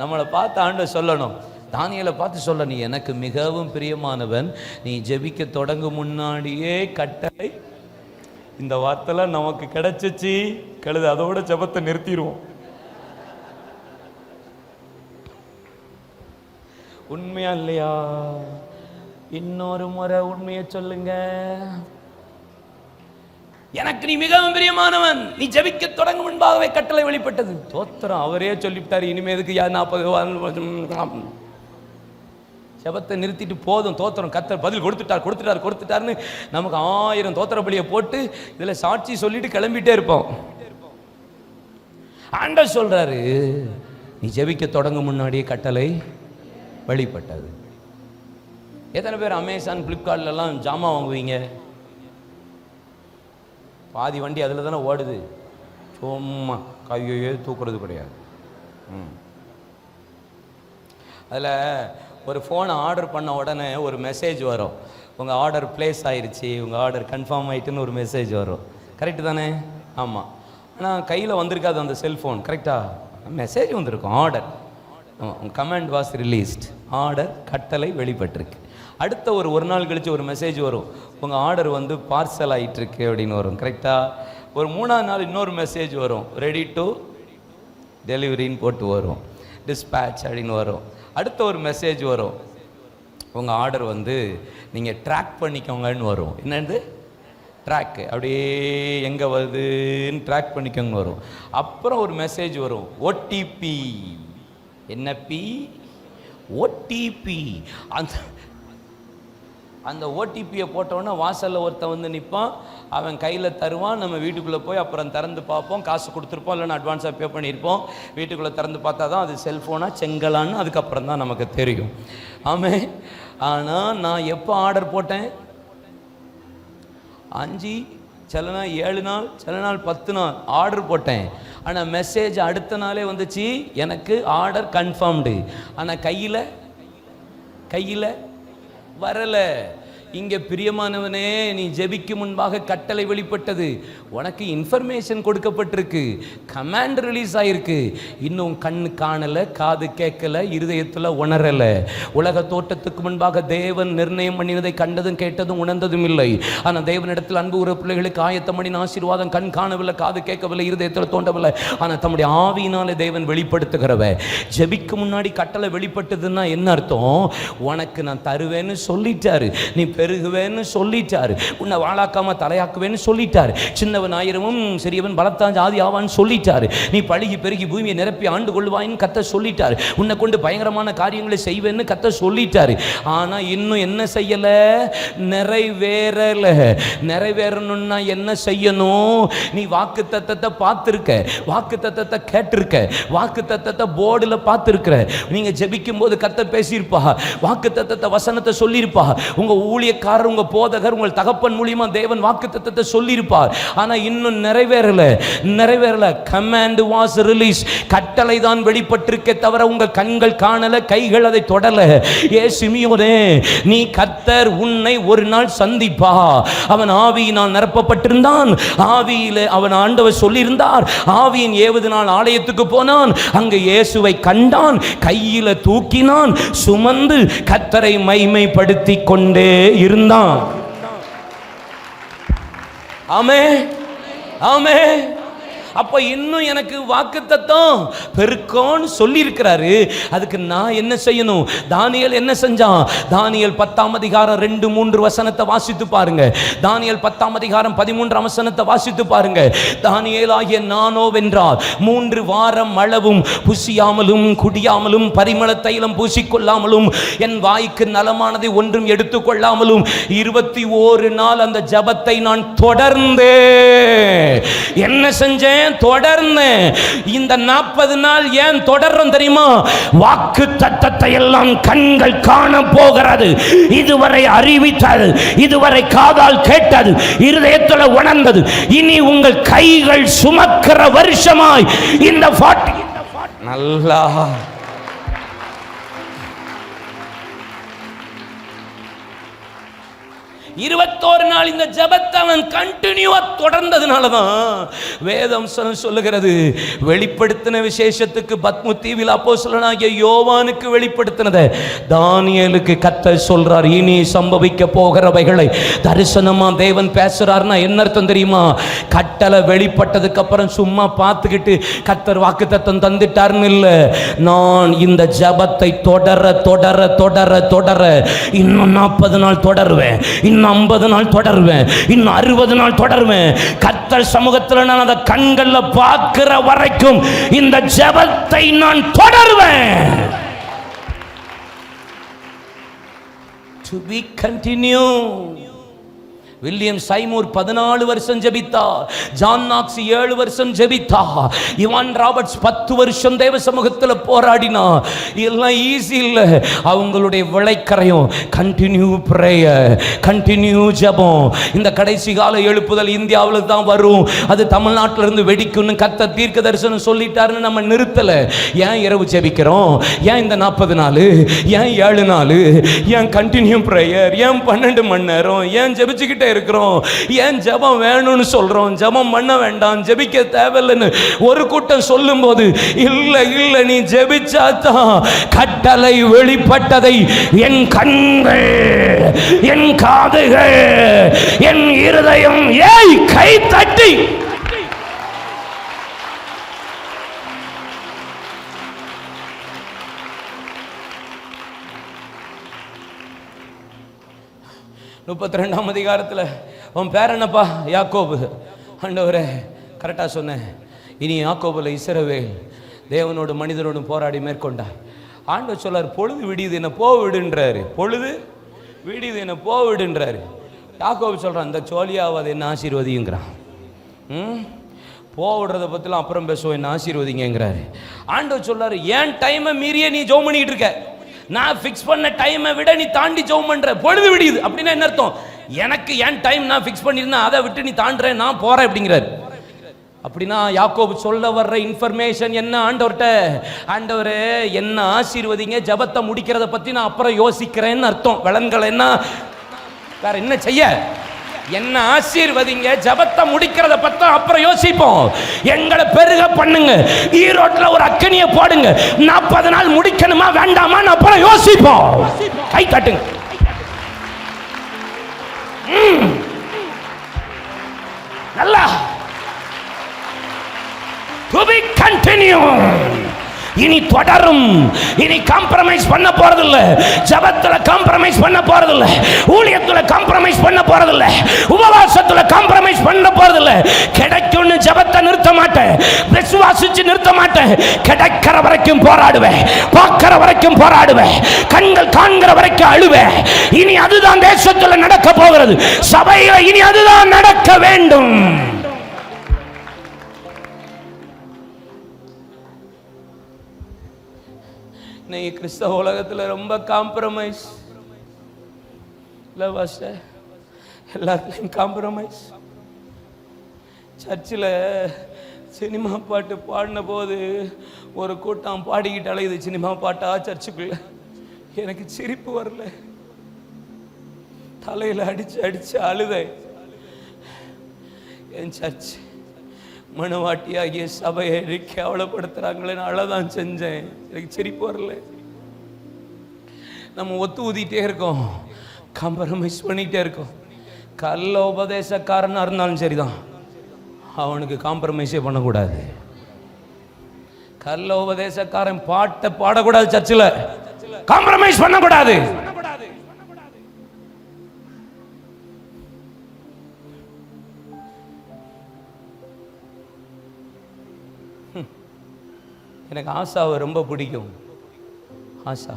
நம்மளை பார்த்து ஆண்டவர் சொல்லணும், தானியேலை பார்த்து சொல்ல, நீ எனக்கு மிகவும் பிரியமானவன், நீ ஜெபிக்க தொடங்கும் முன்னாடியே கட்டளை. இந்த வார்த்தைலாம் நமக்கு கிடைச்சிச்சு கழுது, அதோட ஜெபத்தை நிறுத்திடுவோம். உண்மையா இல்லையா? இன்னொரு முறை உண்மையை சொல்லுங்க. எனக்கு நீ மிகவும் பிரியமானவன், நீ ஜெபிக்க தொடங்கும் முன்பாகவே கட்டளை வெளிப்பட்டது. தோத்திரம், அவரே சொல்லிவிட்டார். இனிமே எதுக்கு 40 ஜெபத்தை நிறுத்திட்டு போதும். தோத்திரம், கர்த்தர் பதில் கொடுத்துட்டாருன்னு நமக்கு 1000 தோத்திர பலியை போட்டு இதில் சாட்சி சொல்லிட்டு கிளம்பிட்டே இருப்போம். ஆண்டவர் சொல்றாரு, நீ ஜெபிக்க தொடங்கும் முன்னாடியே கட்டளை வெளிப்பட்டது. எத்தனை பேர் அமேசான் ஃப்ளிப்கார்ட்லாம் ஜாமான் வாங்குவீங்க? பாதி வண்டி அதில் தானே ஓடுது. சும்மா கையோ தூக்குறது கிடையாது. அதில் ஒரு ஃபோனை ஆர்டர் பண்ண உடனே ஒரு மெசேஜ் வரும், உங்கள் ஆர்டர் ப்ளேஸ் ஆயிடுச்சு, உங்கள் ஆர்டர் கன்ஃபார்ம் ஆகிட்டுன்னு ஒரு மெசேஜ் வரும். கரெக்டு தானே? ஆமாம். ஆனால் கையில் வந்திருக்காது அந்த செல்ஃபோன். கரெக்டாக மெசேஜ் வந்திருக்கும், order comment was released, order கட்டளை வெளிப்பட்டிருக்கு. அடுத்த ஒரு நாள் கழித்து ஒரு மெசேஜ் வரும், உங்கள் ஆர்டர் வந்து பார்சல் ஆகிட்டுருக்கு அப்படின்னு வரும். கரெக்டாக ஒரு 3ஆவது நாள் இன்னொரு மெசேஜ் வரும், ரெடி டு டெலிவரின்னு போட்டு வரும், டிஸ்பேட்ச் அப்படின்னு வரும். அடுத்த ஒரு மெசேஜ் வரும், உங்கள் ஆர்டர் வந்து நீங்கள் ட்ராக் பண்ணிக்கோங்கன்னு வரும். என்னது ட்ராக்கு, அப்படியே எங்கே வருதுன்னு ட்ராக் பண்ணிக்கோங்கன்னு வரும். அப்புறம் ஒரு மெசேஜ் வரும், ஓடிபி. என்ன பி? ஓடிபி. அந்த ஓடிபியை போட்டோன்னே வாசலில் ஒருத்தன் வந்து நிற்பான், அவன் கையில் தருவான், நம்ம வீட்டுக்குள்ளே போய் அப்புறம் திறந்து பார்ப்போம், காசு கொடுத்துருப்போம், இல்லைன்னா அட்வான்ஸாக பே பண்ணியிருப்போம். வீட்டுக்குள்ளே திறந்து பார்த்தா தான் அது செல்ஃபோனா செங்கலான்னு அதுக்கப்புறம் தான் நமக்கு தெரியும். ஆமே. ஆனால் நான் எப்போ ஆர்டர் போட்டேன்? 5, சில நாள் 7 நாள், சில நாள் 10 நாள் ஆர்டர் போட்டேன். ஆனால் மெசேஜ் அடுத்த நாளே வந்துச்சு, எனக்கு ஆர்டர் கன்ஃபார்ம்டு. ஆனால் கையில் வரலை. இங்கே பிரியமானவனே, நீ ஜெபிக்கும் முன்பாக கட்டளை வெளிப்பட்டது, உனக்கு இன்ஃபர்மேஷன் கொடுக்கப்பட்டிருக்கு, கமாண்ட் ரிலீஸ் ஆயிருக்கு. இன்னும் கண்ணு காணலை, காது கேட்கலை, இருதயத்தில் உணரலை. உலக தோட்டத்துக்கு முன்பாக தேவன் நிர்ணயம் பண்ணினதை கண்டதும் கேட்டதும் உணர்ந்ததும் இல்லை. ஆனால் தேவனிடத்தில் அன்பு உற பிள்ளைகளுக்கு ஆயத்தம் பண்ணின ஆசீர்வாதம் கண் காணவில்லை, காது கேட்கவில்லை, இருதயத்தில் தோண்டவில்லை. ஆனால் தம்முடைய ஆவியினாலே தேவன் வெளிப்படுத்துகிறவ. ஜெபிக்கும் முன்னாடி கட்டளை வெளிப்பட்டதுன்னா என்ன அர்த்தம்? உனக்கு நான் தருவேன்னு சொல்லிட்டாரு, நீ பெருகுவேன்னு சொல்லிட்டாரு, உன்னை வாழாக்காம தலையாக்குவேன்னு சொல்லிட்டாரு, சின்னவன் ஆயிரமும் சிறியவன் பலத்தான் ஜாதி ஆவான்னு சொல்லிட்டாரு, நீ பழுகி பெருகி பூமியை நிரப்பி ஆண்டு கொள்வாயின்னு கத்த சொல்லிட்டாரு, உன்னை கொண்டு பயங்கரமான காரியங்களை செய்வேன்னு கத்த சொல்லிட்டாரு. ஆனா இன்னும் என்ன செய்யல? நிறைவேறல. நிறைவேறணும்னா என்ன செய்யணும்? நீ வாக்கு தத்தத்தை பார்த்திருக்க, வாக்கு தத்தத்தை கேட்டிருக்க, வாக்கு தத்தத்தை போர்டுல பார்த்திருக்கிற. நீங்க ஜெபிக்கும் போது கத்த பேசியிருப்பா, வாக்கு தத்தத்தை வசனத்தை சொல்லியிருப்பா, உங்க ஊழியக்காரர், உங்க போதகர், உங்கள் தகப்பன் மூலியமா தேவன் வாக்குத்தத்தத்தை சொல்லியிருப்பார். ஆனா இன்னும் நிறைவேறல. கமாண்ட் வாஸ் ரிலீஸ், கட்டளை தான் வெளிப்பட்டிருக்கே தவிர உங்கள் கண்கள் காணல, கைகள் அதை தொடல. ஏ சிமியோனே, நீ கர்த்தர் உன்னை ஒரு நாள் சந்திப்பா. அவன் ஆவியினால் நிரப்பப்பட்டிருந்தான், ஆவியில அவன் ஆண்டவர் சொல்லியிருந்தார். ஆவியின் 7 நாள் ஆலயத்துக்கு போனான், அங்க இயேசுவை கண்டான், கையில தூக்கினான், சுமந்து கர்த்தரை மைமைப்படுத்தி கொண்டே இருந்தான். ஆமே ஆமே. அப்ப இன்னும் எனக்கு வாக்குத்தத்தம் பெருக்கோன்னு சொல்லி இருக்கிறாரு. அதுக்கு நான் என்ன செய்யணும்? தானியேல் என்ன செஞ்சான்? தானியேல் 10ஆம் அதிகாரம் 2-3 வசனத்தை வாசித்து பாருங்க. தானியேல் 10ஆம் அதிகாரம் 13ஆம் வசனத்தை வாசித்து பாருங்க. தானியேல் ஆகிய நானோ வென்றார் 3 வாரம் அளவும் புசியாமலும் குடியாமலும் பரிமள தைலம் பூசிக்கொள்ளாமலும் என் வாய்க்கு நலமானதை ஒன்றும் எடுத்துக்கொள்ளாமலும் 21 நாள் அந்த ஜபத்தை நான் தொடர்ந்து என்ன செஞ்சேன்? தொடர்ந்து. இந்த 40 நாள் ஏன் தொடர்றோம் தெரியுமா? வாக்கு தத்தத்தை எல்லாம் கண்கள் காண போகிறது. இதுவரை அறிவித்தது, இதுவரை காதால் கேட்டது, இருதயத்தில் உணர்ந்தது, இனி உங்கள் கைகள் சுமக்கிற வருஷமாய் இந்த 40 நல்லா 21 நாள் இந்த ஜபத்தை அவன் கண்டினியூவா தொடர்ந்ததுனாலதான் வேதம் சொல்லுகிறது, வெளிப்படுத்தின விசேஷத்துக்கு பத்மு தீவில் அப்போஸ்தலனாகிய யோவானுக்கு வெளிப்படுத்தினதை தானியேலுக்கு கர்த்தர் சொல்றார். இனி சம்பவிக்க போகிறவைகளை தரிசனமா தேவன் பேசுறாருன்னா என்ன அர்த்தம் தெரியுமா? கட்டளை வெளிப்பட்டதுக்கு அப்புறம் சும்மா பார்த்துக்கிட்டு கர்த்தர் வாக்குத்தத்தம் தந்துட்டாருன்னு இல்ல. நான் இந்த ஜபத்தை தொடர தொடர தொடர தொடர இன்னும் 40 நாள் தொடருவேன், இன்னும் 50 நாள் தொடருவேன், இன்னும் 60 நாள் தொடருவேன். கர்த்தர் சமூகத்தில் நான் அந்த கண்கள்ல பார்க்கிற வரைக்கும் இந்த ஜெபத்தை நான் தொடருவேன். To be continue. வில்லியம் சைமூர் 14 வருஷம் ஜெபித்தா. ஜான் நாக்ஸ் 7 வருஷம் ஜெபித்தா. இவான் ராபர்ட்ஸ் 10 வருஷம் தேவ சமூகத்தில் போராடினா. எல்லாம் ஈஸி இல்லை. அவங்களுடைய விளைக்கரையும் கண்டினியூ பிரேயர், கண்டினியூ ஜெபம். இந்த கடைசி கால எழுப்புதல் இந்தியாவில் தான் வரும், அது தமிழ்நாட்டில் இருந்து வெடிக்கும்னு கர்த்தர் தீர்க்க தரிசனம் சொல்லிட்டாருன்னு நம்ம நிறுத்தலை. ஏன் இரவு ஜெபிக்கிறோம்? ஏன் இந்த 40 நாள்? ஏன் 7 நாள்? ஏன் கண்டினியூ பிரேயர்? ஏன் 12 மணி நேரம்? ஏன் ஜெபிச்சுக்கிட்டே இருக்கிறோம்? ஏன் ஜெபம் வேணும்னு சொல்றோம்? ஜெபம் பண்ண வேண்டாம், ஜெபிக்க தேவையில்லைன்னு ஒரு கூட்டம் சொல்லும் போது, இல்ல இல்ல நீ ஜெபிச்சாதான் கட்டளை வெளிப்பட்டதை என் கண்கள், என் காதுகள், என் இருதயம் ஏய் கை தட்டி முப்பத்திரெண்டாம் அதிகாரத்தில் உன் பேர் என்னப்பா? யாக்கோபு. ஆண்டவரே கரெக்டாக சொன்னேன். இனி யாக்கோபுல இஸ்ரவேல் தேவனோடு மனிதனோடு போராடி மேற்கொண்டார். ஆண்டவர் சொல்லார், பொழுது விடியுது என்ன போ விடுன்றாரு. பொழுது விடியுது என்ன போ விடுன்றாரு. யாக்கோபு சொல்கிறான், இந்த சோழியாவது என்ன ஆசீர்வதிங்கிறான். போ விடுறதை பற்றிலாம் அப்புறம் பேசுவோம், என்ன ஆசீர்வதிங்கிறாரு. ஆண்டவர் சொல்லார், ஏன் டைமை மீறியே நீ ஜெபம் பண்ணிக்கிட்டு இருக்க. நான் ஃபிக்ஸ் பண்ண டைமை விட நீ தாண்டி ஜெபம் பண்ற. பொழுது விடியுது அப்படின்னா என்ன அர்த்தம்? எனக்கு என் டைம் நான் ஃபிக்ஸ் பண்ணிருந்தேன், அதை விட்டு நீ தாண்டுறேன், நான் போறேன் அப்படிங்கிறாரு. அப்படின்னா யாக்கோபு சொல்ல வர்ற இன்ஃபர்மேஷன் என்ன? ஆண்டவர்கிட்ட, ஆண்டவரே என்ன ஆசீர்வதிங்க, ஜெபத்தை முடிக்கிறத பத்தி நான் அப்புறம் யோசிக்கிறேன்னு அர்த்தம். விலங்குகள் என்ன வேற என்ன செய்ய? என்ன ஆசீர்வதிங்க, ஜெபத்தை முடிக்கிறத பத்தி அப்புறம் யோசிப்போம். எங்களை பெருக பண்ணுங்க, ஈரோட்ல ஒரு அக்கனியை போடுங்க, 40 நாள் முடிக்கணுமா வேண்டாமா அப்புறம் யோசிப்போம். கை தட்டுங்க. நல்லா to be continue. இனி தொடரும். இனி காம்ப்ரமைஸ் பண்ண போறதில்ல. ஜெபத்துல காம்ப்ரமைஸ் பண்ண போறதில்ல. ஊழியத்துல காம்ப்ரமைஸ் பண்ண போறதில்ல. உபவாசத்துல காம்ப்ரமைஸ் பண்ண போறதில்ல. கிடைக்கும்னு ஜெபத்தை நிறுத்த மாட்டேன், விசுவாசிச்சு நிறுத்த மாட்டேன். கிடைக்கிற வரைக்கும் போராடுவேன், பார்க்கிற வரைக்கும் போராடுவேன், கண்கள் காண்கிற வரைக்கும் அழுவேன். இனி அதுதான் தேசத்துல நடக்க போகிறது. சபையில இனி அதுதான் நடக்க வேண்டும். கிறிஸ்தவ உலகத்தில் ரொம்ப காம்ப்ரமைஸ் இல்லை பாஸ்டர், எல்லாத்துலேயும் காம்ப்ரமைஸ். சர்ச்சில் சினிமா பாட்டு பாடின போது ஒரு கூட்டம் பாடிக்கிட்டு அழையுது, சினிமா பாட்டா சர்ச்சுக்குள்ள. எனக்கு சிரிப்பு வரல, தலையில் அடிச்சு அடிச்சு அழுதை. என் சர்ச் மனவாட்டியாகிய சபையை கேவலப்படுத்துறாங்களேன்னு அழதான் செஞ்சேன். எனக்கு சிரிப்பு வரல. நம்ம ஒத்து ஊதிட்டே இருக்கோம், காம்ப்ரமைஸ் பண்ணிக்கிட்டே இருக்கோம். கள்ள உபதேசக்காரனா இருந்தாலும் சரிதான், அவனுக்கு காம்ப்ரமைஸே பண்ணக்கூடாது. கள்ள உபதேசக்காரன் பாட்டை பாடக்கூடாது, சர்ச்சில் காம்ப்ரமைஸ் பண்ணக்கூடாது. எனக்கு ஆசாவை ரொம்ப பிடிக்கும். ஆசா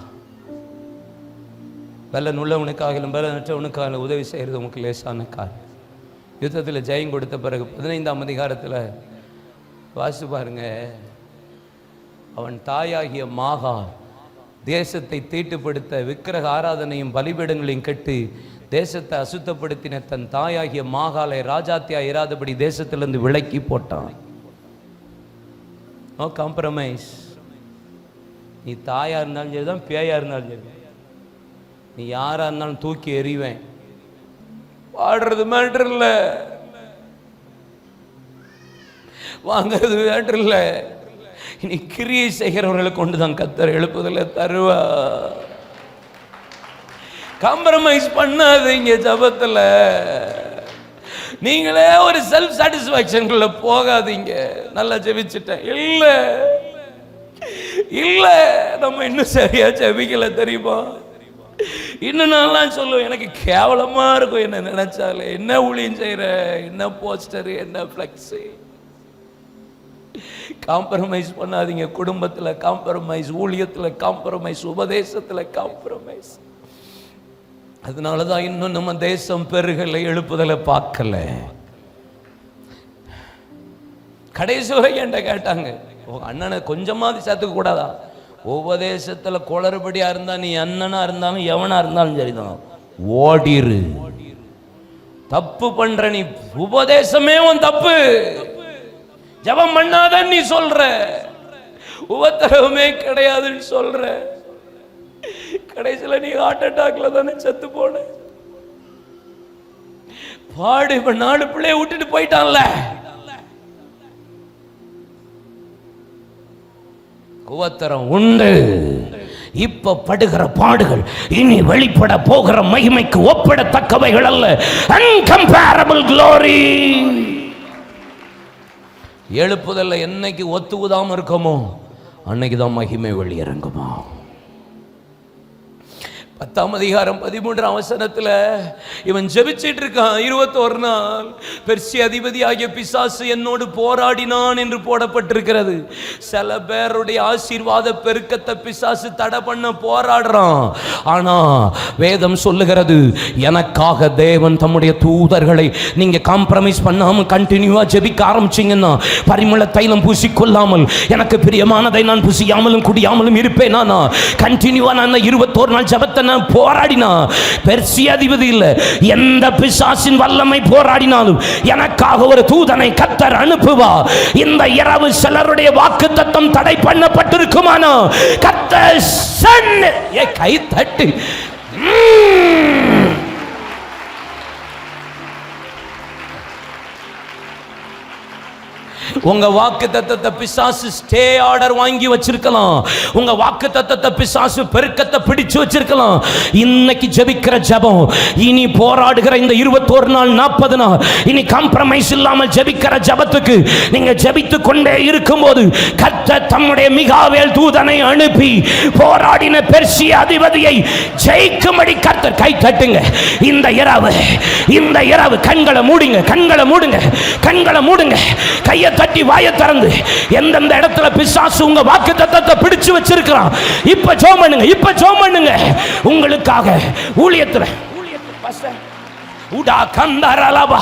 பலன் உள்ளவனுக்காக பலனற்றவனுக்காக உதவி செய்கிறது உனக்கு லேசான காரியம். யுத்தத்தில் ஜெயம் கொடுத்த பிறகு 15ஆம் அதிகாரத்தில் வாசித்து பாருங்க. அவன் தாயாகிய மாகாள் தேசத்தை தீட்டுப்படுத்த விக்கிரக ஆராதனையும் பலிபீடங்களையும் கெட்டு தேசத்தை அசுத்தப்படுத்தின தன் தாயாகிய மாகாளை ராஜாத்தியா இராதபடி தேசத்திலிருந்து விலக்கி போட்டான். No compromise. நீ தாயா இருந்தாலும் சரிதான், பேயா இருந்தாலும் சரி, நீ யாரா இருந்தாலும் தூக்கி எறிவேன். பாடுறது மேட்டர் இல்லை, வாங்கிறது மேட்டர் இல்லை. இனி கிரியை செய்கிறவர்களை கொண்டுதான் கர்த்தர் எழுப்புதல தருவா. காம்ப்ரமைஸ் பண்ணாதீங்க ஜபத்துல. நீங்களே ஒரு செல்ஃப் சாட்டிஸ்ஃபேக்ஷனுக்குள்ள போகாதீங்க. நல்லா ஜெபிச்சுட்டேன் இல்ல இல்ல, நம்ம இன்னும் சரியா ஜெபிக்கல தெரியுமா? இன்னும் நான்லாம் சொல்லுவேன், எனக்கு கேவலமா இருக்கும் என்ன நினைச்சாலே. என்ன ஊழியம் செய்யற, என்ன போஸ்டர், என்ன ஃபிளக்ஸ். காம்ப்ரமைஸ் பண்ணாதீங்க. குடும்பத்துல காம்ப்ரமைஸ், ஊழியத்துல காம்ப்ரமைஸ், உபதேசத்துல காம்ப்ரமைஸ். அதனாலதான் இன்னும் நம்ம தேசம் பெருகலை, எழுப்புதலை பார்க்கல. கடைசி வரை என்கிட்ட கேட்டாங்க, அண்ணனை கொஞ்சமாவது சேர்த்துக்க கூடாதா? உபதேசத்துல குளறுபடியா இருந்தா நீ அண்ணனா இருந்தாலும் எவனா இருந்தாலும் சரிதான், ஓடிரு. தப்பு பண்ற நீ, உபதேசமே உன் தப்பு. ஜெபம் பண்ணாதான் நீ சொல்ற, உபத்திரவமே கிடையாதுன்னு சொல்ற. கடைசியில நீ ஹார்ட் அட்டாக்ல தானே செத்து போன. பாடு, இப்ப 4 பிள்ளைய விட்டுட்டு போயிட்டான்ல. உபத்திரம் உண்டு. இப்ப படுகிற பாடுகள் இனி வெளிப்பட போகிற மகிமைக்கு ஒப்பிடத்தக்கவைகள் அல்ல. Incomparable glory. எழுப்புதல்ல என்னைக்கு ஒத்துக்குதாம இருக்கமோ அன்னைக்குதான் மகிமை வெளியிறங்குமா. 10ஆம் அதிகாரம் 13ஆம் வசனத்துல இவன் ஜெபிச்சிட்டு இருக்கான். 21 நாள் பெர்சிய அதிபதியாகிய பிசாசு என்னோடு போராடினான் என்று போடப்பட்டிருக்கிறது. சில பேருடைய ஆசீர்வாத பெருக்கத்தை பிசாசு தடை பண்ண போராடுறான். ஆனா வேதம் சொல்லுகிறது, எனக்காக தேவன் தம்முடைய தூதர்களை நீங்க காம்ப்ரமைஸ் பண்ணாம கண்டினியூவா ஜெபிக்க ஆரம்பிச்சீங்கன்னா, பரிமள தைலம் பூசிக்கொள்ளாமல் எனக்கு பிரியமானதை நான் புசியாமலும் குடியாமலும் இருப்பேனா? நான் கண்டினியூவா நான் 21 நாள் ஜெபத்தை போராடினா, பெர்சிய அதிபதி இல்ல, எந்த பிசாசின் வல்லமை போராடினாலும் எனக்காக ஒரு தூதனை கர்த்தர் அனுப்புவா. இந்த இரவு சிலருடைய வாக்குத்தத்தம் தடை பண்ணப்பட்டிருக்குமானா கர்த்தர் கை தட்டு. உங்க வாக்குத்தத்தத்தை பிசாசு ஸ்டே ஆர்டர் வாங்கி வச்சிருக்கலாம். உங்க வாக்குத்தத்தத்தை பிசாசு பெருக்கத்தை பிடிச்சு வச்சிருக்கலாம். இன்னைக்கு ஜெபிக்கிற ஜெபம், இனி போராடுகிற இந்த 21 நாள் 40 நாள் இனி காம்ப்ரமைஸ் இல்லாமல் ஜெபிக்கிற ஜெபத்துக்கு நீங்க ஜெபித்து கொண்டே இருக்கும்போது கர்த்தர் தம்முடைய மிகாவேல் தூதனை அனுப்பி போராடின பெர்சிய அதிபதியை ஜெயிக்கும்படி கர்த்தர் கை தட்டுங்க. இந்த இரவு கண்களை மூடுங்க, கண்களை மூடுங்க, கண்களை மூடுங்க, கையை தட்டி வாயை திறந்து எந்தெந்த இடத்துல பிசாசு உங்க வாக்குத்தத்தத்தை பிடிச்சு வச்சிருக்கான் இப்ப ஜெபம் பண்ணுங்க, இப்ப ஜெபம் பண்ணுங்க. உங்களுக்காக ஊழியத்துல உடா கந்தரலபா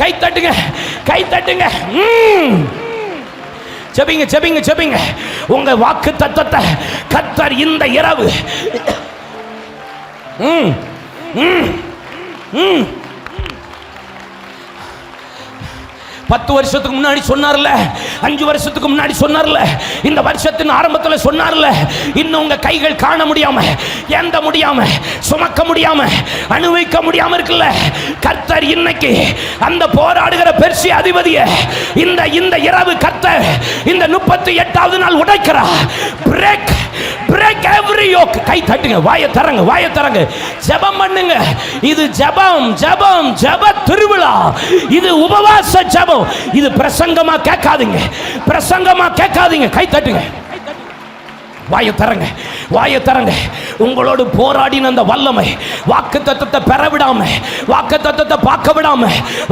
கை தட்டுங்க, கை தட்டுங்க. ஜெபிங்க, ஜெபிங்க, ஜெபிங்க. உங்க வாக்குத்தத்தத்தை கர்த்தர் இந்த இரவு 10 வருஷத்துக்கு முன்னாடி சொன்னார்ல, 5 வருஷத்துக்கு முன்னாடி சொன்னார்ல, இந்த வருஷத்தின் ஆரம்பத்தில் சொன்னார்ல, இன்னும் உங்க கைகள் காண முடியாம, ஏந்த முடியாம, சுமக்க முடியாம, அனுபவிக்க முடியாம இருக்குல்ல. கர்த்தர் இன்னைக்கு அந்த போராடுகிற பெர்சிய அதிபதியை இந்த இரவு கர்த்தர் இந்த 38வது நாள் உடைக்கிறார். Break break every yoke. கை தட்டுங்க, வாயை தரங்க, வாயை தரங்க, ஜெபம் பண்ணுங்க. இது ஜெபம், ஜெபம், ஜெப திருவிழா. இது உபவாச ஜெபம். இது பிரசங்கமா கேட்காதீங்க, பிரசங்கமா கேட்காதீங்க. கை தட்டுங்க, வாயை தரங்க, வாயை தரங்க. உங்களோடு போராடின அந்த வல்லமை வாக்குத்தத்தத்தை பெற விடாம, வாக்குத்தத்தத்தை பார்க்க விடாம,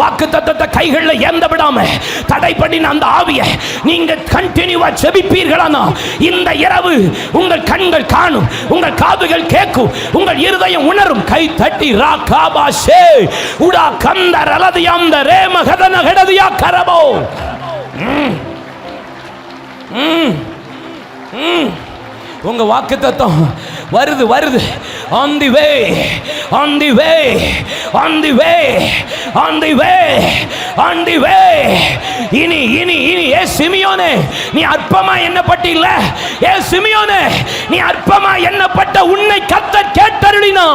வாக்குத்தத்தத்தை கைகளில் ஏந்த விடாம தடை பண்ணின அந்த ஆவியை நீங்க கண்டினியூவா ஜெபிப்பீர்களானா இந்த இரவு உங்கள் கண்கள் காணும், உங்கள் காதுகள் கேட்கும், உங்கள் இருதயம் உணரும். கை தட்டி ராகாபாஷே உடா கந்தர் அலதியாம் ரே மகதன கடதியா கரபோ. உங்க வாக்குத்தத்தம் வருது, வருது. on the way, on the way, on the way, on the way, on the way. இனி இனி இனி ஏ சிமியோனே, நீ அற்பமா எண்ணப்பட்டில்ல. ஏ சிமியோனே, நீ அற்பமா எண்ணப்பட்ட உன்னை கர்த்தர் கேட்டருளினா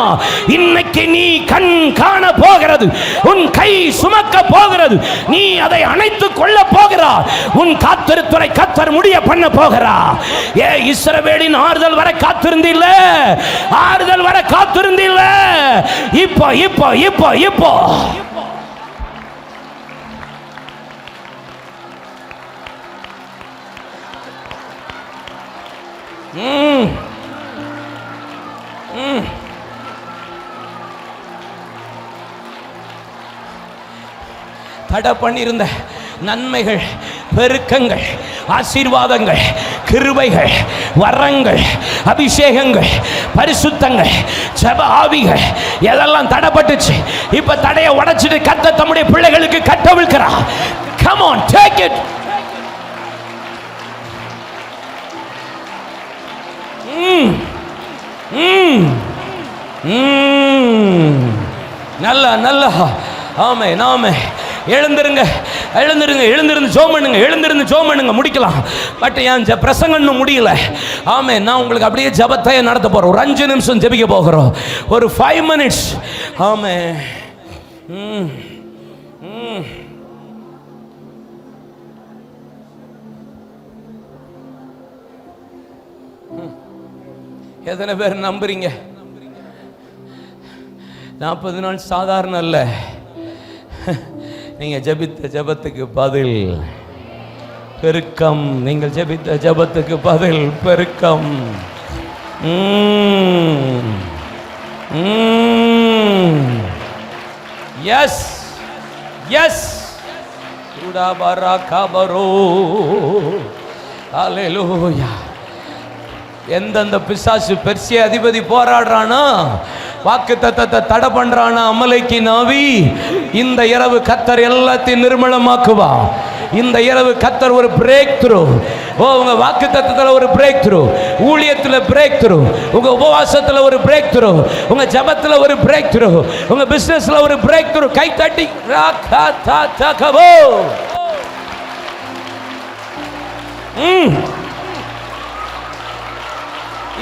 இன்னைக்கு நீ கண் காண போகிறது, உன் கை சுமக்க போகிறது, நீ அதை அணைத்துக் கொள்ள போகிறார். உன் காத்திருத்தலை கர்த்தர் முடிய பண்ண போகிறார். ஏ இஸ்ரவேலின் ஆறுதல் வர காத்திருந்தில்ல, ஆறுதல் வர காத்திருந்தில்ல. இப்போ இப்போ இப்போ இப்போ தடை பண்ணியிருந்த நன்மைகள் பெருக்கங்கள், ஆசீர்வாதங்கள், கிருபைகள், வரங்கள், அபிஷேகங்கள், பரிசுத்தங்கள், ஜெப ஆவிகள் எதெல்லாம் தடைப்பட்டுச்சு இப்ப தடையை உடைச்சிட்டு கர்த்தர் தம்முடைய பிள்ளைகளுக்கு கட்டவிழ்க்கிறார். Come on, take it. நல்ல நல்ல ஆமே நாமே. எழுந்திருந்து ஜெபம் பண்ணுங்க, எழுந்திருந்து ஜெபம் பண்ணுங்க, முடிக்கலாம். பட் என் பிரசங்கம் முடியல. ஆமே, நான் உங்களுக்கு அப்படியே ஜெபத்தை நடத்த போறோம். ஒரு 5 நிமிஷம் ஜெபிக்க போகிறோம், ஒரு 5 minutes. ஆமே. எத்தனை பேர் நம்புறீங்க? 40 நாள் சாதாரண அல்ல. நீங்க ஜெபித்த ஜெபத்துக்கு பதில் பெருக்கம். நீங்கள் ஜெபித்த ஜெபத்துக்கு பதில் பெருக்கம். Yes yes. உடாபரா கபரோ. ஹல்லேலூயா. எந்தெந்த பிசாசு பெர்சிய அதிபதி போராடுறானா, வாக்கு தத்தத்தை தடை பண்றானா அமலைக்கு நாவி, இந்த இரவு கர்த்தர் எல்லாத்தையும் நிர்மலமாக்குவா. இந்த இரவு கர்த்தர் ஒரு பிரேக் த்ரூ. உங்க வாக்கு தத்தத்தில் ஒரு பிரேக் த்ரூ, ஊழியத்தில் பிரேக் த்ரூ, உங்க உபவாசத்தில் ஒரு பிரேக் த்ரூ, உங்க ஜபத்தில் ஒரு பிரேக் த்ரூ, உங்க பிசினஸ்ல ஒரு பிரேக் த்ரூ. கை தட்டி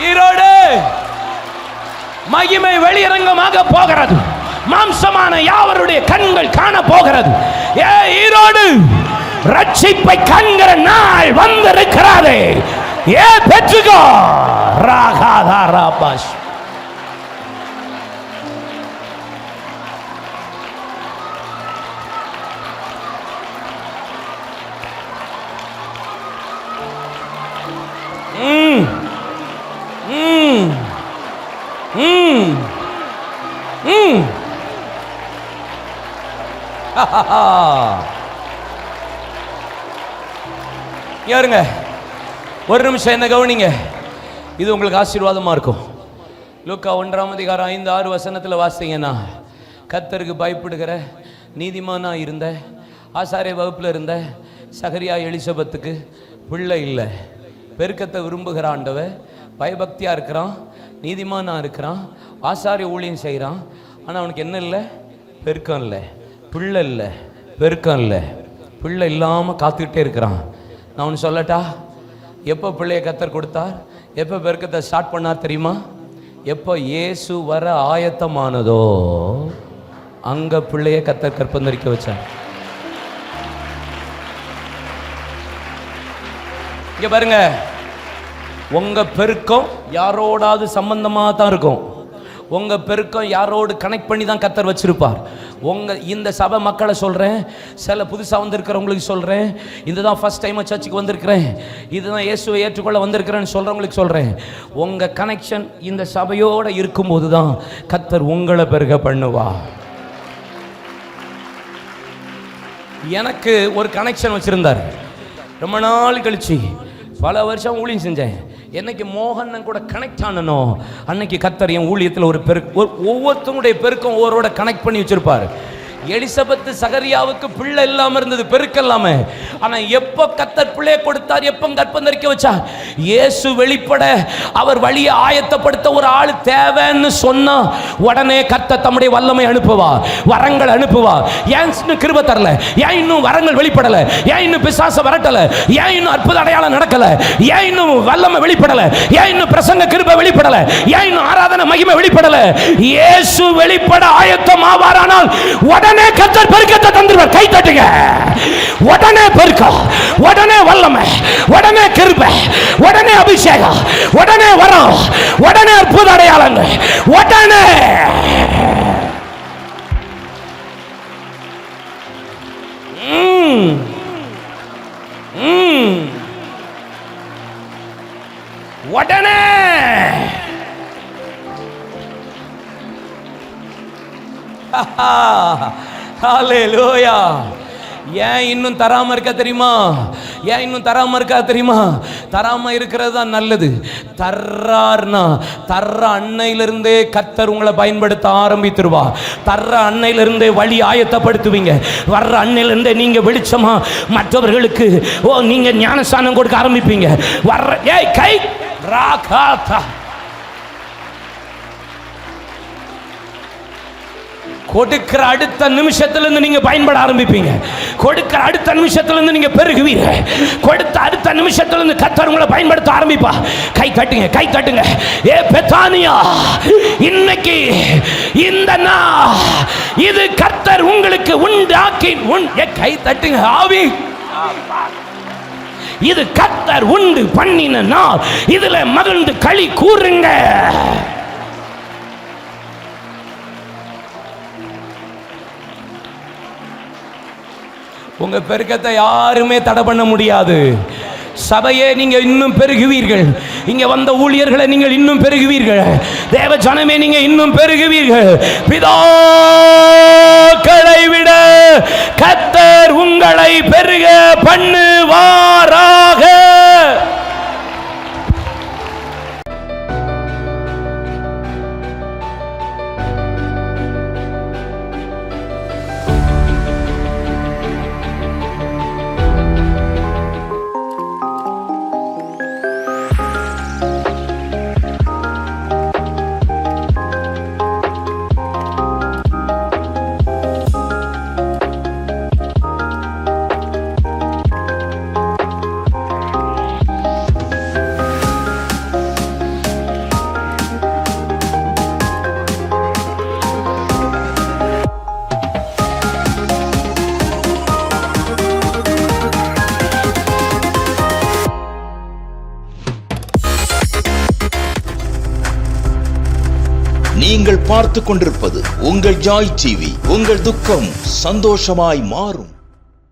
ஈரோடு மகிமை வெளியரங்கமாக போகிறது. மாம்சமான யாவருடைய கண்கள் காண போகிறது. ஈரோடு ரட்சிப்பை காண்கிற நாள் வந்திருக்கிறது. பெற்றுக்கோ. ராகாதாராபாஷ். யாருங்க ஒரு நிமிஷம் என்ன கவனிங்க, இது உங்களுக்கு ஆசீர்வாதமா இருக்கும். லூக்கா 1:5-6 வாசிங்கன்னா, கர்த்தருக்கு பயப்படுகிற நீதிமானா இருந்த ஆசாரிய வகுப்புல இருந்த சகரியா எலிசபெத்துக்கு பிள்ளை இல்லை. பெருக்கத்தை விரும்புகிற ஆண்டவர், பயபக்தியா இருக்கிறான், நீதிமானா இருக்கிறான், ஆசாரிய ஊழியம் செய்கிறான். ஆனால் அவனுக்கு என்ன இல்லை? பெருக்கம் இல்லை, பிள்ளை இல்லை, பெருக்கம் இல்லை. பிள்ளை இல்லாமல் காத்துக்கிட்டே இருக்கிறான். நான் ஒன்று சொல்லட்டா, எப்போ பிள்ளையை கர்த்தர் கொடுத்தார், எப்போ பெருக்கத்தை ஸ்டார்ட் பண்ணார் தெரியுமா? எப்போ இயேசு வர ஆயத்தமானதோ அங்கே பிள்ளையை கர்த்தர் கற்பந்தரிக்க வச்சார். இங்க பாருங்க, உங்க பெருக்கம் யாரோடாவது சம்பந்தமாக தான் இருக்கும். உங்க பெருக்கம் யாரோடு கனெக்ட் பண்ணி தான் கர்த்தர் வச்சிருப்பார். உங்க இந்த சபை மக்களை சொல்றேன், சில புதுசாக வந்திருக்கிறவங்களுக்கு சொல்றேன், இதுதான் ஃபர்ஸ்ட் டைம் சர்ச்சுக்கு வந்திருக்கிறேன், இதுதான் இயேசுவை ஏற்றுக்கொள்ள வந்திருக்கிறேன்னு சொல்றவங்களுக்கு சொல்றேன், உங்க கனெக்ஷன் இந்த சபையோட இருக்கும்போது தான் கர்த்தர் உங்களை பெருக பண்ணுவா. எனக்கு ஒரு கனெக்ஷன் வச்சிருந்தார். ரொம்ப நாள் கழிச்சு பல வருஷம் ஊழியம் செஞ்சேன். என்னைக்கு மோகன் கூட கனெக்ட் ஆனனோ அன்னைக்கு கர்த்தர் என் ஊழியத்தில் ஒரு ஒவ்வொருத்தருடைய பெருக்கம் ஒவ்வொருவரோட கனெக்ட் பண்ணி வச்சிருப்பார். எலிசபெத்து சகரியாவுக்கு பிள்ளை இல்லாம இருந்தது, பெருக்கம் இல்லாம. ஆனா எப்போ கர்த்தர் பிள்ளையை கொடுத்தார், எப்போ கற்பந்தரிக்க வச்சார், இயேசு வெளிப்பட அவர் வழியை ஆயத்தப்படுத்த ஒரு ஆள் தேவைன்னு சொன்னா உடனே கர்த்தர் தம்முடைய வல்லமை அனுப்புவா, வரங்கள் அனுப்புவா. ஏன் இன்னும் கிருபை தரல, ஏன் இன்னும் வரங்கள் வெளிப்படல, ஏன் இன்னும் பிசாச வரட்டல, ஏன் இன்னும் அற்புத அடையாளம் நடக்கல, ஏன் இன்னும் வல்லமை வெளிப்படல, ஏன் இன்னும் பிரசங்க கிருபை வெளிப்படல, ஏன் இன்னும் ஆராதனை மகிமை வெளிப்படல. இயேசு வெளிப்பட ஆயத்தம் ஆவாரானால் உடனே கர்த்தர் பெருக்கத்தை தந்துருவார். கை தட்டுங்க. உடனே பெருக்கம், உடனே வல்லமை, உடனே கிருபை, உடனே அபிஷேகம், உடனே வரம், உடனே அற்புத அடையாளங்கள், உடனே. உடனே ஹல்லேலூயா. ஏன் இன்னும் தராம இருக்க தெரியுமா? ஏன் இன்னும் தராம இருக்கா தெரியுமா? தராம இருக்கிறது தான் நல்லது. தர்றார்னா தர்ற அன்னையிலிருந்தே கர்த்தர் உங்களை பயன்படுத்த ஆரம்பித்துருவா. தர்ற அன்னையிலிருந்தே வழி ஆயத்தப்படுத்துவீங்க. வர்ற அன்னையிலிருந்தே நீங்க வெளிச்சமா மற்றவர்களுக்கு நீங்க ஞானஸ்தானம் கொடுக்க ஆரம்பிப்பீங்க. வர்ற கை ராகாதா கொடுக்கிற அடுத்த நிமிஷத்திலிருந்து நீங்க பயன்பட ஆரம்பிப்பீங்க. கொடுக்கிற அடுத்த நிமிஷத்திலிருந்து நீங்க பெருகுவீங்க. கொடுத்த அடுத்த நிமிஷத்திலிருந்து கர்த்தர் உங்களை பயன்படுத்த ஆரம்பிப்பா. கை தட்டுங்க, கை தட்டுங்க. ஏ பெத்தானியா, இன்னைக்கு இந்த நாள் இது கர்த்தர் உங்களுக்கு உண்டாக்கி கை தட்டுங்க. ஆவி இது கர்த்தர் உண்டு பண்ணின நாள். இதுல மகிழ்ந்து களி கூறுங்க. உங்க பெருக்கத்தை யாருமே தடை பண்ண முடியாது. சபையே நீங்க இன்னும் பெருகுவீர்கள். இங்க வந்த ஊழியர்களை நீங்கள் இன்னும் பெருகுவீர்கள். தேவ ஜனமே நீங்க இன்னும் பெருகுவீர்கள். பிதாக்களை விட கர்த்தர் உங்களை பெருக பண்ணுவாராக. நீங்கள் பார்த்துக் கொண்டிருப்பது உங்கள் ஜாய் டிவி. உங்கள் துக்கம் சந்தோஷமாய் மாறும்.